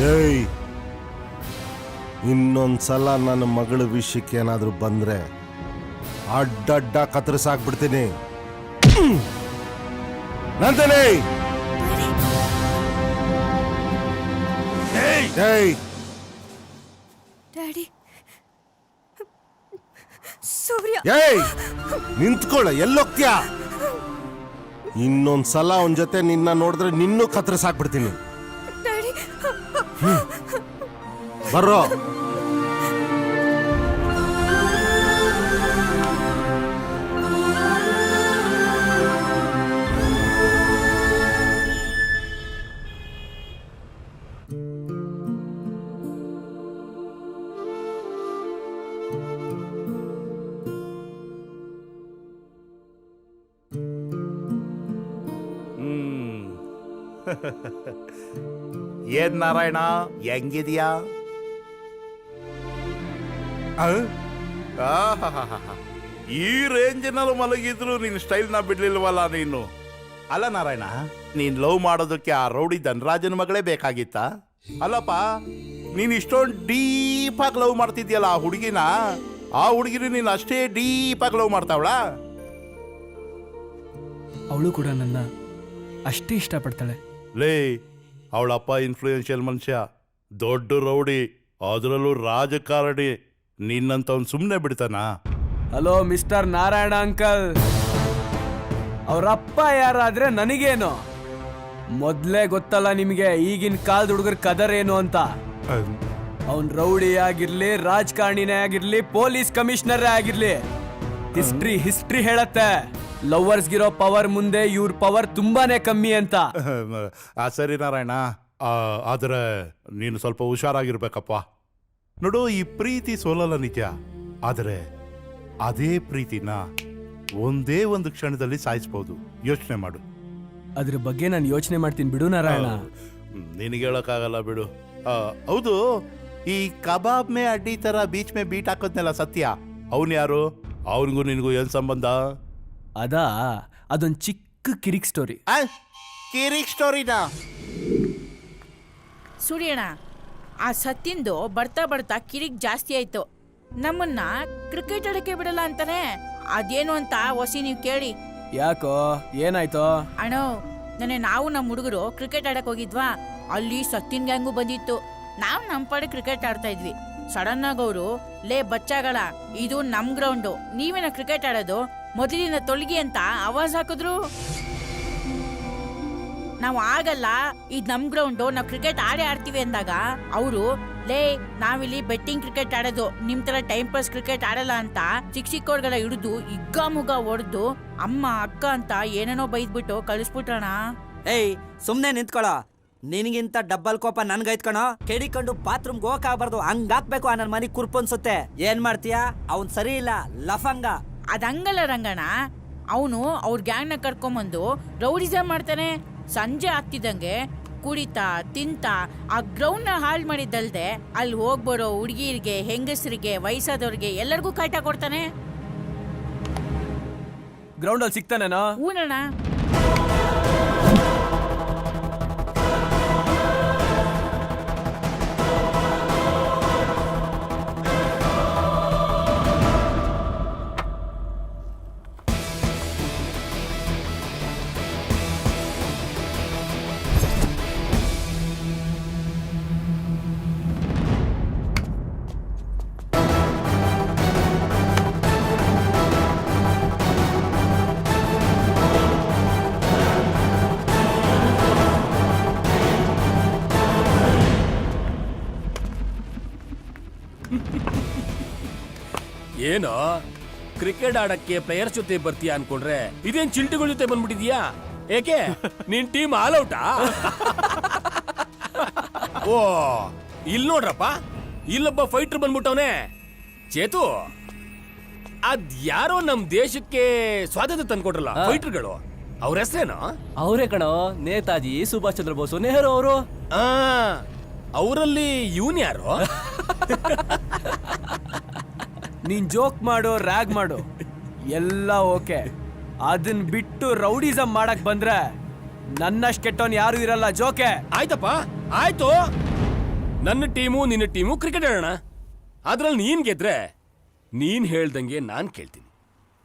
ಏಯ್, ಇನ್ನೊಂದ್ಸಲ ನನ್ನ ಮಗಳ ವಿಷಯಕ್ಕೆ ಏನಾದ್ರೂ ಬಂದ್ರೆ ಅಡ್ಡಡ್ಡ ಕತ್ತರಿಸಾಕ್ಬಿಡ್ತೀನಿ. ನಂದಿನಿ! ಏಯ್, ಡ್ಯಾಡಿ, ಸೂರ್ಯ. ಏಯ್, ನಿಂತ್ಕೊಳ್ಳ, ಎಲ್ಲೋಗ್ತ್ಯಾ? ಇನ್ನೊಂದ್ಸಲ ಅವನ ಜೊತೆ ನಿನ್ನ ನೋಡಿದ್ರೆ ನಿನ್ನೂ ಕತ್ತರಿಸಾಕ್ಬಿಡ್ತೀನಿ. ಡ್ಯಾಡಿ, ಬರ್ರೋ. ಏನ್ ನಾರಾಯಣ, ಹೆಂಗಿದ್ಯಾ? ಈ ರೇಂಜಿನಲ್ಲಿ ಮಲಗಿದ್ರು ನಿನ್ ಸ್ಟೈಲ್ ನ ಬಿಡ್ಲಿಲ್ವಲ್ಲ ನೀನು. ಅಲ್ಲ ನಾರಾಯಣ, ನೀನ್ ಲವ್ ಮಾಡೋದಕ್ಕೆ ಆ ರೌಡಿ ಧನರಾಜನ ಮಗಳೇ ಬೇಕಾಗಿತ್ತ? ಅಲ್ಲಪ್ಪ, ನೀನ್ ಇಷ್ಟೊಂದು ಡೀಪ್ ಆಗಿ ಲವ್ ಮಾಡ್ತಿದ್ಯಲ್ಲ ಆ ಹುಡುಗಿನ, ಆ ಹುಡುಗಿನ ನೀನ್ ಅಷ್ಟೇ ಡೀಪ್ ಆಗಿ ಲವ್ ಮಾಡ್ತಾವಳ? ಅವಳು ಕೂಡ ನನ್ನ ಅಷ್ಟೇ ಇಷ್ಟಪಡ್ತಾಳೆ. ಲೇ, ಅವಳಪ್ಪ ಇನ್ಫ್ಲೂಯೆನ್ಷಿಯಲ್ ಮನುಷ್ಯ, ದೊಡ್ಡ ರೌಡಿ, ಅದರಲ್ಲೂ ರಾಜಕಾರಣಿ. ನಿನ್ನಂತವ್ನು ಸುಮ್ಮನೆ ಬಿಡ್ತಾನ? ಹಲೋ ಮಿಸ್ಟರ್ ನಾರಾಯಣ ಅಂಕಲ್, ಅವರಪ್ಪ ಯಾರಾದ್ರೆ ನನಗೇನು? ಮೊದ್ಲೇ ಗೊತ್ತಲ್ಲ ನಿಮಗೆ ಈಗಿನ ಕಾಲದ ಹುಡುಗರ ಕದರ್ ಏನು ಅಂತ. ಅವನ್ ರೌಡಿ ಆಗಿರ್ಲಿ, ರಾಜಕಾರಣಿನೇ ಆಗಿರ್ಲಿ, ಪೊಲೀಸ್ ಕಮಿಷನರೇ ಆಗಿರ್ಲಿ, ಹಿಸ್ಟ್ರಿ ಹೇಳತ್ತೆ ಲವರ್ಸ್ಗಿರೋ ಪವರ್ ಮುಂದೆ ಇವ್ರ ಪವರ್ ತುಂಬಾನೇ ಕಮ್ಮಿ ಅಂತ. ಸರಿ ನಾರಾಯಣ, ಆದ್ರೆ ನೀನು ಸ್ವಲ್ಪ ಹುಷಾರಾಗಿರ್ಬೇಕಪ್ಪ. ನೋಡು, ಈ ಪ್ರೀತಿ ಸೋಲಲ್ಲ ನಿತ್ಯ, ಆದರೆ ಅದೇ ಪ್ರೀತಿನ ಒಂದೇ ಒಂದು ಕ್ಷಣದಲ್ಲಿ ಸಾಯಿಸ್ಬೋದು. ಯೋಚನೆ ಮಾಡು. ಅದ್ರ ಬಗ್ಗೆ ನಾನು ಯೋಚನೆ ಮಾಡ್ತೀನಿ ಬಿಡು ನಾರಾಯಣ. ನಿನಗೆ ಹೇಳೋಕ್ಕಾಗಲ್ಲ ಬಿಡು. ಹೌದು, ಈ ಕಬಾಬ್ ಮೇ ಅಡ್ಡಿ ತರ ಬೀಚ್ ಮೇ ಬೀಟ್ ಹಾಕೋದ್ನೆಲ್ಲ ಸತ್ಯ, ಅವನು ಯಾರು? ಅವನಿಗೂ ನಿನಗೂ ಏನ್ ಸಂಬಂಧ? ಅದೊಂದು ಚಿಕ್ಕ ಕಿರಿಕ್ ಸ್ಟೋರಿ. ಕಿರಿಕ್ ಸ್ಟೋರಿನಾ? ಸೂರ್ಯಣ್ಣ, ಆ ಸತ್ತಿಂದು ಬರ್ತಾ ಬರ್ತಾ ಕಿರಿಕ್ ಜಾಸ್ತಿ ಆಯ್ತು. ನಮ್ಮನ್ನ ಕ್ರಿಕೆಟ್ ಆಡಕ್ಕೆ ಬಿಡಲ್ಲ ಅಂತಾನೆ. ಅದೇನು ಅಂತ ಹೊಸಿ ನೀವು ಕೇಳಿ. ಯಾಕೋ, ಏನಾಯ್ತು? ಅಣ್ಣೋ, ನಾವು ನಮ್ಮ ಹುಡುಗರು ಕ್ರಿಕೆಟ್ ಆಡಕ್ ಹೋಗಿದ್ವಾ, ಅಲ್ಲಿ ಸತ್ತಿನ ಗ್ಯಾಂಗು ಬಂದಿತ್ತು. ನಾವು ನಮ್ಮ ಪಾಡೆ ಕ್ರಿಕೆಟ್ ಆಡ್ತಾ ಇದ್ವಿ. ಸಡನ್ ಆಗಿ ಅವರು, ಲೇ ಬಚ್ಚಾಗಳ, ಇದು ನಮ್ ಗ್ರೌಂಡು, ನೀವೇನ ಕ್ರಿಕೆಟ್ ಆಡೋದು, ಮೊದಲಿನ ತೊಲಗಿ ಅಂತ ಆವಾಜ್ ಹಾಕಿದ್ರು. ನಾವು ಆಗಲ್ಲ, ಇದು ನಮ್ ಗ್ರೌಂಡು, ನಾವು ಕ್ರಿಕೆಟ್ ಆಡ್ತೀವಿ ಅಂದಾಗ ಅವರು, ಲೇ ನಾವಿಲ್ಲಿ ಬೆಟ್ಟಿಂಗ್ ಕ್ರಿಕೆಟ್ ಆಡೋದು, ನಿಮ್ ತರ ಟೈಮ್ ಪಾಸ್ ಕ್ರಿಕೆಟ್ ಆಡಲ್ಲ ಅಂತ ಚಿಕ್ಕವರ್ಗಳ ಹಿಡಿದು ಇಗ್ಗ ಮುಗ ಹೊಡೆದು ಅಮ್ಮ ಅಕ್ಕ ಅಂತ ಏನೇನೋ ಬೈದ್ಬಿಟ್ಟು ಕಳಿಸ್ಬಿಟ್ರಣ. ಏಯ್ ಸುಮ್ನೆ ನಿಂತ್ಕೊಳ. ನಿನಗಿಂತ ಡಬ್ಬಲ್ ಕೋಪ ನನ್ಗೈತ್ಕಣೋ. ಕೆಡಿಕೊಂಡು ಬಾತ್ರೂಮ್ಗೆ ಹೋಗಕ್ಕಾಗಬಾರ್ದು, ಹಂಗಾಕ್ಬೇಕು. ನನ್ನ ಮನೆಗೆ ಕುರ್ಪನ್ಸುತ್ತೆ. ಏನ್ ಮಾಡ್ತೀಯಾ? ಅವ್ನ್ ಸರಿ ಇಲ್ಲ, ಲಫಂಗ. ಅದಂಗಲ್ಲ ರಂಗಣ್ಣ, ಅವನು ಅವ್ರ ಗ್ಯಾಂಗ್ನ ಕರ್ಕೊಂಬಂದು ರೌಡಿಸಮ್ ಮಾಡ್ತಾನೆ. ಸಂಜೆ ಆಗ್ತಿದ್ದಂಗೆ ಕುಡಿತಾ ತಿಂತಾ ಆ ಗ್ರೌಂಡ್ ನ ಹಾಳು ಮಾಡಿದ್ದಲ್ದೆ ಅಲ್ಲಿ ಹೋಗ್ಬರೋ ಹುಡುಗಿರಿಗೆ, ಹೆಂಗಸರಿಗೆ, ವಯಸ್ಸಾದವ್ರಿಗೆ ಎಲ್ಲರಿಗೂ ಕಾಟ ಕೊಡ್ತಾನೆ. ಗ್ರೌಂಡ್ ಅಲ್ಲಿ ಸಿಗ್ತಾನೇನೋ? ಹೂನಣ್ಣ. ಏನೋ ಕ್ರಿಕೆಟ್ ಆಡಕ್ಕೆ ಪ್ಲೇಯರ್ಸ್ ಜೊತೆ ಬರ್ತೀಯಾ ಅನ್ಕೊಂಡ್ರೆ ಇದೇನ್ ಚಿಲ್ಟುಗಳ ಜೊತೆ ಬಂದ್ಬಿಟ್ಟಿದ್ಯಾ? ಏಕೆ ನಿನ್ ಟೀಮ್ ಆಲ್ ಔಟಾ? ಓ, ಇಲ್ ನೋಡ್ರಪ್ಪ, ಇಲ್ಲೊಬ್ಬ ಫೈಟರ್ ಬಂದ್ಬಿಟ್ಟವನೆ. ಚೇತು, ಅದ್ ಯಾರೋ ನಮ್ ದೇಶಕ್ಕೆ ಸ್ವಾತಂತ್ರ್ಯ ತಂದ್ಕೊಟ್ರಲ್ಲ ಫೈಟರ್ಗಳು, ಅವ್ರ ಹೆಸರೇನೋ? ಅವರೇ ಕಣೋ, ನೇತಾಜಿ, ಸುಭಾಷ್ ಚಂದ್ರ ಬೋಸ್, ನೆಹರು ಅವರು. ಅವರಲ್ಲಿ ಇವನ್ ಯಾರು? ನೀನ್ ಜೋಕ್ ಮಾಡು, ರ್ಯಾಗ್ ಮಾಡು, ಎಲ್ಲ ಓಕೆ. ಅದನ್ ಬಿಟ್ಟು ರೌಡಿಸಮ್ ಮಾಡಕ್ ಬಂದ್ರೆ ನನ್ನಷ್ಟು ಕೆಟ್ಟವನ್ ಯಾರು ಇರಲ್ಲ. ಜೋಕೆ ಆಯ್ತಪ್ಪ, ಆಯ್ತು. ನನ್ನ ಟೀಮು ನಿನ್ನ ಟೀಮು ಕ್ರಿಕೆಟ್ ಆಡೋಣ. ಅದ್ರಲ್ಲಿ ನೀನ್ ಗೆದ್ರೆ ನೀನ್ ಹೇಳ್ದಂಗೆ ನಾನ್ ಕೇಳ್ತೀನಿ.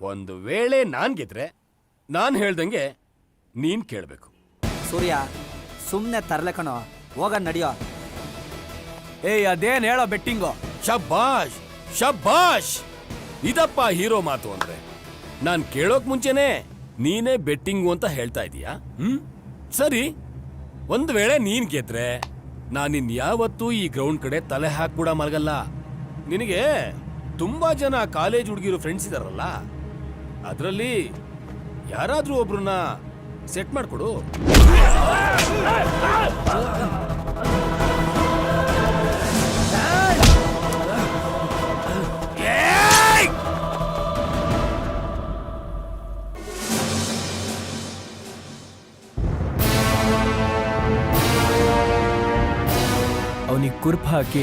ಒಂದು ವೇಳೆ ನಾನ್ ಗೆದ್ರೆ ನಾನ್ ಹೇಳ್ದಂಗೆ ನೀನ್ ಕೇಳ್ಬೇಕು. ಸೂರ್ಯ, ಸುಮ್ನೆ ತರ್ಲೆ ಕಣೋ, ಹೋಗ ನಡಿಯೋ. ಏಯ್, ಅದೇನ್ ಹೇಳೋ ಬೆಟ್ಟಿಂಗು? ಶಬ್ಬಾಷ್ ಶಬ್ಬಾಷ್, ಇದಪ್ಪ ಹೀರೋ ಮಾತು ಅಂದ್ರೆ. ನಾನ್ ಕೇಳೋಕ್ ಮುಂಚೆನೆ ನೀನೇ ಬೆಟ್ಟಿಂಗು ಅಂತ ಹೇಳ್ತಾ ಇದೀಯಾ? ಸರಿ, ಒಂದ್ ವೇಳೆ ನೀನ್ ಗೆದ್ರೆ ನಾನಿನ್ ಯಾವತ್ತೂ ಈ ಗ್ರೌಂಡ್ ಕಡೆ ತಲೆ ಹಾಕ್ ಕೂಡ ಮಲಗಲ್ಲ. ನಿನಗೆ ತುಂಬಾ ಜನ ಕಾಲೇಜ್ ಹುಡುಗಿರು ಫ್ರೆಂಡ್ಸ್ ಇದಾರಲ್ಲ, ಅದ್ರಲ್ಲಿ ಯಾರಾದ್ರೂ ಒಬ್ರನ್ನ ಸೆಟ್ ಮಾಡ್ಕೊಡು. ಅವನಿಗೆ ಕುರ್ಪ್ ಹಾಕಿ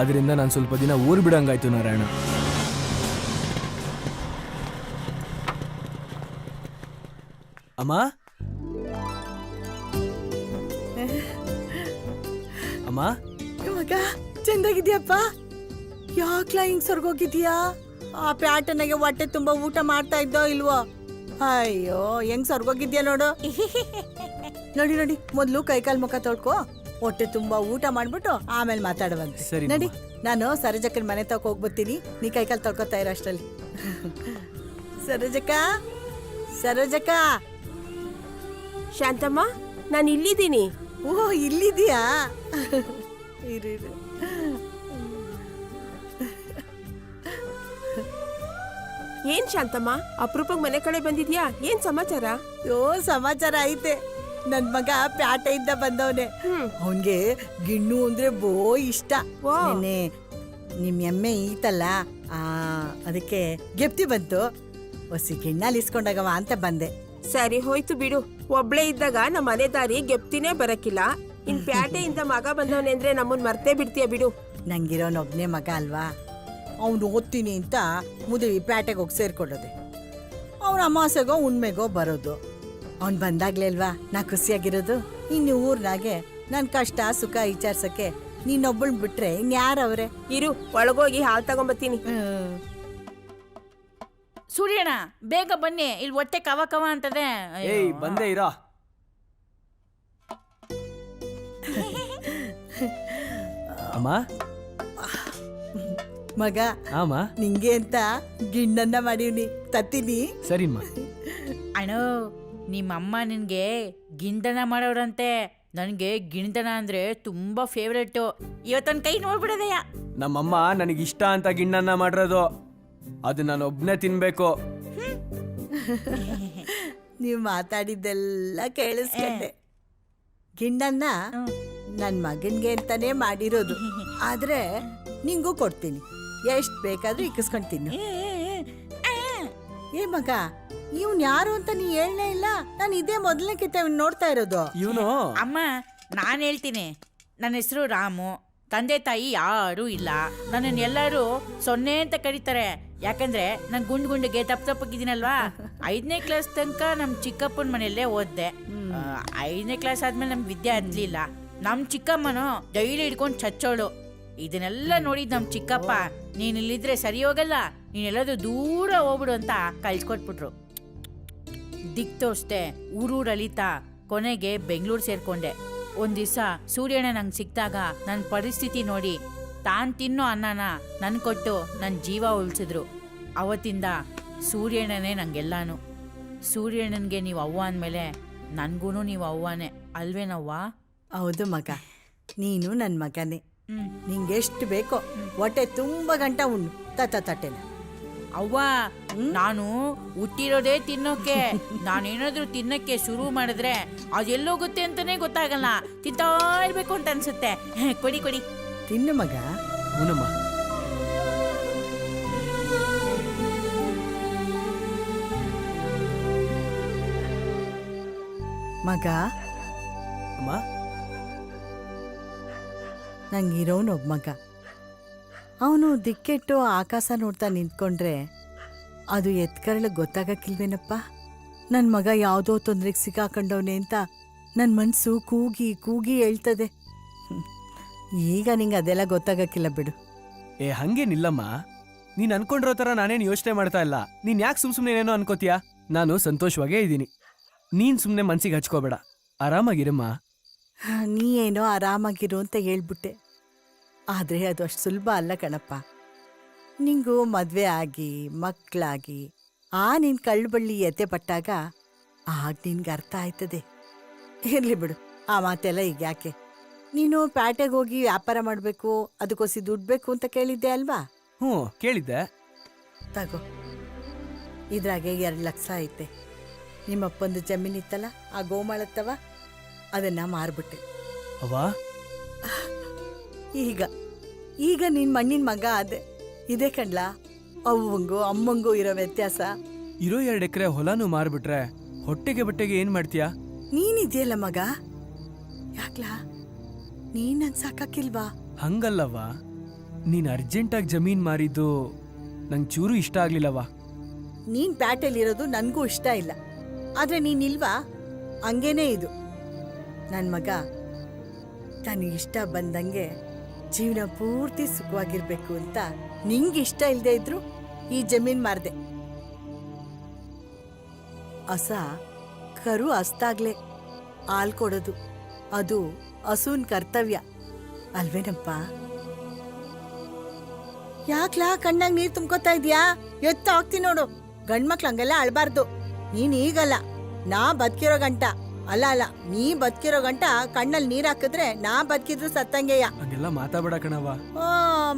ಅದರಿಂದ ನಾನು ಸ್ವಲ್ಪ ದಿನ ಊರು ಬಿಡಂಗಾಯ್ತು ನಾರಾಯಣ. ಅಮ್ಮ, ಅಮ್ಮ, ಮಗ ಚಂದಾಗಿದ್ಯಪ್ಪ? ಯಾಕ್ಲಾ ಹಿಂಗ್ ಸರ್ಗೋಗಿದ್ಯಾ? ಆ ಪ್ಯಾಟನಿಗೆ ಹೊಟ್ಟೆ ತುಂಬಾ ಊಟ ಮಾಡ್ತಾ ಇದ್ದೋ ಇಲ್ವೋ? ಅಯ್ಯೋ, ಹೆಂಗ್ ಸರ್ಗೋಗಿದ್ಯಾ ನೋಡು. ನೋಡಿ ನೋಡಿ, ಮೊದ್ಲು ಕೈಕಾಲ್ ಮುಖ ತೊಳ್ಕೊ, ಹೊಟ್ಟೆ ತುಂಬಾ ಊಟ ಮಾಡ್ಬಿಟ್ಟು ಆಮೇಲೆ ಮಾತಾಡುವಂತೆ. ಸರಿ ನಡಿ, ನಾನು ಸರೋಜಕ್ಕನ ಮನೆ ತಕ ಹೋಗ್ಬರ್ತೀನಿ, ನೀ ಕೈಕಾಲ್ ತೊಳ್ಕೊತಾ ಇರೋ ಅಷ್ಟಲ್ಲಿ. ಸರೋಜಕ್ಕ, ಸರೋಜಕ್ಕ. ಶಾಂತಮ್ಮ, ನಾನು ಇಲ್ಲಿದ್ದೀನಿ. ಓ, ಇಲ್ಲಿದ್ಯಾ? ಇರು ಇರು. ಏನ್ ಶಾಂತಮ್ಮ, ಅಪರೂಪಕ್ಕೆ ಮನೆ ಕಡೆ ಬಂದಿದ್ಯಾ? ಏನ್ ಸಮಾಚಾರ? ಯೋ, ಸಮಾಚಾರ ಐತೆ. ನನ್ ಮಗ ಪ್ಯಾಟೆಯಿಂದ ಬಂದವನೆ. ಅವನ್ಗೆ ಗಿಣ್ಣು ಅಂದ್ರೆ ಬೋ ಇಷ್ಟ. ನೆನ್ನೆ ನಿಮ್ ಎಮ್ಮೆ ಈತಲ್ಲ, ಅದಕ್ಕೆ ಗೆಪ್ತಿ ಬಂತು, ಹೊಸಿ ಗಿಣ್ಣಲ್ಲಿ ಇಸ್ಕೊಂಡಾಗವ ಅಂತ ಬಂದೆ. ಸರಿ ಹೋಯ್ತು ಬಿಡು. ಒಬ್ಳೆ ಇದ್ದಾಗ ನಮ್ಮ ಮನೆ ದಾರಿ ಗೆಪ್ತಿನೇ ಬರಕಿಲ್ಲ, ಇನ್ ಪ್ಯಾಟೆಯಿಂದ ಮಗ ಬಂದವನೆ ಅಂದ್ರೆ ನಮ್ಮನ್ ಮರ್ತೇ ಬಿಡ್ತೀಯ ಬಿಡು. ನಂಗಿರೋನೊಬ್ನೇ ಮಗ ಅಲ್ವಾ, ಅವ್ನು ಓದ್ತೀನಿ ಅಂತ ಮುದುವಿ ಪ್ಯಾಟೆಗೆ ಹೋಗಿ ಸೇರ್ಕೊಳ್ಳೋದೆ. ಅವ್ನ ಅಮಾಸೆಗೋ ಹುಣ್ಮೆಗೋ ಬರೋದು. ಅವ್ನು ಬಂದಾಗ್ಲೇ ಅಲ್ವಾ ನಾ ಖುಷಿಯಾಗಿರೋದು. ಇನ್ನು ಊರ್ನಾಗೆ ನನ್ ಕಷ್ಟ ಸುಖ ವಿಚಾರ್ಸಕ್ಕೆ ನೀನೊಬ್ಬಳ್ ಬಿಟ್ರೆ ಇನ್ಯಾರವ್ರೆ? ಇರು, ಒಳಗೋಗಿ ಹಾಲ್ ತಗೊಂಬತ್ತೀನಿ. ಸೂರ್ಯಣ್ಣ ಬೇಗ ಬನ್ನಿ, ಇಲ್ಲಿ ಹೊಟ್ಟೆ ಕವ ಕವ ಅಂತದೆ. ಅಯ್ಯೋ. ಏಯ್ ಬಂದೇ ಇರೋ. ಅಮ್ಮ ಮಗ, ಆಮ ನಿಂಗೆ ಅಂತ ಗಿಣ್ಣನ್ನ ಮಾಡೀವ್ನಿ, ತತ್ತೀನಿ. ಸರಿಮ್ಮ. ಅಣ್ಣ ನಿಮ್ಮಮ್ಮ ನಿನ್ಗೆ ಗಿಂಡನ ಮಾಡೋರಂತೆ. ನನಗೆ ಗಿಣಿತನ ಅಂದ್ರೆ ತುಂಬಾ ಫೇವ್ರೇಟು. ಇವತ್ತೊಂದು ಕೈ ನೋಡ್ಬಿಡದಯ್ಯ. ನಮ್ಮಮ್ಮ ನನಗಿಷ್ಟ ಅಂತ ಗಿಣ್ಣನ್ನ ಮಾಡಿರೋದು, ಅದು ನಾನು ಒಬ್ನೇ ತಿನ್ಬೇಕು. ನೀವು ಮಾತಾಡಿದ್ದೆಲ್ಲ ಕೇಳಿಸ್ಕೊಂಡೆ. ಗಿಣ್ಣನ್ನ ನನ್ ಮಗನ್ಗೆ ಅಂತಾನೆ ಮಾಡಿರೋದು, ಆದ್ರೆ ನಿಂಗೂ ಕೊಡ್ತೀನಿ, ಎಷ್ಟ್ ಬೇಕಾದ್ರೂ ಇಕ್ಕಿಸ್ಕೊಂತೀನಿ. ಏ ಮಗ, ಇವ್ನ್ ಯಾರು ಅಂತ ನೀ ಹೇಳ್ನೇ ಇಲ್ಲ. ನಾನು ಇದೇ ಮೊದಲನೇ ಕಿತ್ತ ನೋಡ್ತಾ ಇರೋದು. ಇವನು ಅಮ್ಮ ನಾನು ಹೇಳ್ತೀನಿ, ನನ್ನ ಹೆಸರು ರಾಮು. ತಂದೆ ತಾಯಿ ಯಾರೂ ಇಲ್ಲ. ನನ್ನನ್ನು ಎಲ್ಲರೂ ಸೊನ್ನೆ ಅಂತ ಕರೀತಾರೆ. ಯಾಕಂದ್ರೆ ನಾನು ಗುಂಡಿಗೆ ತಪ್ಪಗಿದ್ದೀನಲ್ವಾ. 5ನೇ ಕ್ಲಾಸ್ ತನಕ ನಮ್ಮ ಚಿಕ್ಕಪ್ಪನ ಮನೆಯಲ್ಲೇ ಓದ್ದೆ. 5ನೇ ಕ್ಲಾಸ್ ಆದ್ಮೇಲೆ ನಮ್ಗೆ ವಿದ್ಯೆ ಹತ್ಲಿಲ್ಲ. ನಮ್ಮ ಚಿಕ್ಕಮ್ಮನು ಡೈಲಿ ಹಿಡ್ಕೊಂಡು ಚಚ್ಚೋಳು. ಇದನ್ನೆಲ್ಲ ನೋಡಿದ್ ನಮ್ಮ ಚಿಕ್ಕಪ್ಪ, ನೀನ್ ಇಲ್ಲಿದ್ರೆ ಸರಿ ಹೋಗಲ್ಲ, ನೀನೆಲ್ಲದು ದೂರ ಹೋಗ್ಬಿಡು ಅಂತ ಕಳ್ಸ್ಕೊಟ್ಬಿಟ್ರು. ದಿಕ್ ತೋರಿಸ್ದೆ, ಊರೂರು ಅಲಿತಾ ಕೊನೆಗೆ ಬೆಂಗಳೂರು ಸೇರ್ಕೊಂಡೆ. ಒಂದ್ ದಿವಸ ಸೂರ್ಯಣ್ಣ ನಂಗೆ ಸಿಕ್ತಾಗ ನನ್ನ ಪರಿಸ್ಥಿತಿ ನೋಡಿ ತಾನ್ ತಿನ್ನೋ ಅನ್ನನ ನನ್ ಕೊಟ್ಟು ನನ್ನ ಜೀವ ಉಳಿಸಿದ್ರು. ಅವತ್ತಿಂದ ಸೂರ್ಯಣ್ಣನೇ ನಂಗೆಲ್ಲಾನು. ಸೂರ್ಯಣ್ಣನ್ಗೆ ನೀವು ಅವ್ವ ಅಂದಮೇಲೆ ನನ್ಗೂ ನೀವು ಅವ್ವನೇ ಅಲ್ವೇನವ್ವ? ಹೌದು ಮಗ, ನೀನು ನನ್ನ ಮಗನೇ. ನಿಂಗೆಷ್ಟು ಬೇಕೋ ಹೊಟ್ಟೆ ತುಂಬ ಗಂಟ ಉಣ್ಣು, ತಟ್ಟೆನ. ಅವ್ವ, ನಾನು ಹುಟ್ಟಿರೋದೇ ತಿನ್ನೋಕೆ. ನಾನೇನಾದ್ರೂ ತಿನ್ನಕ್ಕೆ ಶುರು ಮಾಡಿದ್ರೆ ಅದೆಲ್ಲೋಗುತ್ತೆ ಅಂತಾನೆ ಗೊತ್ತಾಗಲ್ಲ. ತಿಂತಾ ಇರ್ಬೇಕು ಅಂತ ಅನ್ಸುತ್ತೆ. ಕೊಡಿ ಕೊಡಿ, ತಿನ್ನು ಮಗ. ಹೂನಮ್ಮ. ಮಗ, ಅಮ್ಮ ನಂಗಿರೋನೊಬ್ಬ ಮಗ. ಅವನು ದಿಕ್ಕೆಟ್ಟು ಆಕಾಶ ನೋಡ್ತಾ ನಿಂತ್ಕೊಂಡ್ರೆ ಅದು ಎತ್ಕರಳು ಗೊತ್ತಾಗಕ್ಕಿಲ್ವೇನಪ್ಪ. ನನ್ನ ಮಗ ಯಾವುದೋ ತೊಂದರೆಗೆ ಸಿಕ್ಕಾಕೊಂಡವನೆ ಅಂತ ನನ್ನ ಮನಸ್ಸು ಕೂಗಿ ಕೂಗಿ ಹೇಳ್ತದೆ. ಈಗ ನಿಂಗೆ ಅದೆಲ್ಲ ಗೊತ್ತಾಗಕ್ಕಿಲ್ಲ ಬಿಡು. ಏ ಹಂಗೇನಿಲ್ಲಮ್ಮ, ನೀನ್ ಅನ್ಕೊಂಡಿರೋ ಥರ ನಾನೇನು ಯೋಚನೆ ಮಾಡ್ತಾ ಇಲ್ಲ. ನೀನ್ ಯಾಕೆ ಸುಮ್ಮನೆ ಏನೇನೋ ಅನ್ಕೋತೀಯಾ? ನಾನು ಸಂತೋಷವಾಗೇ ಇದ್ದೀನಿ. ನೀನ್ ಸುಮ್ಮನೆ ಮನ್ಸಿಗೆ ಹಚ್ಕೋಬೇಡ, ಆರಾಮಾಗಿರಮ್ಮ. ನೀ ಏನೋ ಆರಾಮಾಗಿರು ಅಂತ ಹೇಳ್ಬಿಟ್ಟೆ, ಆದರೆ ಅದು ಅಷ್ಟು ಸುಲಭ ಅಲ್ಲ ಕಣಪ್ಪ. ನಿಂಗೂ ಮದುವೆ ಆಗಿ ಮಕ್ಕಳಾಗಿ ನಿನ್ ಕಳ್ಳುಬಳ್ಳಿ ಎತ್ತೆ ಪಟ್ಟಾಗ ಆಗ ನಿನ್ಗೆ ಅರ್ಥ ಆಯ್ತದೆ. ಇರ್ಲಿ ಬಿಡು, ಆ ಮಾತೆಲ್ಲ ಈಗ ಯಾಕೆ. ನೀನು ಪ್ಯಾಟೆಗೆ ಹೋಗಿ ವ್ಯಾಪಾರ ಮಾಡಬೇಕು, ಅದಕ್ಕೋಸಿ ದುಡ್ಡು ಬೇಕು ಅಂತ ಕೇಳಿದ್ದೆ ಅಲ್ವಾ? ಹ್ಞೂ ಕೇಳಿದ್ದೆ. ತಗೋ, ಇದ್ರಾಗೆ 2 ಲಕ್ಷ ಐತೆ. ನಿಮ್ಮಪ್ಪಂದು ಜಮೀನಿತ್ತಲ್ಲ, ಆ ಗೋಮಾಳತ್ತವ, ಅದನ್ನ ಮಾರ್ಬಿಟ್ಟೆ. ಅವ್ವಾ, ಈಗ ನಿನ್ ಮಣ್ಣಿನ ಮಗ ಅದೇ. ಇದೇ ಕಣ್ಲಾ ಅವ್ವಂಗೂ ಅಮ್ಮಂಗೂ ಇರೋ ವ್ಯತ್ಯಾಸ. ಇರೋ 2 ಎಕರೆ ಹೊಲನೂ ಮಾರ್ಬಿಟ್ರೆ ಹೊಟ್ಟೆಗೆ ಬಟ್ಟೆಗೆ ಏನ್ ಮಾಡ್ತೀಯಾ? ನೀನಿದೆಯಲ್ಲ ಮಗ, ಯಾಕ್ಲಾ ನೀನ್ ನನ್ ಸಾಕಾಕಿಲ್ವಾ? ಹಂಗಲ್ಲವ್ವ, ನೀನ್ ಅರ್ಜೆಂಟಾಗಿ ಜಮೀನ್ ಮಾರಿದ್ದು ನಂಗೆ ಚೂರು ಇಷ್ಟ ಆಗ್ಲಿಲ್ಲವ್ವ. ನೀನ್ ಪ್ಯಾಟೆಲಿರೋದು ನನ್ಗೂ ಇಷ್ಟ ಇಲ್ಲ, ಆದ್ರೆ ನೀನಿಲ್ವಾ, ಹಂಗೇನೇ ಇದು. ನನ್ ಮಗ ತನಗಿಷ್ಟ ಬಂದಂಗೆ ಜೀವನ ಪೂರ್ತಿ ಸುಖವಾಗಿರ್ಬೇಕು ಅಂತ ನಿಂಗೆ ಇಷ್ಟ ಇಲ್ಲದೆ ಇದ್ರು ಈ ಜಮೀನ್ ಮಾರ್ದೆ. ಹಸ ಕರು ಹಸ್ತಾಗ್ಲೆ ಹಾಲ್ ಕೊಡೋದು, ಅದು ಹಸುನ್ ಕರ್ತವ್ಯ ಅಲ್ವೇನಪ್ಪ? ಯಾಕ್ಲಾ ಕಣ್ಣಾಗ ನೀರ್ ತುಂಬ್ಕೋತಾ ಇದ್ಯಾ? ಎತ್ತ ಹೋಗ್ತೀನಿ ನೋಡು. ಗಂಡ್ಮಕ್ಳು ಹಂಗೆಲ್ಲ ಅಳ್ಬಾರ್ದು. ನೀನ್ ಈಗಲ್ಲ, ನಾ ಬದುಕಿರೋ ಗಂಟ ಅಲ್ಲ ನೀ ಬದುಕಿರೋ ಗಂಟ ಕಣ್ಣಲ್ಲಿ ನೀರ್ ಹಾಕಿದ್ರೆ ನಾ ಬದುಕಿದ್ರು ಸತ್ತಂಗೆಯ. ಹಂಗೆಲ್ಲ ಮಾತಾಡಬೇಡ ಕಣವ್ವ.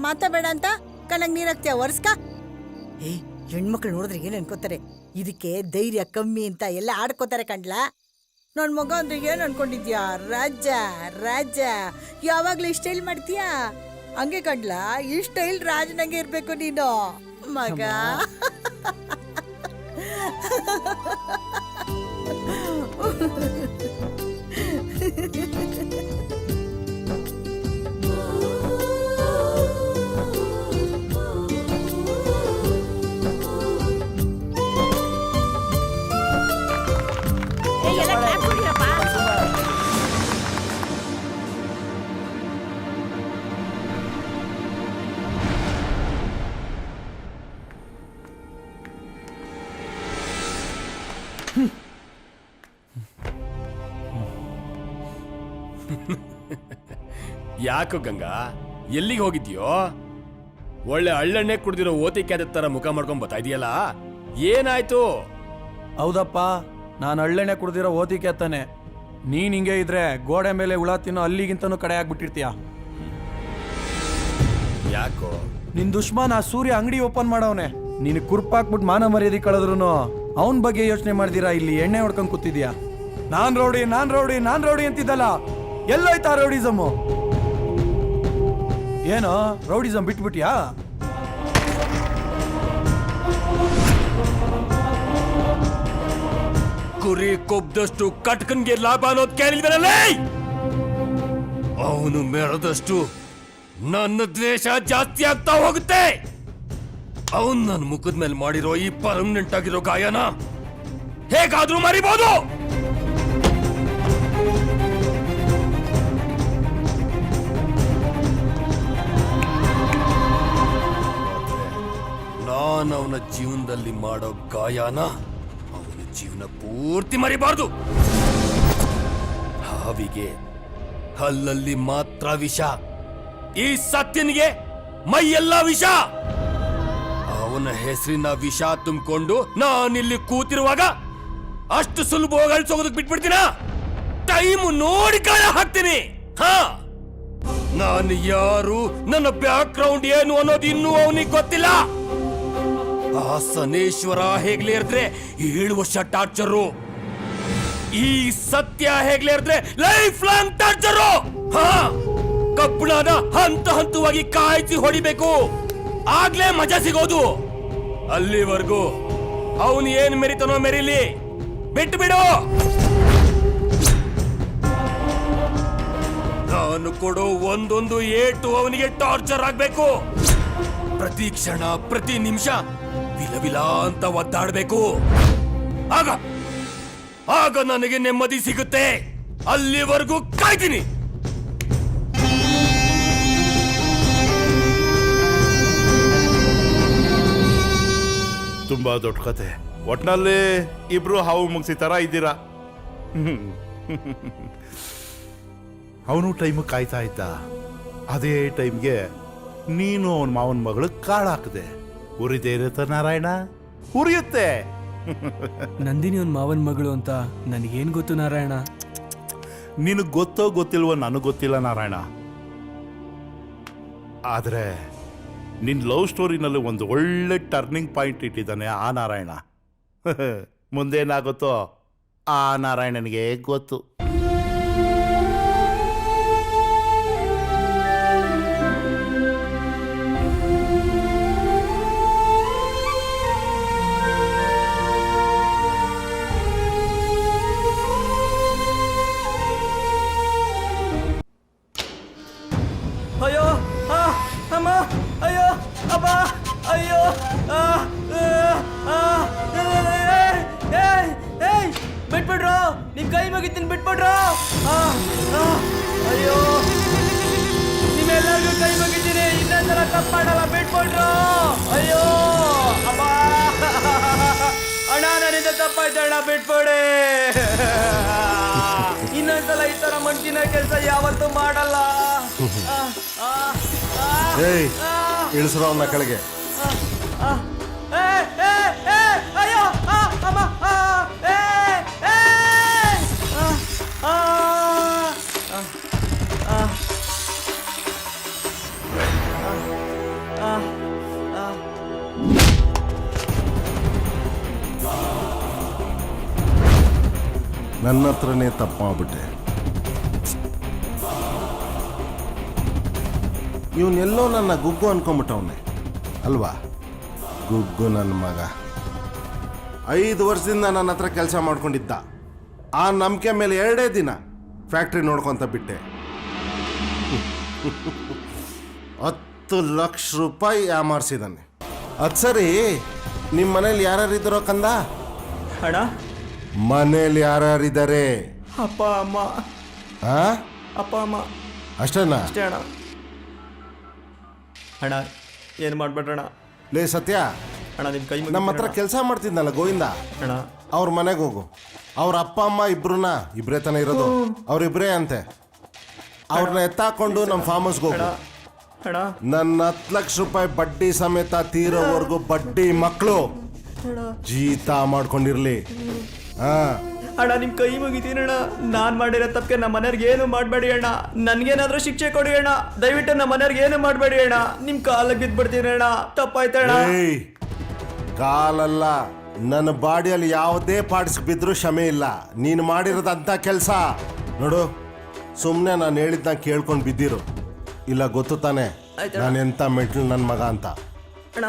ಮಾತಾಬೇಡ ಅಂತ ಕಣ್ಣಾಗ ನೀರ್ ಹಾಕ್ತೀಯ ವರ್ಷಕ? ಹೆಣ್ಮಕ್ಳು ನೋಡಿದ್ರೆ ಏನ್ ಅನ್ಕೋತಾರೆ, ಇದಕ್ಕೆ ಧೈರ್ಯ ಕಮ್ಮಿ ಅಂತ ಎಲ್ಲ ಆಡ್ಕೋತಾರೆ ಕಂಡ್ಲಾ. ನನ್ ಮಗ ಅಂದ್ರೆ ಏನ್ ಅನ್ಕೊಂಡಿದ್ಯಾ? ರಾಜ ರಾಜ, ಯಾವಾಗ್ಲೂ ಈ ಸ್ಟೈಲ್ ಮಾಡ್ತೀಯಾ? ಹಂಗೆ ಕಂಡ್ಲಾ, ಈ ಸ್ಟೈಲ್ ರಾಜನಂಗೆ ಇರ್ಬೇಕು ನೀನು ಮಗ. ಎಲ್ಲ clap ಹೊಡೀರಪ್ಪ. ಯಾಕೋ ಗಂಗಾ ಎಲ್ಲಿಗೆ ಹೋಗಿದ್ಯೋ? ಒಳ್ಳೆ ಹಳ್ಳೆಣ್ಣೆ ಕುಡ್ದಿರೋ ಓತಿಕ್ಯಾದ ತರ ಮುಖ ಮಾಡ್ಕೊಂಡ್ ಬರ್ತಾ ಇದೆಯಲ್ಲ, ಏನಾಯ್ತು? ಹೌದಪ್ಪ, ನಾನು ಹಳ್ಳೆಣ್ಣೆ ಕುಡ್ದಿರೋ ಓದಿಕೆ ತಾನೆ. ನೀನ್ ಹಿಂಗೆ ಇದ್ರೆ ಗೋಡೆ ಮೇಲೆ ಹುಳ ತಿನ್ನೋ ಅಲ್ಲಿಗಿಂತನೂ ಕಡೆ ಆಗ್ಬಿಟ್ಟಿರ್ತೀಯ. ಯಾಕೋ? ನಿನ್ ದುಶ್ಮನ್ ಆ ಸೂರ್ಯ ಅಂಗಡಿ ಓಪನ್ ಮಾಡವನೆ. ನೀನು ಕುರ್ಪಾಕ್ಬಿಟ್ಟು ಮಾನ ಮರ್ಯಾದೆ ಕಳೆದ್ರು ಅವನ್ ಬಗ್ಗೆ ಯೋಚನೆ ಮಾಡ್ದಿರಾ ಇಲ್ಲಿ ಎಣ್ಣೆ ಹೊಡ್ಕೊಂಡ್ ಕೂತಿದ್ಯಾ. ನಾನ್ ರೌಡಿ ಅಂತಿದ್ದಲ್ಲ, ಎಲ್ಲೋಯ್ತಾ ರೌಡಿಸಮ್? ಏನೋ ರೌಡಿಸಮ್ ಬಿಟ್ಬಿಟ್ಯಾ? ಕುರಿ ಕೊಬ್ದಷ್ಟು ಕಟ್ಕನ್ಗೆ ಲಾಭ ಅನ್ನೋದು ಕೇಳಿದ್ರಲ್ಲ, ಅವನು ಮೆರೆದಷ್ಟು ನನ್ನ ದ್ವೇಷ ಜಾಸ್ತಿ ಆಗ್ತಾ ಹೋಗುತ್ತೆ. ಅವನ್ ನನ್ನ ಮುಖದ ಮೇಲೆ ಮಾಡಿರೋ ಈ ಪರ್ಮನೆಂಟ್ ಆಗಿರೋ ಗಾಯನ ಹೇಗಾದ್ರೂ ಮರಿಬಹುದು. ನಾನು ಅವನ ಜೀವನದಲ್ಲಿ ಮಾಡೋ ಗಾಯನ ಅವನ ಜೀವನ ಪೂರ್ತಿ ಮರಿಬಾರ್ದು. ಹಾವಿಗೆ ಹಲ್ಲಲ್ಲಿ ಮಾತ್ರ ವಿಷ, ಈ ಸತ್ಯನಿಗೆ ಮೈಯೆಲ್ಲ ವಿಷ. ಅವನ ಹೆಸರಿನ ವಿಷ ತುಂಬಿಕೊಂಡು ನಾನಿಲ್ಲಿ ಕೂತಿರುವಾಗ ಅಷ್ಟು ಸುಲಭವಾಗಿ ಅಳಿಸೋದಕ್ಕೆ ಬಿಟ್ಬಿಡ್ತೀನ? ಟೈಮ್ ನೋಡಿ ಗಾಯ ಹಾಕ್ತೀನಿ. ಹಾ, ನಾನು ಯಾರು, ನನ್ನ ಬ್ಯಾಕ್ ಗ್ರೌಂಡ್ ಏನು ಅನ್ನೋದು ಇನ್ನೂ ಅವನಿಗೆ ಗೊತ್ತಿಲ್ಲ. ಆ ಸನೇಶ್ವರ ಹೇಗ್ಲೇ ಇರ್ದ್ರೆ 7 ವರ್ಷ ಟಾರ್ಚರು, ಈ ಸತ್ಯ ಹೇಗ್ಲೇ ಇರ್ದ್ರೆ ಲೈಫ್ ಲಾಂಗ್ ಟಾರ್ಚರು. ಹಾ, ಕಬ್ಬಣದ ಹಂತವಾಗಿ ಕಾಯ್ಸಿ ಹೊಡಿಬೇಕು, ಆಗ್ಲೇ ಮಜಾ ಸಿಗೋದು. ಅಲ್ಲಿವರೆಗೂ ಅವನು ಏನ್ ಮೆರಿತಾನೋ ಮೆರಿಲಿ, ಬಿಟ್ಟು ಬಿಡು. ನಾನು ಕೊಡೋ ಒಂದೊಂದು ಏಟು ಅವನಿಗೆ ಟಾರ್ಚರ್ ಆಗ್ಬೇಕು. ಪ್ರತಿ ಕ್ಷಣ ಪ್ರತಿ ನಿಮಿಷ ವಿಲವಿಲ ಅಂತ ಒದ್ದಾಡ್ಬೇಕು. ಆಗ ನನಗೆ ನೆಮ್ಮದಿ ಸಿಗುತ್ತೆ. ಅಲ್ಲಿವರೆಗೂ ಕಾಯ್ತೀನಿ. ತುಂಬಾ ದೊಡ್ಡ ಕತೆ. ಒಟ್ನಲ್ಲಿ ಇಬ್ರು ಹಾವು ಮುಗಿಸಿ ತರ ಇದ್ದೀರಾ. ಅವನು ಟೈಮ್ ಕಾಯ್ತಾ ಇದ್ದ. ಅದೇ ಟೈಮ್ಗೆ ನೀನು ಅವನ ಮಾವನ ಮಗಳು ಕಾಳಾಕದೆ. ಉರಿದೇ ಇರುತ್ತೆ ನಾರಾಯಣ, ಉರಿಯುತ್ತೆ. ನಂದಿನಿ ಅವನ್ ಮಾವನ್ ಮಗಳು ಅಂತ ನನಗೇನ್ ಗೊತ್ತು ನಾರಾಯಣ? ನಿನಗೆ ಗೊತ್ತೋ ಗೊತ್ತಿಲ್ವೋ ನನಗೆ ಗೊತ್ತಿಲ್ಲ ನಾರಾಯಣ. ಆದ್ರೆ ನಿನ್ ಲವ್ ಸ್ಟೋರಿನಲ್ಲಿ ಒಂದು ಒಳ್ಳೆ ಟರ್ನಿಂಗ್ ಪಾಯಿಂಟ್ ಇಟ್ಟಿದ್ದಾನೆ ಆ ನಾರಾಯಣ. ಮುಂದೇನಾಗುತ್ತೋ ಆ ನಾರಾಯಣನಿಗೆ ಗೊತ್ತು. ಅಯ್ಯೋ ಅಮ್ಮ, ಅಯ್ಯೋ ಅಬ್ಬ, ಅಯ್ಯೋ ಬಿಟ್ಬಿಡ್ರು, ನಿಮ್ ಕೈ ಮುಗಿತೀನಿ ಬಿಟ್ಬಿಡ್ರು. ಅಯ್ಯೋ, ನಿಮ್ಮೆಲ್ಲರಿಗೂ ಕೈ ಮುಗಿತೀನಿ, ಇನ್ನೊಂದ್ಸಲ ತಪ್ಪು ಮಾಡಲ್ಲ, ಬಿಟ್ಬಿಡ್ರು. ಅಯ್ಯೋ ಅಬ್ಬ, ಅಣ್ಣ ನನ್ನಿಂದ ತಪ್ಪಾಯ್ತಣ್ಣ, ಬಿಟ್ಬಿಡಿ. ಇನ್ನೊಂದ್ಸಲ ಈ ತರ ಮಂಚಿನ ಕೆಲಸ ಯಾವತ್ತೂ ಮಾಡಲ್ಲ. ಇಳಿಸ್ರೋ ಅವನ್ನ ಕೆಳಗೆ. ಅಯ್ಯೋ ಅಮ್ಮ, ನನ್ನ ಹತ್ರನೇ ತಪ್ಪು ಮಾಡ್ಬಿಟ್ಟೆ. ಇವನೆಲ್ಲೋ ನನ್ನ ಗುಗ್ಗು ಅನ್ಕೊಂಬಿಟ್ಟವನೆ ಅಲ್ವಾ? ಗುಗ್ಗು ನನ್ನ ಮಗ 5 ವರ್ಷದಿಂದ ನನ್ನ ಹತ್ರ ಕೆಲಸ ಮಾಡ್ಕೊಂಡಿದ್ದ. ಆ ನಂಬಿಕೆ ಮೇಲೆ 2 ದಿನ ಫ್ಯಾಕ್ಟ್ರಿ ನೋಡ್ಕೊಂತ ಬಿಟ್ಟೆ. 10 ಲಕ್ಷ ರೂಪಾಯಿ ಯಾಮಾರಿಸಿದ್ದಾನೆ. ಅದು ಸರಿ, ನಿಮ್ಮ ಮನೇಲಿ ಯಾರ್ಯಾರು ಇದ್ದಾರೋ ಕಂದ? ಅಣ್ಣ ಮನೇಲಿ ಯಾರ್ಯಾರಿದ್ದಾರೆ? ಅಪ್ಪ ಅಮ್ಮ. ಆ? ಅಪ್ಪ ಅಮ್ಮ ಅಷ್ಟೇನಾ? ಅಷ್ಟೇ ಅಣ್ಣ. ಅಣ್ಣ ಏನು ಮಾಡ್ಬೇಡ್ರಣ. ಲೇ ಸತ್ಯ, ಅಣ್ಣ ನಿಮ್ಮ ಕೈ ನಮ್ಮ ಹತ್ರ ಕೆಲಸ ಮಾಡ್ತಿದ್ನಲ್ಲ ಗೋವಿಂದ, ಅಣ್ಣ ಅವ್ರ ಮನೆಗೆ ಹೋಗು. ಅವ್ರ ಅಪ್ಪ ಅಮ್ಮ ಇಬ್ರೇ ತಾನೇ ಇರೋದು, ಅವ್ರಿಬ್ರೇ ಅಂತೆ. ಅವ್ರನ್ನ ಎತ್ತಾಕೊಂಡು ನಮ್ಮ ಫಾರ್ಮ್ ಹೌಸ್ಗೆ ಹೋಗು. ಅಣ್ಣ ನನ್ನ 10 ಲಕ್ಷ ರೂಪಾಯಿ ಬಡ್ಡಿ ಸಮೇತ ತೀರೋವರೆಗೂ ಬಡ್ಡಿ ಮಕ್ಕಳು ಜೀತ ಮಾಡ್ಕೊಂಡಿರ್ಲಿ. ಹಾ ಅಣ್ಣ ನಿಮ್ಮ ಕೈ ಮುಗಿತೀನಣ್ಣ. ನಾನು ಮಾಡಿರೋ ತಪ್ಪಿಗೆ ನಮ್ಮ ಮನೆಯವ್ರಿಗೆ ಏನು ಮಾಡಬೇಡಿ ಅಣ್ಣ. ನನಗೇನಾದ್ರೂ ಶಿಕ್ಷೆ ಕೊಡಿ ಅಣ್ಣ. ದಯವಿಟ್ಟು ನಮ್ಮ ಮನೆಯವ್ರಿಗೆ ಏನು ಮಾಡಬೇಡಿ ಅಣ್ಣ. ನಿಮ್ಮ ಕಾಲಿಗೆ ಬಿದ್ದುಬಿಡ್ತೀನಿ ಅಣ್ಣ. ತಪ್ಪಾಯ್ತಣ್ಣ. ಏಯ್, ಕಾಲಲ್ಲ, ನನ್ನ ಬಾಡಿಯಲ್ಲಿ ಯಾವುದೇ ಪಾರ್ಟ್ಸ್ ಬಿದ್ರೂ ಕ್ಷಮೆ ಇಲ್ಲ. ನೀನು ಮಾಡಿರೋದಂಥ ಕೆಲಸ ನೋಡು, ಸುಮ್ಮನೆ ನಾನು ಹೇಳಿದ್ನ ಕೇಳ್ಕೊಂಡು ಬಿದ್ದಿರು. ಇಲ್ಲ ಗೊತ್ತು ತಾನೆ ನಾನು ಎಂಥ ಮೆಟ್ಲು ನನ್ನ ಮಗ ಅಂತ. ಅಣ್ಣ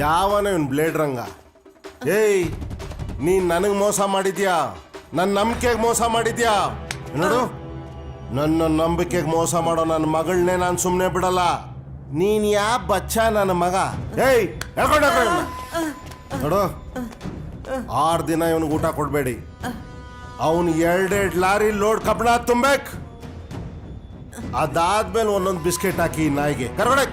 ಯಾವನ ಇವನು ಬ್ಲೇಡ್ ರಂಗ. ಏಯ್, ನೀನು ನನಗೆ ಮೋಸ ಮಾಡಿದ್ಯಾ, ನನ್ನ ನಂಬಿಕೆಗೆ ಮೋಸ ಮಾಡಿದ್ಯಾ. ನೋಡು, ನನ್ನ ನಂಬಿಕೆಗೆ ಮೋಸ ಮಾಡೋ ನನ್ನ ಮಗಳನ್ನೇ ನಾನು ಸುಮ್ಮನೆ ಬಿಡಲ್ಲ. ನೀನು ಬಚ್ಚ ನನ್ನ ಮಗ. ಏಯ್ ಹೇಳ್ಕೊಂಡ ನೋಡು, 6 ದಿನ ಇವನಿಗೆ ಊಟ ಕೊಡಬೇಡಿ. ಅವನು 2 ಲಾರಿ ಲೋಡ್ ಕಬ್ಬಣ ತುಂಬಬೇಕು. ಅದಾದ್ಮೇಲೆ ಒಂದೊಂದು ಬಿಸ್ಕೆಟ್ ಹಾಕಿ ನಾಯಿಗೆ ಕರ್ಕೊಂಡೆ.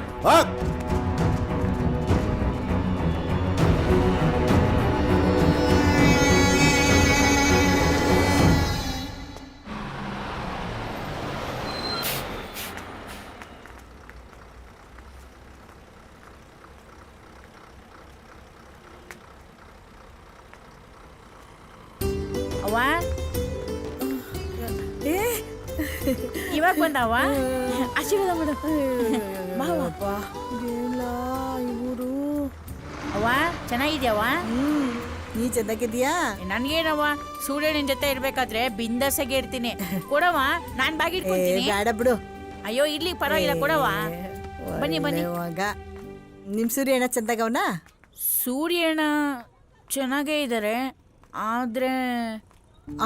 ಅವ್ವ ಏ ಇವಾಗ ಬಂದವ ಆಶೀರ್ವಾದ ಮಾಡು. ಅಪ್ಪ ಇಲ್ಲ ಇವರು. ಅವ್ವ ಚೆನ್ನಾಗಿದ್ಯಾವ? ನೀ ಚೆನ್ನಾಗಿದ್ಯಾ? ನನ್ಗೇನವ್ವ, ಸೂರ್ಯನ ಜೊತೆ ಇರ್ಬೇಕಾದ್ರೆ ಬಿಂದಾಸಾಗಿ ಇರ್ತೀನಿ. ಕೊಡವ, ನಾನ್ ಬಾಗಿಟ್ಕೊತೀನಿ. ಬೇಡ ಬಿಡು. ಅಯ್ಯೋ ಇರ್ಲಿ ಪರವಾಗಿಲ್ಲ, ಕೊಡವ. ಬನ್ನಿ ಬನ್ನಿ. ನಿಮ್ ಸೂರ್ಯಣ್ಣ ಚಂದಾಗವನ? ಸೂರ್ಯಣ್ಣ ಚೆನ್ನಾಗೇ ಇದ್ದಾರೆ, ಆದ್ರೆ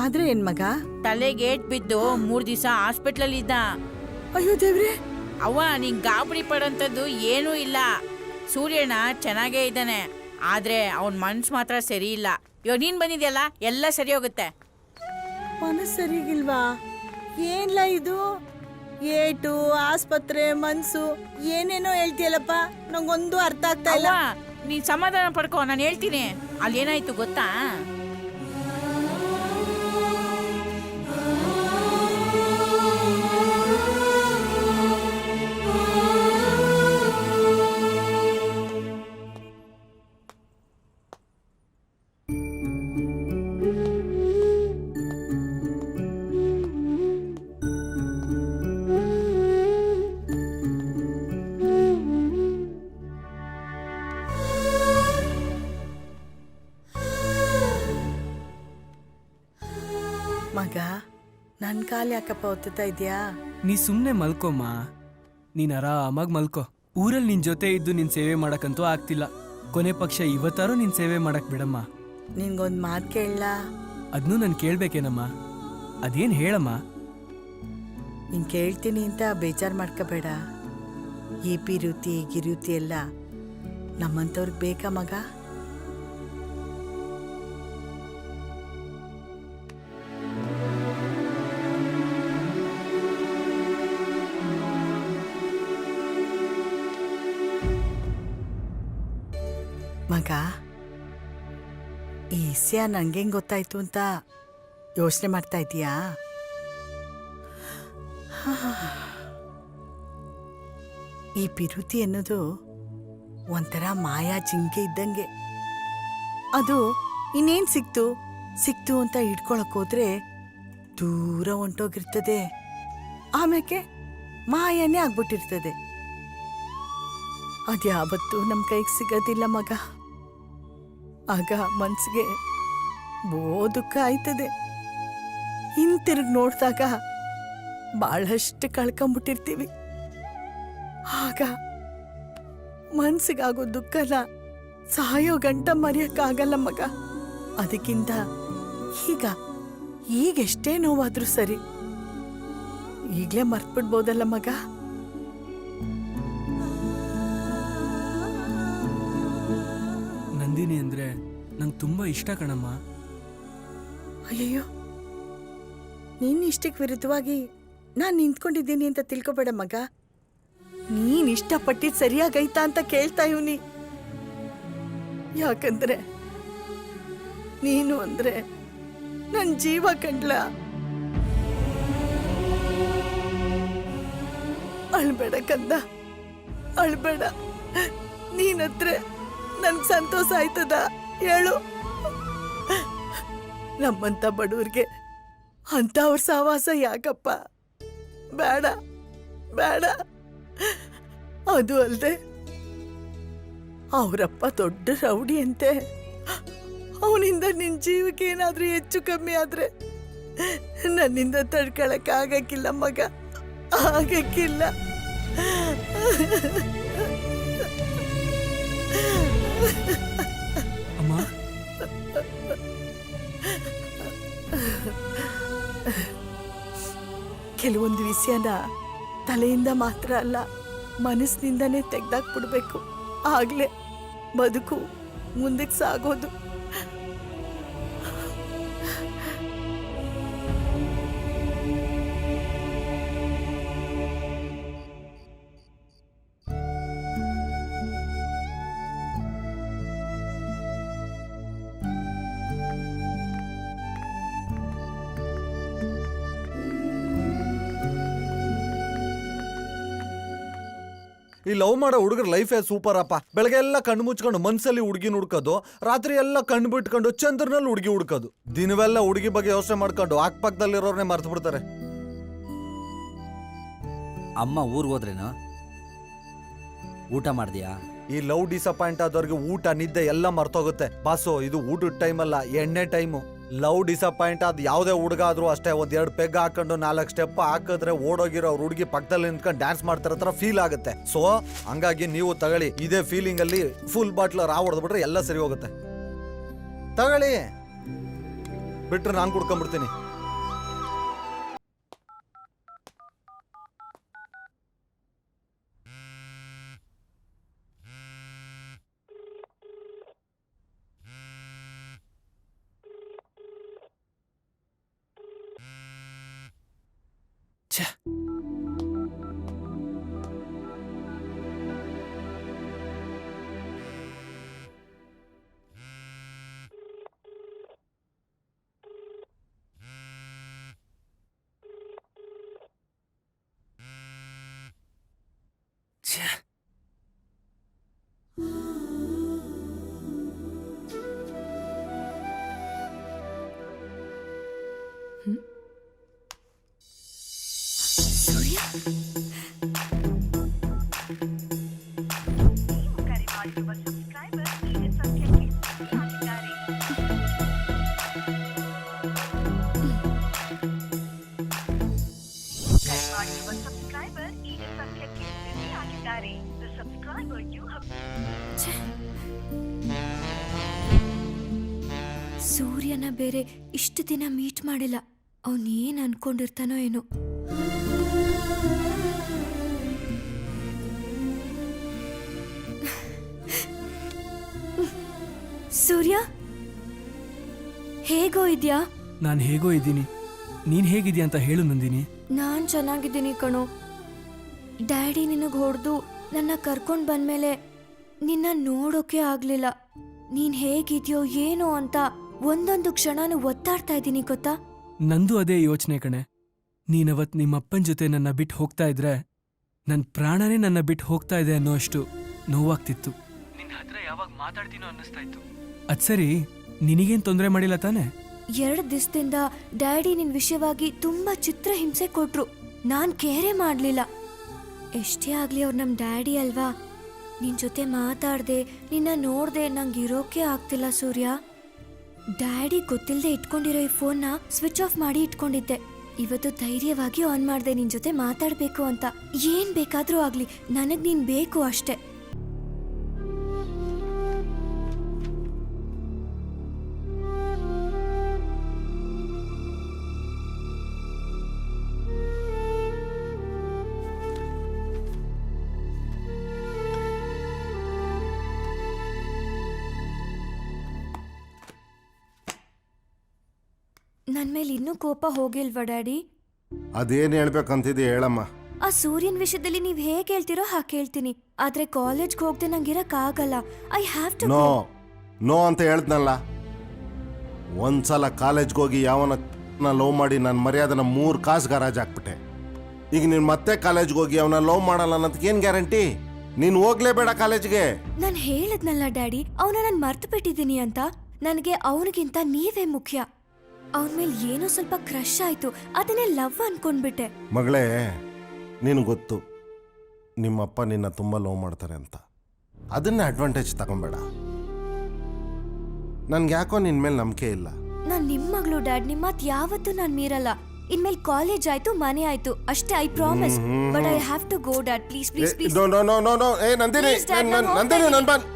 ಆದ್ರೆ ಏನ್ ಮಗ? ತಲೆಗೆ ಏಟ್ ಬಿದ್ದು 3 ದಿವಸ ಹಾಸ್ಪಿಟ್ಲಲ್ಲಿ ಇದ್ದ. ಅಯ್ಯೋ ದೇವ್ರೆ. ಅವ್ವ ನೀನ್ ಗಾಬರಿ ಪಡೋಂಥದ್ದು ಏನೂ ಇಲ್ಲ. ಸೂರ್ಯಣ್ಣ ಚೆನ್ನಾಗೇ ಇದ್ದಾನೆ, ಆದ್ರೆ ಅವನ್ ಮನ್ಸು ಮಾತ್ರ ಸರಿ ಇಲ್ಲ. ಇವಾಗ ನೀನ್ ಬಂದಿದ್ಯಲ್ಲ, ಎಲ್ಲ ಸರಿ ಹೋಗುತ್ತೆ. ಮನಸ್ಸು ಸರಿಗಿಲ್ವಾ? ಏನ್ಲ ಇದು? ಏಟು, ಆಸ್ಪತ್ರೆ, ಮನ್ಸು ಏನೇನೋ ಹೇಳ್ತೀಯಲ್ಲಪ್ಪ, ನಂಗೊಂದು ಅರ್ಥ ಆಗ್ತಾ ಇಲ್ಲ. ನೀನ್ ಸಮಾಧಾನ ಪಡ್ಕೋ, ನಾನು ಹೇಳ್ತೀನಿ. ಅಲ್ಲಿ ಏನಾಯ್ತು ಗೊತ್ತಾ? ಮಗ, ನನ್ ಕಾಲ್ ಯಾಕಪ್ಪ ಒತ್ತುತ್ತಾ ಇದ್ಯಾ? ನೀ ಸುಮ್ಮನೆ ಮಲ್ಕೊಮ್ಮ. ನೀನ್ ಆರಾಮಾಗಿ ಮಲ್ಕೋ. ಊರಲ್ಲಿ ನಿನ್ ಜೊತೆ ಇದ್ದು ನಿನ್ ಸೇವೆ ಮಾಡಕ್ಕಂತೂ ಆಗ್ತಿಲ್ಲ. ಕೊನೆ ಪಕ್ಷ ಇವತ್ತಾರು ನಿನ್ ಸೇವೆ ಮಾಡಕ್ ಬಿಡಮ್ಮ. ನಿನ್ಗೊಂದ್ ಮಾತು ಕೇಳಲ್ಲ? ಅದನ್ನೂ ನಾನು ಕೇಳ್ಬೇಕೇನಮ್ಮ? ಅದೇನ್ ಹೇಳಮ್ಮ? ನೀನ್ ಕೇಳ್ತೀನಿ ಅಂತ ಬೇಜಾರು ಮಾಡ್ಕೋಬೇಡ. ಈ ಪಿರುತಿ ಗಿರುತಿ ಎಲ್ಲ ನಮ್ಮಂತವ್ರಿಗೆ ಬೇಕಾ ಮಗ? ಮಗ, ಈ ವಿಷಯ ನಂಗೇನ್ ಗೊತ್ತಾಯ್ತು ಅಂತ ಯೋಚನೆ ಮಾಡ್ತಾ ಇದೀಯಾ? ಈ ಪಿರುತಿ ಅನ್ನೋದು ಒಂಥರ ಮಾಯಾ ಜಿಂಕೆ ಇದ್ದಂಗೆ. ಅದು ಇನ್ನೇನ್ ಸಿಕ್ತು ಅಂತ ಹಿಡ್ಕೊಳಕ್ ಹೋದ್ರೆ ದೂರ ಹೊಂಟೋಗಿರ್ತದೆ. ಆಮೇಲೆ ಮಾಯನೇ ಆಗ್ಬಿಟ್ಟಿರ್ತದೆ. ಅದ್ಯಾವತ್ತೂ ನಮ್ಮ ಕೈಗೆ ಸಿಗೋದಿಲ್ಲ ಮಗ. ಆಗ ಮನ್ಸಿಗೆ ಬೋ ದುಃಖ ಆಯ್ತದೆ. ಹಿಂತಿರುಗಿ ನೋಡಿದಾಗ ಬಹಳಷ್ಟು ಕಳ್ಕೊಂಬಿಟ್ಟಿರ್ತೀವಿ. ಆಗ ಮನ್ಸಿಗಾಗೋ ದುಃಖನ ಸಾಯೋ ಗಂಟ ಮರೆಯಕ್ಕಾಗಲ್ಲ ಮಗ. ಅದಕ್ಕಿಂತ ಈಗೆಷ್ಟೇ ನೋವಾದ್ರೂ ಸರಿ, ಈಗಲೇ ಮರ್ತ್ಬಿಡ್ಬೋದಲ್ಲ ಮಗ. ನಂದಿನಿ ಅಂದ್ರೆ ನಂಗೆ ತುಂಬಾ ಇಷ್ಟ ಕಣಮ್ಮ. ಅಯ್ಯಯ್ಯೋ, ನೀನ್ ಇಷ್ಟಕ್ಕೆ ವಿರುದ್ಧವಾಗಿ ನಾನ್ ನಿಂತ್ಕೊಂಡಿದ್ದೀನಿ ಅಂತ ತಿಳ್ಕೊಬೇಡ ಮಗ. ನೀನ್ ಇಷ್ಟಪಟ್ಟಿದ್ ಸರಿಯಾಗೈತಾ ಅಂತ ಕೇಳ್ತಾ ಇವ್ನಿ. ಯಾಕಂದ್ರೆ ನೀನು ಅಂದ್ರೆ ನನ್ ಜೀವ ಕಂಡ್ಲ. ಅಳ್ಬೇಡ ಕಂದ, ಅಳ್ಬೇಡ. ನೀನತ್ರ ನನ್ಗ್ ಸಂತೋಷ ಆಯ್ತದ ಹೇಳು. ನಮ್ಮಂತ ಬಡವ್ರಿಗೆ ಅಂತ ಅವ್ರ ಸಹವಾಸ ಯಾಕಪ್ಪ? ಬೇಡ ಬೇಡ. ಅದು ಅಲ್ದೆ ಅವರಪ್ಪ ದೊಡ್ಡ ರೌಡಿ ಅಂತೆ. ಅವನಿಂದ ನಿನ್ ಜೀವಕ್ಕೆ ಏನಾದ್ರೂ ಹೆಚ್ಚು ಕಮ್ಮಿ ಆದ್ರೆ ನನ್ನಿಂದ ತಡ್ಕೊಳಕ್ ಆಗಕ್ಕಿಲ್ಲ ಮಗ, ಆಗಕ್ಕಿಲ್ಲ. ಅಮ್ಮ, ಕೆಲವೊಂದು ವಿಷಯನ ತಲೆಯಿಂದ ಮಾತ್ರ ಅಲ್ಲ, ಮನಸ್ಸಿನಿಂದನೇ ತೆಗ್ದಾಕ್ಬಿಡ್ಬೇಕು. ಆಗ್ಲೇ ಬದುಕು ಮುಂದಕ್ಕೆ ಸಾಗೋದು. ಈ ಲವ್ ಮಾಡೋ ಹುಡುಗರ ಲೈಫೇ ಸೂಪರ್ ಅಪ್ಪ. ಬೆಳಗ್ಗೆ ಎಲ್ಲ ಕಣ್ಣು ಮುಚ್ಕೊಂಡು ಮನ್ಸಲ್ಲಿ ಹುಡುಗಿನ ಹುಡ್ಕೋದು, ರಾತ್ರಿ ಎಲ್ಲ ಕಣ್ಣು ಬಿಟ್ಕೊಂಡು ಚಂದ್ರನಲ್ಲಿ ಹುಡುಗಿ ಹುಡ್ಕೋದು. ದಿನವೆಲ್ಲ ಹುಡುಗಿ ಬಗ್ಗೆ ಯೋಚನೆ ಮಾಡ್ಕೊಂಡು ಅಕ್ಕಪಕ್ಕದಲ್ಲಿರೋರ್ನೇ ಮರ್ತು ಬಿಡ್ತಾರೆ. ಅಮ್ಮ ಊರ್ಗ್ ಹೋದ್ರೇನು? ಊಟ ಮಾಡ್ದ್ಯಾ? ಈ ಲವ್ ಡಿಸಪಾಯಿಂಟ್ ಆದವ್ರಿಗೆ ಊಟ ನಿದ್ದೆ ಎಲ್ಲ ಮರ್ತೋಗುತ್ತೆ ಬಾಸು. ಇದು ಊಟದ ಟೈಮ್ ಅಲ್ಲ, ಎಣ್ಣೆ ಟೈಮು. ಲವ್ ಡಿಸಪಾಯಿಂಟ್ ಆದ ಯಾವುದೇ ಹುಡುಗ ಆದ್ರೂ ಅಷ್ಟೇ, ಒಂದ್ 2 ಪೆಗ್ ಹಾಕೊಂಡು 4 ಸ್ಟೆಪ್ ಹಾಕಿದ್ರೆ ಓಡೋಗಿರೋ ಅವ್ರ ಹುಡುಗಿ ಪಕ್ಕದಲ್ಲಿ ನಿಂತ್ಕೊಂಡು ಡ್ಯಾನ್ಸ್ ಮಾಡ್ತಿರೋ ತರ ಫೀಲ್ ಆಗುತ್ತೆ. ಸೊ ಹಂಗಾಗಿ ನೀವು ತಗೊಳ್ಳಿ, ಇದೇ ಫೀಲಿಂಗ್ ಅಲ್ಲಿ ಫುಲ್ ಬಾಟ್ಲ್ ರಾ ಹೊಡೆದ್ಬಿಟ್ರೆ ಎಲ್ಲ ಸರಿ ಹೋಗುತ್ತೆ. ತಗೊಳ್ಳಿ, ಬಿಟ್ರೆ ನಾನು ಕುಡ್ಕೊಂಡ್ಬಿಡ್ತೀನಿ. ಸೂರ್ಯನ ಬೇರೆ ಇಷ್ಟು ದಿನ ಮೀಟ್ ಮಾಡಿಲ್ಲ. ಅವನೇನ್ ಅನ್ಕೊಂಡಿರ್ತಾನೋ ಏನೋ. ಸೂರ್ಯ, ಹೇಗೋ ಇದ್ಯಾ? ನಾನು ಹೇಗೋ ಇದ್ದೀನಿ, ನೀನ್ ಹೇಗಿದ್ಯಾ ಅಂತ ಹೇಳು ನಂದಿನಿ. ನಾನ್ ಚೆನ್ನಾಗಿದ್ದೀನಿ ಕಣೋ. ಡ್ಯಾಡಿ ನಿನಗ್ ಹೊಡೆದು ನನ್ನ ಕರ್ಕೊಂಡ್ ಬಂದ್ಮೇಲೆ ನಿನ್ನ ನೋಡೋಕೆ ಆಗ್ಲಿಲ್ಲ. ನೀನ್ ಹೇಗಿದ್ಯೋ ಏನೋ ಅಂತ ಒಂದೊಂದು ಕ್ಷಣನೂ ಒತ್ತಾಡ್ತಾ ಇದ್ದೀನಿ ಗೊತ್ತಾ. ನಂದು ಅದೇ ಯೋಚನೆ ಕಣೆ. ನೀನವತ್ ನಿಮ್ಮಪ್ಪನ ಜೊತೆ ನನ್ನ ಬಿಟ್ಟು ಹೋಗ್ತಾ ಇದ್ರೆ ನನ್ನ ಪ್ರಾಣನೇ ನನ್ನ ಬಿಟ್ಟು ಹೋಗ್ತಾ ಇದೆ ಅನ್ನೋ ಅಷ್ಟು ನೋವಾಗ್ತಿತ್ತು. ನಿನ್ನ ಹತ್ರ ಯಾವಾಗ ಮಾತಾಡ್ತೀನೋ ಅನ್ನಿಸ್ತಾ ಇತ್ತು. ಅದ್ ಸರಿ, ನಿನಗೇನ್ ತೊಂದರೆ ಮಾಡಿಲ್ಲ ತಾನೆ? 2 ದಿವಸದಿಂದ ಡ್ಯಾಡಿ ನಿನ್ ವಿಷಯವಾಗಿ ತುಂಬಾ ಚಿತ್ರ ಹಿಂಸೆ ಕೊಟ್ರು. ನಾನ್ ಕೇರೆ ಮಾಡ್ಲಿಲ್ಲ. ಎಷ್ಟೇ ಆಗ್ಲಿ ಅವ್ರು ನಮ್ ಡ್ಯಾಡಿ ಅಲ್ವಾ. ನಿನ್ ಜೊತೆ ಮಾತಾಡ್ದೆ, ನಿನ್ನ ನೋಡ್ದೆ ನಂಗೆ ಇರೋಕೆ ಆಗ್ತಿಲ್ಲ ಸೂರ್ಯ. ಡ್ಯಾಡಿ ಗೊತ್ತಿಲ್ಲದೆ ಇಟ್ಕೊಂಡಿರೋ ಈ ಫೋನ್ನ ಸ್ವಿಚ್ ಆಫ್ ಮಾಡಿ ಇಟ್ಕೊಂಡಿದ್ದೆ. ಇವತ್ತು ಧೈರ್ಯವಾಗಿ ಆನ್ ಮಾಡ್ದೆ ನಿನ್ ಜೊತೆ ಮಾತಾಡ್ಬೇಕು ಅಂತ. ಏನ್ ಬೇಕಾದ್ರೂ ಆಗ್ಲಿ, ನನಗ್ ನೀನ್ ಬೇಕು ಅಷ್ಟೇ. ನನ್ ಮೇಲೆ ಇನ್ನೂ ಕೋಪ ಹೋಗಿಲ್ವಾ ಡ್ಯಾಡಿ? ಅದೇನು ಹೇಳ್ಬೇಕಂತಿದೆ ಹೇಳಮ್ಮ. ಆ ಸೂರ್ಯನ್ ವಿಷಯದಲ್ಲಿ ನೀವ್ ಹೇಗ್ ಹೇಳ್ತಿರೋ ಹಾಗೆ ಹೇಳ್ತೀನಿ. ಆದ್ರೆ ಕಾಲೇಜ್ಗೆ ಹೋಗದೆ ನಂಗಿರಕ್ ಆಗಲ್ಲ. I have to. No no ಅಂತ ಹೇಳ್ದ್ನಲ್ಲ. ಒಂದ್ಸಲ ಕಾಲೇಜ್ಗೆ ಹೋಗಿ ಯಾವನ ಲವ್ ಮಾಡಿ ನನ್ನ ಮರ್ಯಾದನ 3 ಕಾಸು ಗರಾಜ್ ಹಾಕ್ಬಿಟ್ಟೆ. ಈಗ ನೀನು ಮತ್ತೆ ಕಾಲೇಜ್ಗೆ ಹೋಗಿ ಅವನ ಲವ್ ಮಾಡಲ್ಲ ಅನ್ನೋದಕ್ಕೆ ಏನು ಗ್ಯಾರಂಟಿ? ನೀನು ಹೋಗ್ಲೇಬೇಡ ಕಾಲೇಜ್ಗೆ. ನಾನ್ ಹೇಳದ್ನಲ್ಲ ಡ್ಯಾಡಿ, ಅವನ ನಾನ್ ಮರ್ತು ಬಿಟ್ಟಿದ್ದೀನಿ ಅಂತ. ನನಗೆ ಅವನಿಗಿಂತ ನೀವೇ ಮುಖ್ಯ. ಅವನ ಮೇಲೆ ಏನೋ ಸ್ವಲ್ಪ ಕ್ರಶ್ ಆಯ್ತು, ಅದನ್ನೇ ಲವ್ ಅನ್ಕೊಂಡ್ಬಿಟ್ಟೆ. ಮಗಳೇ, ನೀನು ಗೊತ್ತು ನಿಮ್ಮಪ್ಪ ನಿನ್ನ ತುಂಬ ಲವ್ ಮಾಡ್ತಾರೆ ಅಂತ. ಅದನ್ನೇ ಅಡ್ವಾಂಟೇಜ್ ತಗೊಂಬೇಡ. ನನ್ಗೆ ಯಾಕೋ ನಿನ್ನ ಮೇಲೆ ನಂಬಿಕೆ ಇಲ್ಲ. ನಾನ್ ನಿಮ್ ಮಗಳು ಡ್ಯಾಡ್, ನಿಮ್ಮ ಮಾತ್ ಯಾವತ್ತೂ ನಾನ್ ಮೀರಲ್ಲ. ಇನ್ಮೇಲೆ ಕಾಲೇಜ್ ಆಯ್ತು, ಮನೆ ಆಯ್ತು ಅಷ್ಟೇ, I promise. But I have to go dad, please please please. No no no no no. ಏ ನಂದಿನಿ, Please, Dad, ನಾನು ನಂದಿನಿ ಹೋಗ್ತಾ ನನ್ ಬನ್.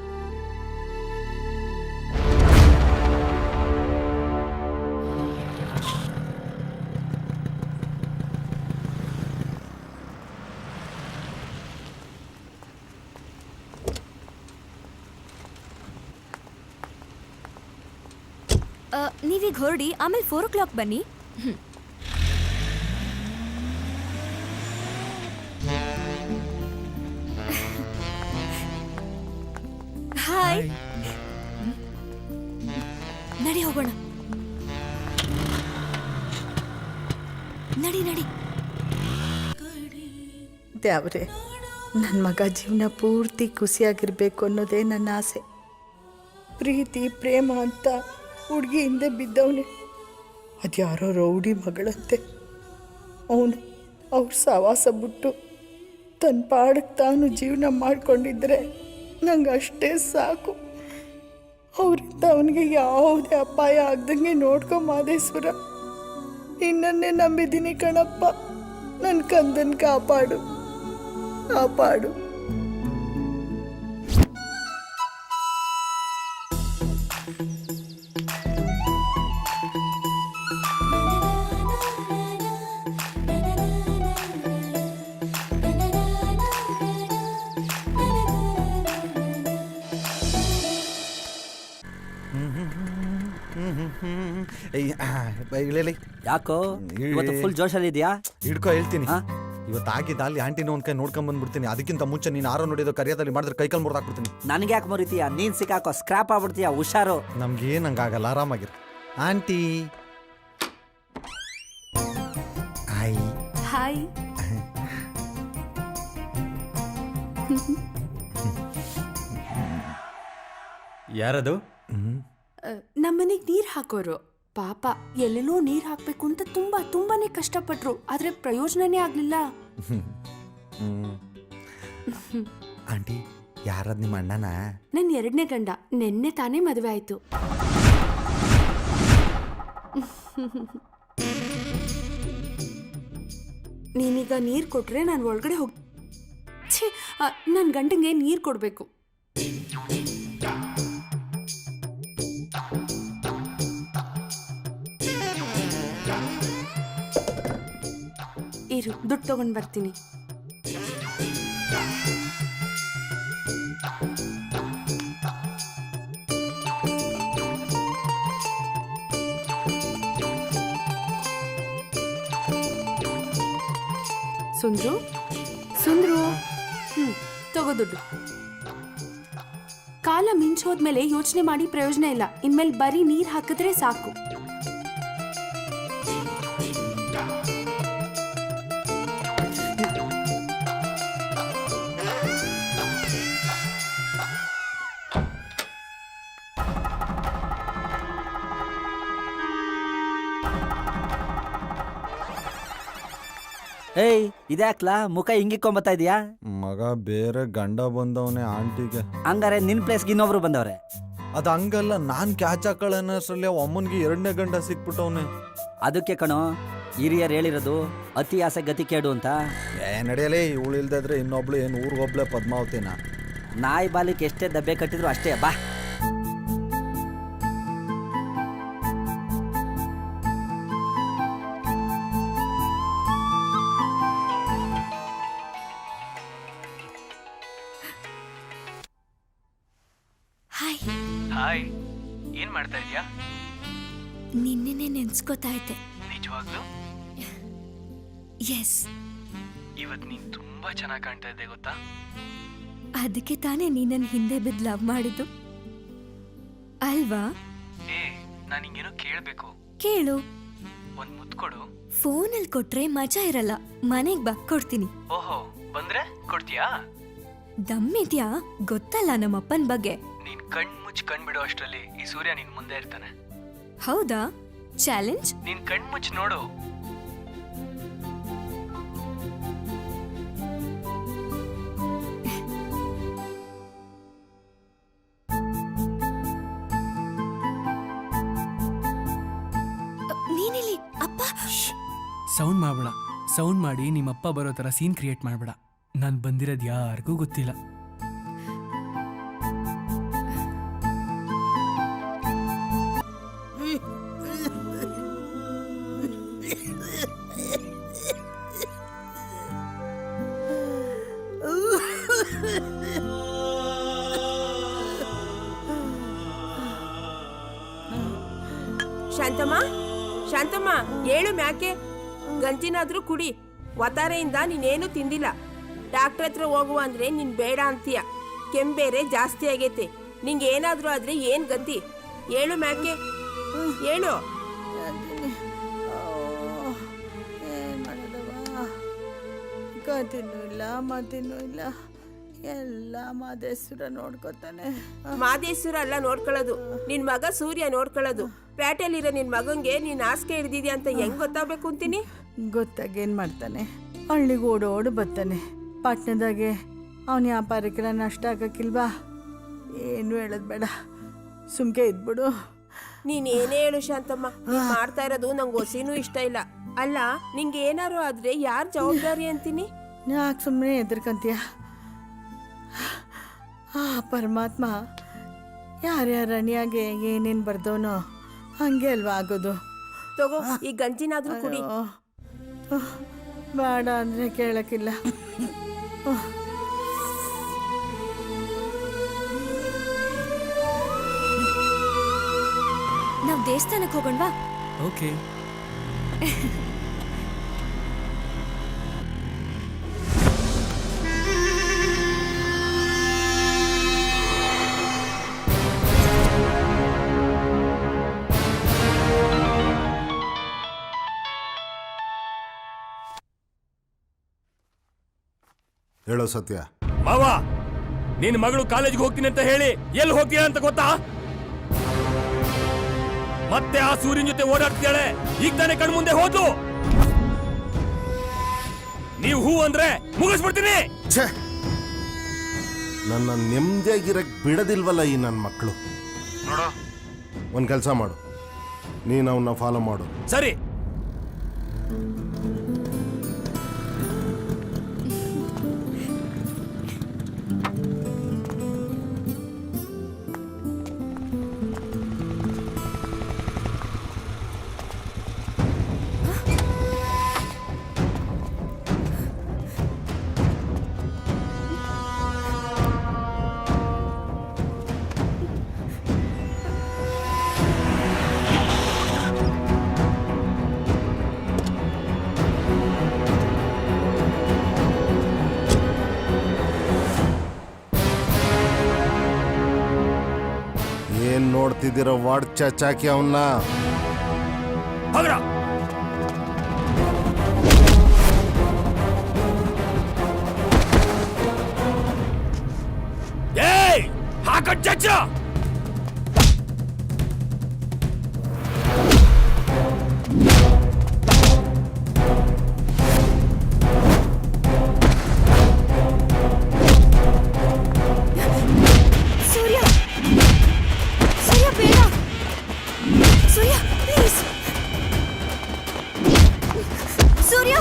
ನೀವೀಗ ಹೊರಡಿ, ಆಮೇಲೆ 4 o'clock ಬನ್ನಿ. ಹಾಯ್, ನಡಿ ಹೋಗೋಣ. ನಡಿ ನಡಿ. ದ್ಯಾವ್ರೆ, ನನ್ನ ಮಗ ಜೀವನ ಪೂರ್ತಿ ಖುಷಿಯಾಗಿರ್ಬೇಕು ಅನ್ನೋದೇ ನನ್ನ ಆಸೆ. ಪ್ರೀತಿ ಪ್ರೇಮ ಅಂತ ಹುಡುಗಿ ಹಿಂದೆ ಬಿದ್ದವನೆ. ಅದ್ಯಾರೋ ರೌಡಿ ಮಗಳಂತೆ. ಅವನು ಅವ್ರ ಸವಾಸ ಬಿಟ್ಟು ತನ್ನ ಪಾಡಕ್ಕೆ ತಾನು ಜೀವನ ಮಾಡ್ಕೊಂಡಿದ್ರೆ ನಂಗೆ ಅಷ್ಟೇ ಸಾಕು. ಅವರಿಂದ ಅವನಿಗೆ ಯಾವುದೇ ಅಪಾಯ ಆಗ್ದಂಗೆ ನೋಡ್ಕೊ ಮಾದೇಶ್ವರ. ನಿನ್ನನ್ನೇ ನಂಬಿದ್ದೀನಿ ಕಣಪ್ಪ. ನನ್ನ ಕಂದನ್ ಕಾಪಾಡು ಕಾಪಾಡು. ಯಾಕೋ ಇವತ್ತು ಫುಲ್ ಜೋಶಲ್ಲಿ ಇದೆಯಾ? ಹಿಡ್ಕೊ ಹೇಳ್ತೀನಿ. ಇವತ್ತು ಆಗಿದ್ದ ಅಲ್ಲಿ ಆಂಟಿನ ಒಂದ್ ಕೈ ನೋಡ್ಕೊಂಡ್ ಬಂದ್ಬಿಡ್ತೀನಿ. ಅದಕ್ಕಿಂತ ಮುಂಚೆ ನೀನು ಆರೋ ನೋಡಿದ ಕರಿಯಾದಲ್ಲಿ ಮಾಡಿದ್ರೆ ಕೈಕಲ್ ಮುರಿದಾಕ್ಬಿಡ್ತೀನಿ. ನನ್ಗೆ ಯಾಕೆ ಮರಿತೀಯ? ನೀನ್ ಸಿಕ್ಕಾಕೋ, ಸ್ಕ್ರಾಪ್ ಆಗ್ಬಿಡ್ತೀಯ. ಹುಷಾರು. ನಮ್ಗೇನ್ ಹಂಗಾಗಲ್ಲ, ಆರಾಮಾಗಿರು. Aunty hi. ಹಾಯ್. ಯಾರದು? ನಮ್ಮನೆಗ್ ನೀರ್ ಹಾಕೋರು. ಪಾಪ ಎಲ್ಲೆಲ್ಲೋ ನೀರ್ ಹಾಕ್ಬೇಕು ಅಂತ ತುಂಬಾನೇ ಕಷ್ಟಪಟ್ರು. ಆದ್ರೆ ಪ್ರಯೋಜನನೇ ಆಗ್ಲಿಲ್ಲ. ಆಂಟಿ, ಯಾರದ್ ನಿಮ್ಮ ಅಣ್ಣನ? ನನ್ 2ನೇ ಗಂಡ. ನೆನ್ನೆ ತಾನೇ ಮದುವೆ ಆಯ್ತು. ನೀನೀಗ ನೀರ್ ಕೊಟ್ರೆ ನಾನು ಒಳಗಡೆ ಹೋಗ್ ನನ್ ಗಂಡಂಗೆ ನೀರ್ ಕೊಡ್ಬೇಕು. ಇರು, ದುಡ್ಡು ತಗೊಂಡ್ ಬರ್ತೀನಿ. ಸುಂದ್ರು ಸುಂದ್ರು, ತಗೋ ದುಡ್ಡು. ಕಾಲ ಮಿಂಚೋದ್ಮೇಲೆ ಯೋಚನೆ ಮಾಡಿ ಪ್ರಯೋಜನ ಇಲ್ಲ. ಇನ್ಮೇಲೆ ಬರೀ ನೀರ್ ಹಾಕಿದ್ರೆ ಸಾಕು. ಏಯ್, ಇದ್ಯಾಕ್ಲಾ ಮುಖ ಹಿಂಗಿಕೊಂಬತ್ತಾ ಇದೀಯಾ? ಮಗ ಬೇರೆ ಗಂಡ ಬಂದವನೇ ಆಂಟಿಗೆ. ಹಂಗಾರೆ ನಿನ್ ಪ್ಲೇಸ್ಗೆ ಇನ್ನೊಬ್ರು ಬಂದವ್ರೆ. ಅದ್ ಹಂಗಲ್ಲ, ನಾನ್ ಕ್ಯಾಚ್ ಹಾಕೊಳ್ಳೋಷ್ರಲ್ಲಿ ಅಮ್ಮನ್ಗೆ 2ನೇ ಗಂಡ ಸಿಕ್ಬಿಟ್ಟವನೆ. ಅದಕ್ಕೆ ಕಣೋ ಹಿರಿಯರು ಹೇಳಿರೋದು, ಅತಿ ಆಸೆ ಗತಿ ಕೇಡು ಅಂತ. ನಡೆಯಲೇ, ಇವಳು ಇಲ್ದಿದ್ರೆ ಇನ್ನೊಬ್ಳು ಏನು ಊರಿಗೊಬ್ಳೆ ಪದ್ಮಾವತಿನ. ನಾಯಿ ಬಾಲಿಗೆ ಎಷ್ಟೇ ದಬ್ಬೆ ಕಟ್ಟಿದ್ರು ಅಷ್ಟೇ. ಬಾ. ಹಾಯ್, ಏನ್ ಮಾಡ್ತಾ ಇದೀಯಾ? ನಿನ್ನೆ ನೆನ್ಸ್ಕೊತಾ ಇದ್ದೆ. ನಿಜವಾಗ್ಲೂ ಎಸ್, ಇವತ್ತು ನೀನ್ ತುಂಬಾ ಚೆನ್ನಾಗಿ ಕಾಣ್ತಾ ಇದ್ದೆ ಗೊತ್ತಾ? ಅದಕ್ಕೆ ತಾನೇ ನೀ ನನ್ನ ಹಿಂದೆ ಬಿದ್ದು ಲವ್ ಮಾಡಿದ್ದು ಅಲ್ವಾ? ಏ ನಾನು ಹಿಂಗೇನೋ ಕೇಳ್ಬೇಕು. ಕೇಳು. ಒಂದ್ ಮುತ್ತು ಕೊಡು. ಫೋನಲ್ಲಿ ಕೊಟ್ರೆ ಮಜಾ ಇರಲ್ಲ. ಮನೆಗ್ ಬಾ, ಕೊಡ್ತೀನಿ. ಓಹೋ, ಬಂದ್ರೆ ಕೊಡ್ತೀಯಾ? ದಮ್ಮಿದ್ಯಾ? ಗೊತ್ತಲ್ಲ ನಮ್ಮಪ್ಪನ ಬಗ್ಗೆ. ನೀನ್ ಕಣ್ ಮುಚ್ಚಿ ಕಣ್ಬಿಡೋ ಅಷ್ಟ್ರಲ್ಲಿ ಈ ಸೂರ್ಯ ನಿನ್ ಮುಂದೆ ಇರ್ತಾನೆ. ಹೌದಾ? ಚಾಲೆಂಜ್? ನೀನ್ ಕಣ್ ಮುಚ್ಚಿ ನೋಡು. ನೀನಿಲ್ಲಿ ಅಪ್ಪ. ಸೌಂಡ್ ಮಾಡ್ಬೇಡ. ಸೌಂಡ್ ಮಾಡಿ ನಿಮ್ಮಪ್ಪ ಬರೋ ತರ ಸೀನ್ ಕ್ರಿಯೇಟ್ ಮಾಡ್ಬೇಡ. ನಾನ್ ಬಂದಿರೋದ್ ಯಾರಿಗೂ ಗೊತ್ತಿಲ್ಲ. ಶಾಂತಮ್ಮ, ಶಾಂತಮ್ಮ, ಏಳು ಮ್ಯಾಕೆ ಗಂಜಿನಾದ್ರೂ ಕುಡಿ. ಒತ್ತಾರೆಯಿಂದ ನೀನೇನು ತಿಂದಿಲ್ಲ. ಡಾಕ್ಟರ್ ಹತ್ರ ಹೋಗುವ ಅಂದ್ರೆ ನೀನ್ ಬೇಡ ಅಂತೀಯ. ಕೆಂಬೇರೆ ಜಾಸ್ತಿ ಆಗೈತೆ. ನಿಂಗೆ ಏನಾದ್ರೂ ಆದ್ರೆ ಏನ್ ಗತಿ? ಏಳು ಮ್ಯಾಕೆ, ಏಳು. ಏನ್ ಮಾಡೋದವ? ಗತಿನೂ ಇಲ್ಲ, ಮತಿನೂ ಇಲ್ಲ. ಎಲ್ಲ ಮಾದೇಶ್ವರ ನೋಡ್ಕೊತಾನೆ. ಮಾದೇಶ್ವರ ಅಲ್ಲ ನೋಡ್ಕೊಳ್ಳೋದು, ನಿನ್ ಮಗ ಸೂರ್ಯ ನೋಡ್ಕೊಳ್ಳೋದು. ಪೇಟೆಲಿರೋ ನಿನ್ ಮಗಂಗೆ ನೀನ್ ಹಾಸಿಗೆ ಹಿಡ್ದಿದ್ಯಾ ಅಂತ ಹೆಂಗ್ ಗೊತ್ತಾಗ್ಬೇಕು ಅಂತೀನಿ? ಗೊತ್ತಾಗೇನ್ ಮಾಡ್ತಾನೆ? ಹಳ್ಳಿಗೆ ಓಡೋಡು ಬರ್ತಾನೆ. ಪಟ್ಟಣದಾಗೆ ಅವನ ವ್ಯಾಪಾರಕ್ಕೆಲ್ಲ ನಷ್ಟ ಆಗಕ್ಕಿಲ್ವಾ? ಏನು ಹೇಳೋದ್ ಬೇಡ, ಸುಮ್ಕೆ ಇದ್ಬಿಡು. ನೀನ್ ಏನೇ ಹೇಳು ಶಾಂತಮ್ಮ, ನೀನ್ ಮಾಡ್ತಾ ಇರೋದು ನಂಗೆ ಹೊಸಿನೂ ಇಷ್ಟ ಇಲ್ಲ. ಅಲ್ಲ, ನಿಂಗೆ ಏನಾರು ಆದ್ರೆ ಯಾರ್ ಜವಾಬ್ದಾರಿ ಅಂತೀನಿ? ಯಾಕೆ ಸುಮ್ಮನೆ ಎದ್ರಕಂತೀಯ? ಆ ಪರಮಾತ್ಮ ಯಾರ್ಯಾರ ಅಣಿಯಾಗೆ ಏನೇನು ಬರ್ದವನೋ ಹಂಗೆ ಅಲ್ವಾ ಆಗೋದು. ತಗೋ, ಈ ಗಂಜಿನಾದ್ರೂ ಕುಡಿ. ಬೇಡ ಅಂದ್ರೆ ಕೇಳಕ್ಕಿಲ್ಲ. ನಾವ್ ದೇವಸ್ಥಾನಕ್ಕೆ ಹೋಗೋಣವಾ? ಓಕೆ. ಹೇಳೋ ಸತ್ಯ. ಮಾವ, ನಿನ್ ಮಗಳು ಕಾಲೇಜ್ಗೆ ಹೋಗ್ತೀನಿ ಅಂತ ಹೇಳಿ ಎಲ್ಲಿ ಹೋಗ್ತೀಯ ಅಂತ ಗೊತ್ತಾ? ಮತ್ತೆ ಆ ಸೂರ್ಯನ ಜೊತೆ ಓಡಾಡ್ತಿದ್ದಾಳೆ. ಈಗ ತಾನೇ ಕಣ್ ಮುಂದೆ ಹೋದ್ಲು. ನೀವು ಹೂ ಅಂದ್ರೆ ಮುಗಿಸ್ಬಿಡ್ತೀನಿ. ಛೇ, ನನ್ನ ನೆಮ್ಮದಿಯಾಗಿರಕ್ ಬಿಡದಿಲ್ವಲ್ಲ ಈ ನನ್ನ ಮಕ್ಕಳು. ನೋಡು, ಒಂದು ಕೆಲಸ ಮಾಡು, ನೀನು ಅವನ್ನ ಫಾಲೋ ಮಾಡು. ಸರಿ. ಏನ್ ನೋಡ್ತಿದ್ದೀರೋ ವಾಡ್ ಚಾಚಾಕಿ ಅವನ್ನ. ಏಯ್, ಹಾಕಟ್ ಚಾಚಾ. ಸೂರ್ಯ, ಸೂರ್ಯ ಬೇಡ. ಸೂರ್ಯ ಪ್ಲೀಸ್. ಸೂರ್ಯ,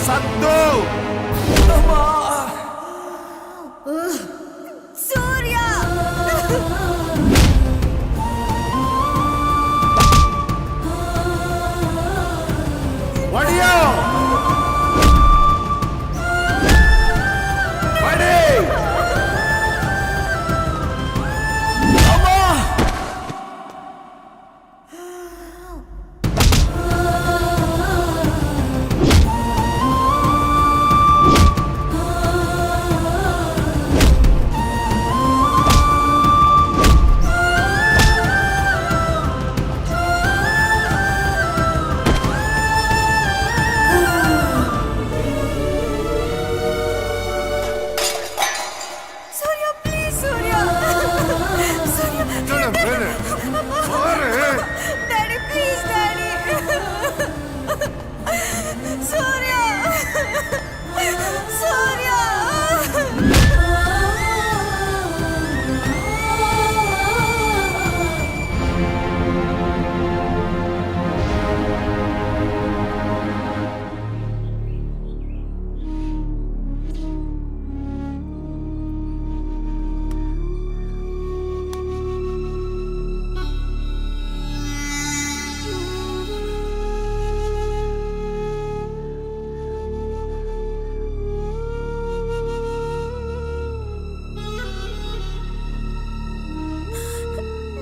ಸದ್ದು ಸೂರ್ಯ ಹೊಡಿಯೋ ಹೊಡಿ Surya please Surya Surya daddy please daddy Surya Surya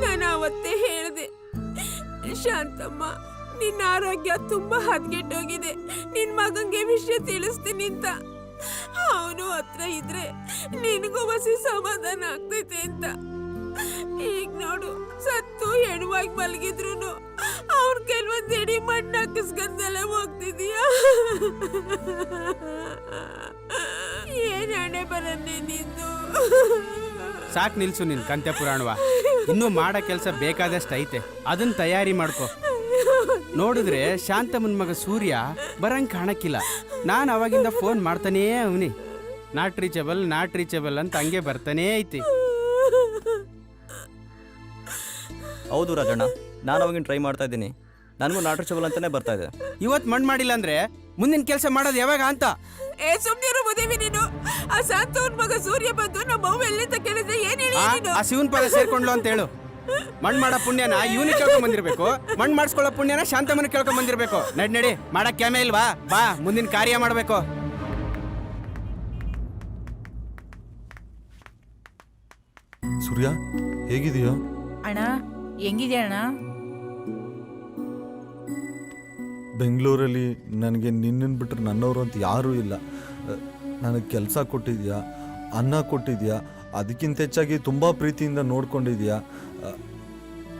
ನಾನು ಅವತ್ತೇ ಹೇಳಿದೆ, ಶಾಂತಮ್ಮ ನಿನ್ನ ಆರೋಗ್ಯ ತುಂಬಾ ಹದಗೆಟ್ಟೋಗಿದೆ, ನಿನ್ ಮಗಂಗೆ ವಿಷಯ ತಿಳಿಸ್ತೀನಿ ಅಂತ. ಅವನು ಹತ್ರ ಇದ್ರೆ ನಿನಗೂ ಹೊಸಿ ಸಮಾಧಾನ ಆಗ್ತೈತೆ ಅಂತ. ಈಗ ನೋಡು, ಸತ್ತು ಹೆಣವಾಗಿ ಮಲಗಿದ್ರು ಅವ್ರು ಕೆಲವೊಂದು ಎಡಿ ಮಣ್ಣು ಹಾಕಿಸ್ಕೊಂಡೆಲ್ಲ ಹೋಗ್ತಿದೀಯಾ. ಏನ್ ಹಣೆ ಬರನ್ನೇ ನಿಂದು. ಸಾಕ್ ನಿಲ್ಸು ನಿನ್ ಕಂತೆ ಪುರಾಣವ. ಇನ್ನೂ ಮಾಡೋ ಕೆಲಸ ಬೇಕಾದಷ್ಟು ಐತೆ, ಅದನ್ನ ತಯಾರಿ ಮಾಡ್ಕೊ. ನೋಡಿದ್ರೆ ಶಾಂತಮ್ಮನ ಮಗ ಸೂರ್ಯ ಬರಂಗ್ ಕಾಣಕ್ಕಿಲ್ಲ. ನಾನು ಅವಾಗಿಂದ ಫೋನ್ ಮಾಡ್ತಾನೇ ಅವನಿ, ನಾಟ್ ರೀಚಬಲ್ ಅಂತ ಹಂಗೆ ಬರ್ತಾನೇ ಐತಿ. ಹೌದು ರಾಜಣ್ಣ, ನಾನು ಅವಾಗಿನ ಟ್ರೈ ಮಾಡ್ತಾ ಇದ್ದೀನಿ. ನನಗೂ ನಾಟ್ ರೀಚಬಲ್ ಅಂತಾನೆ ಬರ್ತಾ ಇದೆ. ಇವತ್ತು ಮಣ್ಣು ಮಾಡಿಲ್ಲ ಅಂದ್ರೆ ಮುಂದಿನ ಕೆಲಸ ಮಾಡೋದು ಯಾವಾಗ ಅಂತ. ಏ ಸುಮ್ನಿರು ಮುದೇವಿ ನೀನು. ಆ ಶಾಂತವನ್ ಮಗ ಸೂರ್ಯ ಬಂದು ನಮ್ಮ ಅವ್ವ ಎಲ್ಲಿಂದ ಕೇಳಿದ್ರೆ ಏನ್ ಹೇಳಿ ನೀನು? ಆ ಶಿವನ್ ಪದ ಸೇರ್ಕೊಂಡ್ಲು ಅಂತ ಹೇಳು. ಮಣ್ಣು ಮಾಡೋ ಪುಣ್ಯನ ಇವನಿಗೆ ಕೇಳ್ಕೊಂಡ್ ಬಂದಿರ್ಬೇಕು, ಮಣ್ಣು ಮಾಡಿಸ್ಕೊಳ್ಳೋ ಪುಣ್ಯನ ಶಾಂತಮ್ಮನ ಕೇಳ್ಕೊಂಡ್ ಬಂದಿರ್ಬೇಕು. ನಡಿ ಮಾಡಕ್ ಕ್ಯಾಮೆ ಇಲ್ವಾ? ಬಾ ಮುಂದಿನ ಕಾರ್ಯ ಮಾಡ್ಬೇಕು. ಸೂರ್ಯ ಹೇಗಿದೆಯೋ? ಅಣ್ಣ ಹೆಂಗಿದೆ ಅಣ್ಣ? ಬೆಂಗಳೂರಲ್ಲಿ ನನಗೆ ನಿನ್ನನ್ನು ಬಿಟ್ಟರೆ ನನ್ನವರು ಅಂತ ಯಾರೂ ಇಲ್ಲ. ನನಗೆ ಕೆಲಸ ಕೊಟ್ಟಿದ್ಯಾ, ಅನ್ನ ಕೊಟ್ಟಿದ್ಯಾ, ಅದಕ್ಕಿಂತ ಹೆಚ್ಚಾಗಿ ತುಂಬ ಪ್ರೀತಿಯಿಂದ ನೋಡ್ಕೊಂಡಿದ್ಯಾ.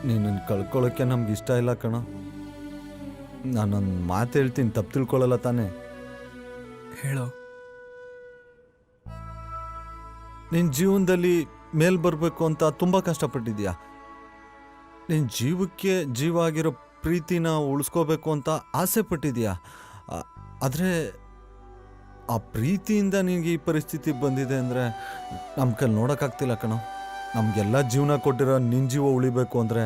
ನಿನ್ನನ್ನು ಕಳ್ಕೊಳ್ಳೋಕ್ಕೆ ನಮ್ಗೆ ಇಷ್ಟ ಇಲ್ಲ ಕಣ. ನಾನೊಂದು ಮಾತು ಹೇಳ್ತೀನಿ, ತಪ್ಪು ತಿಳ್ಕೊಳ್ಳಲ್ಲ ತಾನೇ? ಹೇಳೋ. ನಿನ್ನ ಜೀವನದಲ್ಲಿ ಮೇಲ್ ಬರಬೇಕು ಅಂತ ತುಂಬ ಕಷ್ಟಪಟ್ಟಿದ್ಯಾ. ನಿನ್ನ ಜೀವಕ್ಕೆ ಜೀವ ಆಗಿರೋ ಪ್ರೀತಿನ ಉಳಿಸ್ಕೋಬೇಕು ಅಂತ ಆಸೆ ಪಟ್ಟಿದ್ಯಾ. ಆದರೆ ಆ ಪ್ರೀತಿಯಿಂದ ನಿನಗೆ ಈ ಪರಿಸ್ಥಿತಿ ಬಂದಿದೆ ಅಂದರೆ ನಮ್ಮ ಕೈಲಿ ನೋಡೋಕ್ಕಾಗ್ತಿಲ್ಲ ಕಣೋ. ನಮಗೆಲ್ಲ ಜೀವನ ಕೊಟ್ಟಿರೋ ನಿನ್ನ ಜೀವ ಉಳಿಬೇಕು ಅಂದರೆ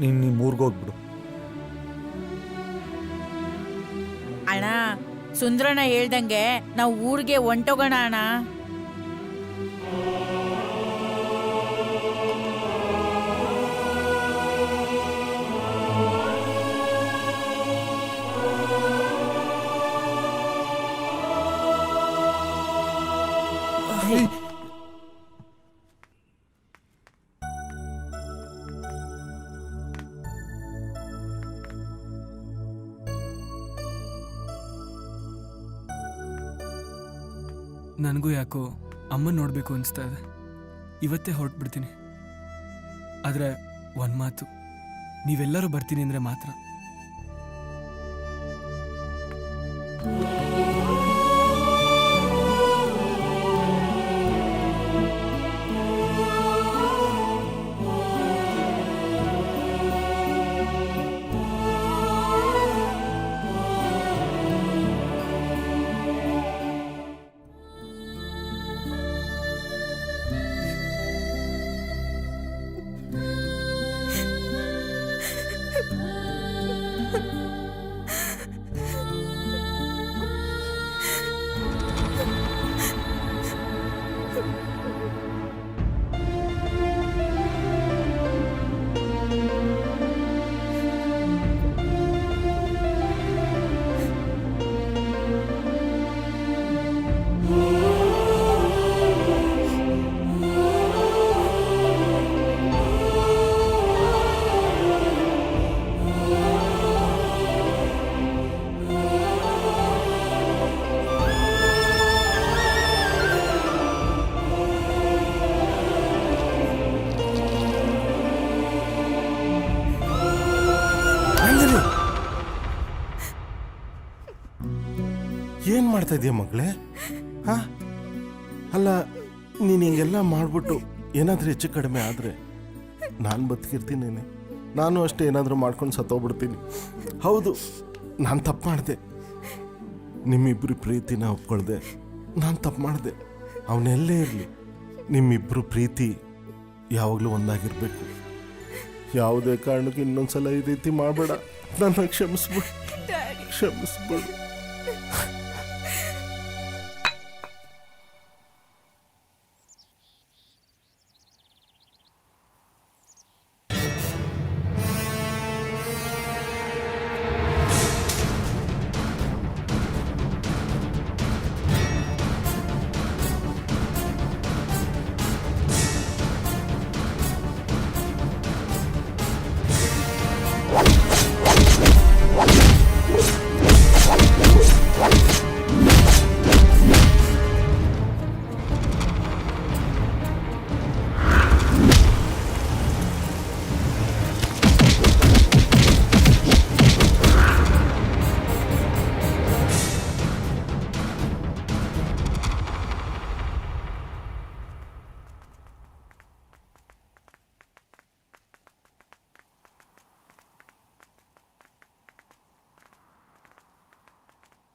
ನೀನು ಊರಿಗೋಗ್ಬಿಡು. ಅಣ್ಣ, ಸುಂದ್ರಣ್ಣ ಹೇಳ್ದಂಗೆ ನಾವು ಊರಿಗೆ ಹೊಂಟೋಗೋಣ ಅಣ್ಣ. ನನಗೂ ಯಾಕೋ ಅಮ್ಮನ ನೋಡಬೇಕು ಅನಿಸ್ತಾ ಇದೆ. ಇವತ್ತೇ ಹೊರಟ್ಬಿಡ್ತೀನಿ. ಆದರೆ ಒಂದು ಮಾತು, ನೀವೆಲ್ಲರೂ ಬರ್ತೀನಿ ಅಂದರೆ ಮಾತ್ರ. ಮಾಡ್ತಾ ಇದೀಯ ಮಗಳೇ? ಹಾ, ಅಲ್ಲ ನೀನು ಹಿಂಗೆಲ್ಲ ಮಾಡ್ಬಿಟ್ಟು ಏನಾದರೂ ಹೆಚ್ಚು ಕಡಿಮೆ ಆದರೆ ನಾನು ಬದುಕಿರ್ತೀನೇನೆ. ನಾನು ಅಷ್ಟೇ ಏನಾದರೂ ಮಾಡ್ಕೊಂಡು ಸತ್ತೋಗ್ಬಿಡ್ತೀನಿ. ಹೌದು, ನಾನು ತಪ್ಪು ಮಾಡಿದೆ. ನಿಮ್ಮಿಬ್ಬರು ಪ್ರೀತಿನ ಒಪ್ಕೊಳ್ದೆ ನಾನು ತಪ್ಪು ಮಾಡಿದೆ. ಅವನೆಲ್ಲೇ ಇರಲಿ, ನಿಮ್ಮಿಬ್ಬರು ಪ್ರೀತಿ ಯಾವಾಗಲೂ ಒಂದಾಗಿರ್ಬೇಕು. ಯಾವುದೇ ಕಾರಣಕ್ಕೂ ಇನ್ನೊಂದ್ಸಲ ಈ ರೀತಿ ಮಾಡಬೇಡ. ನನ್ನ ಕ್ಷಮಿಸ್ಬಿಡು, ಕ್ಷಮಿಸ್ಬಿಡು.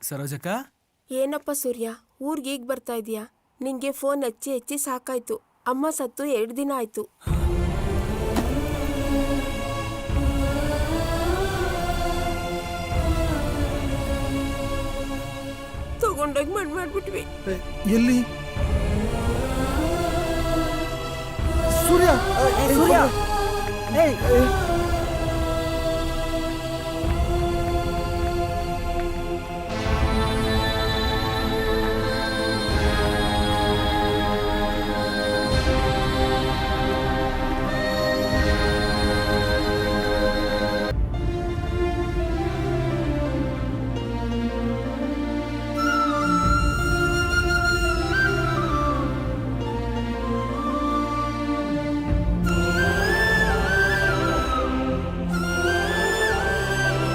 ಸರೋಜಕ್ಕ, ಏನಪ್ಪ ಸೂರ್ಯ, ಊರಿಗೆ ಈಗ ಬರ್ತಾ ಇದೀಯಾ? ನಿನ್ಗೆ ಫೋನ್ ಹಚ್ಚಿ ಹಚ್ಚಿ ಸಾಕಾಯ್ತು. ಅಮ್ಮ ಸತ್ತು 2 ದಿನ ಆಯ್ತು. ತಗೊಂಡೋಗಿ ಮಣ್ಣು ಮಾಡ್ಬಿಟ್ವಿ. ಎಲ್ಲಿ? ಸೂರ್ಯ, ಸೂರ್ಯ,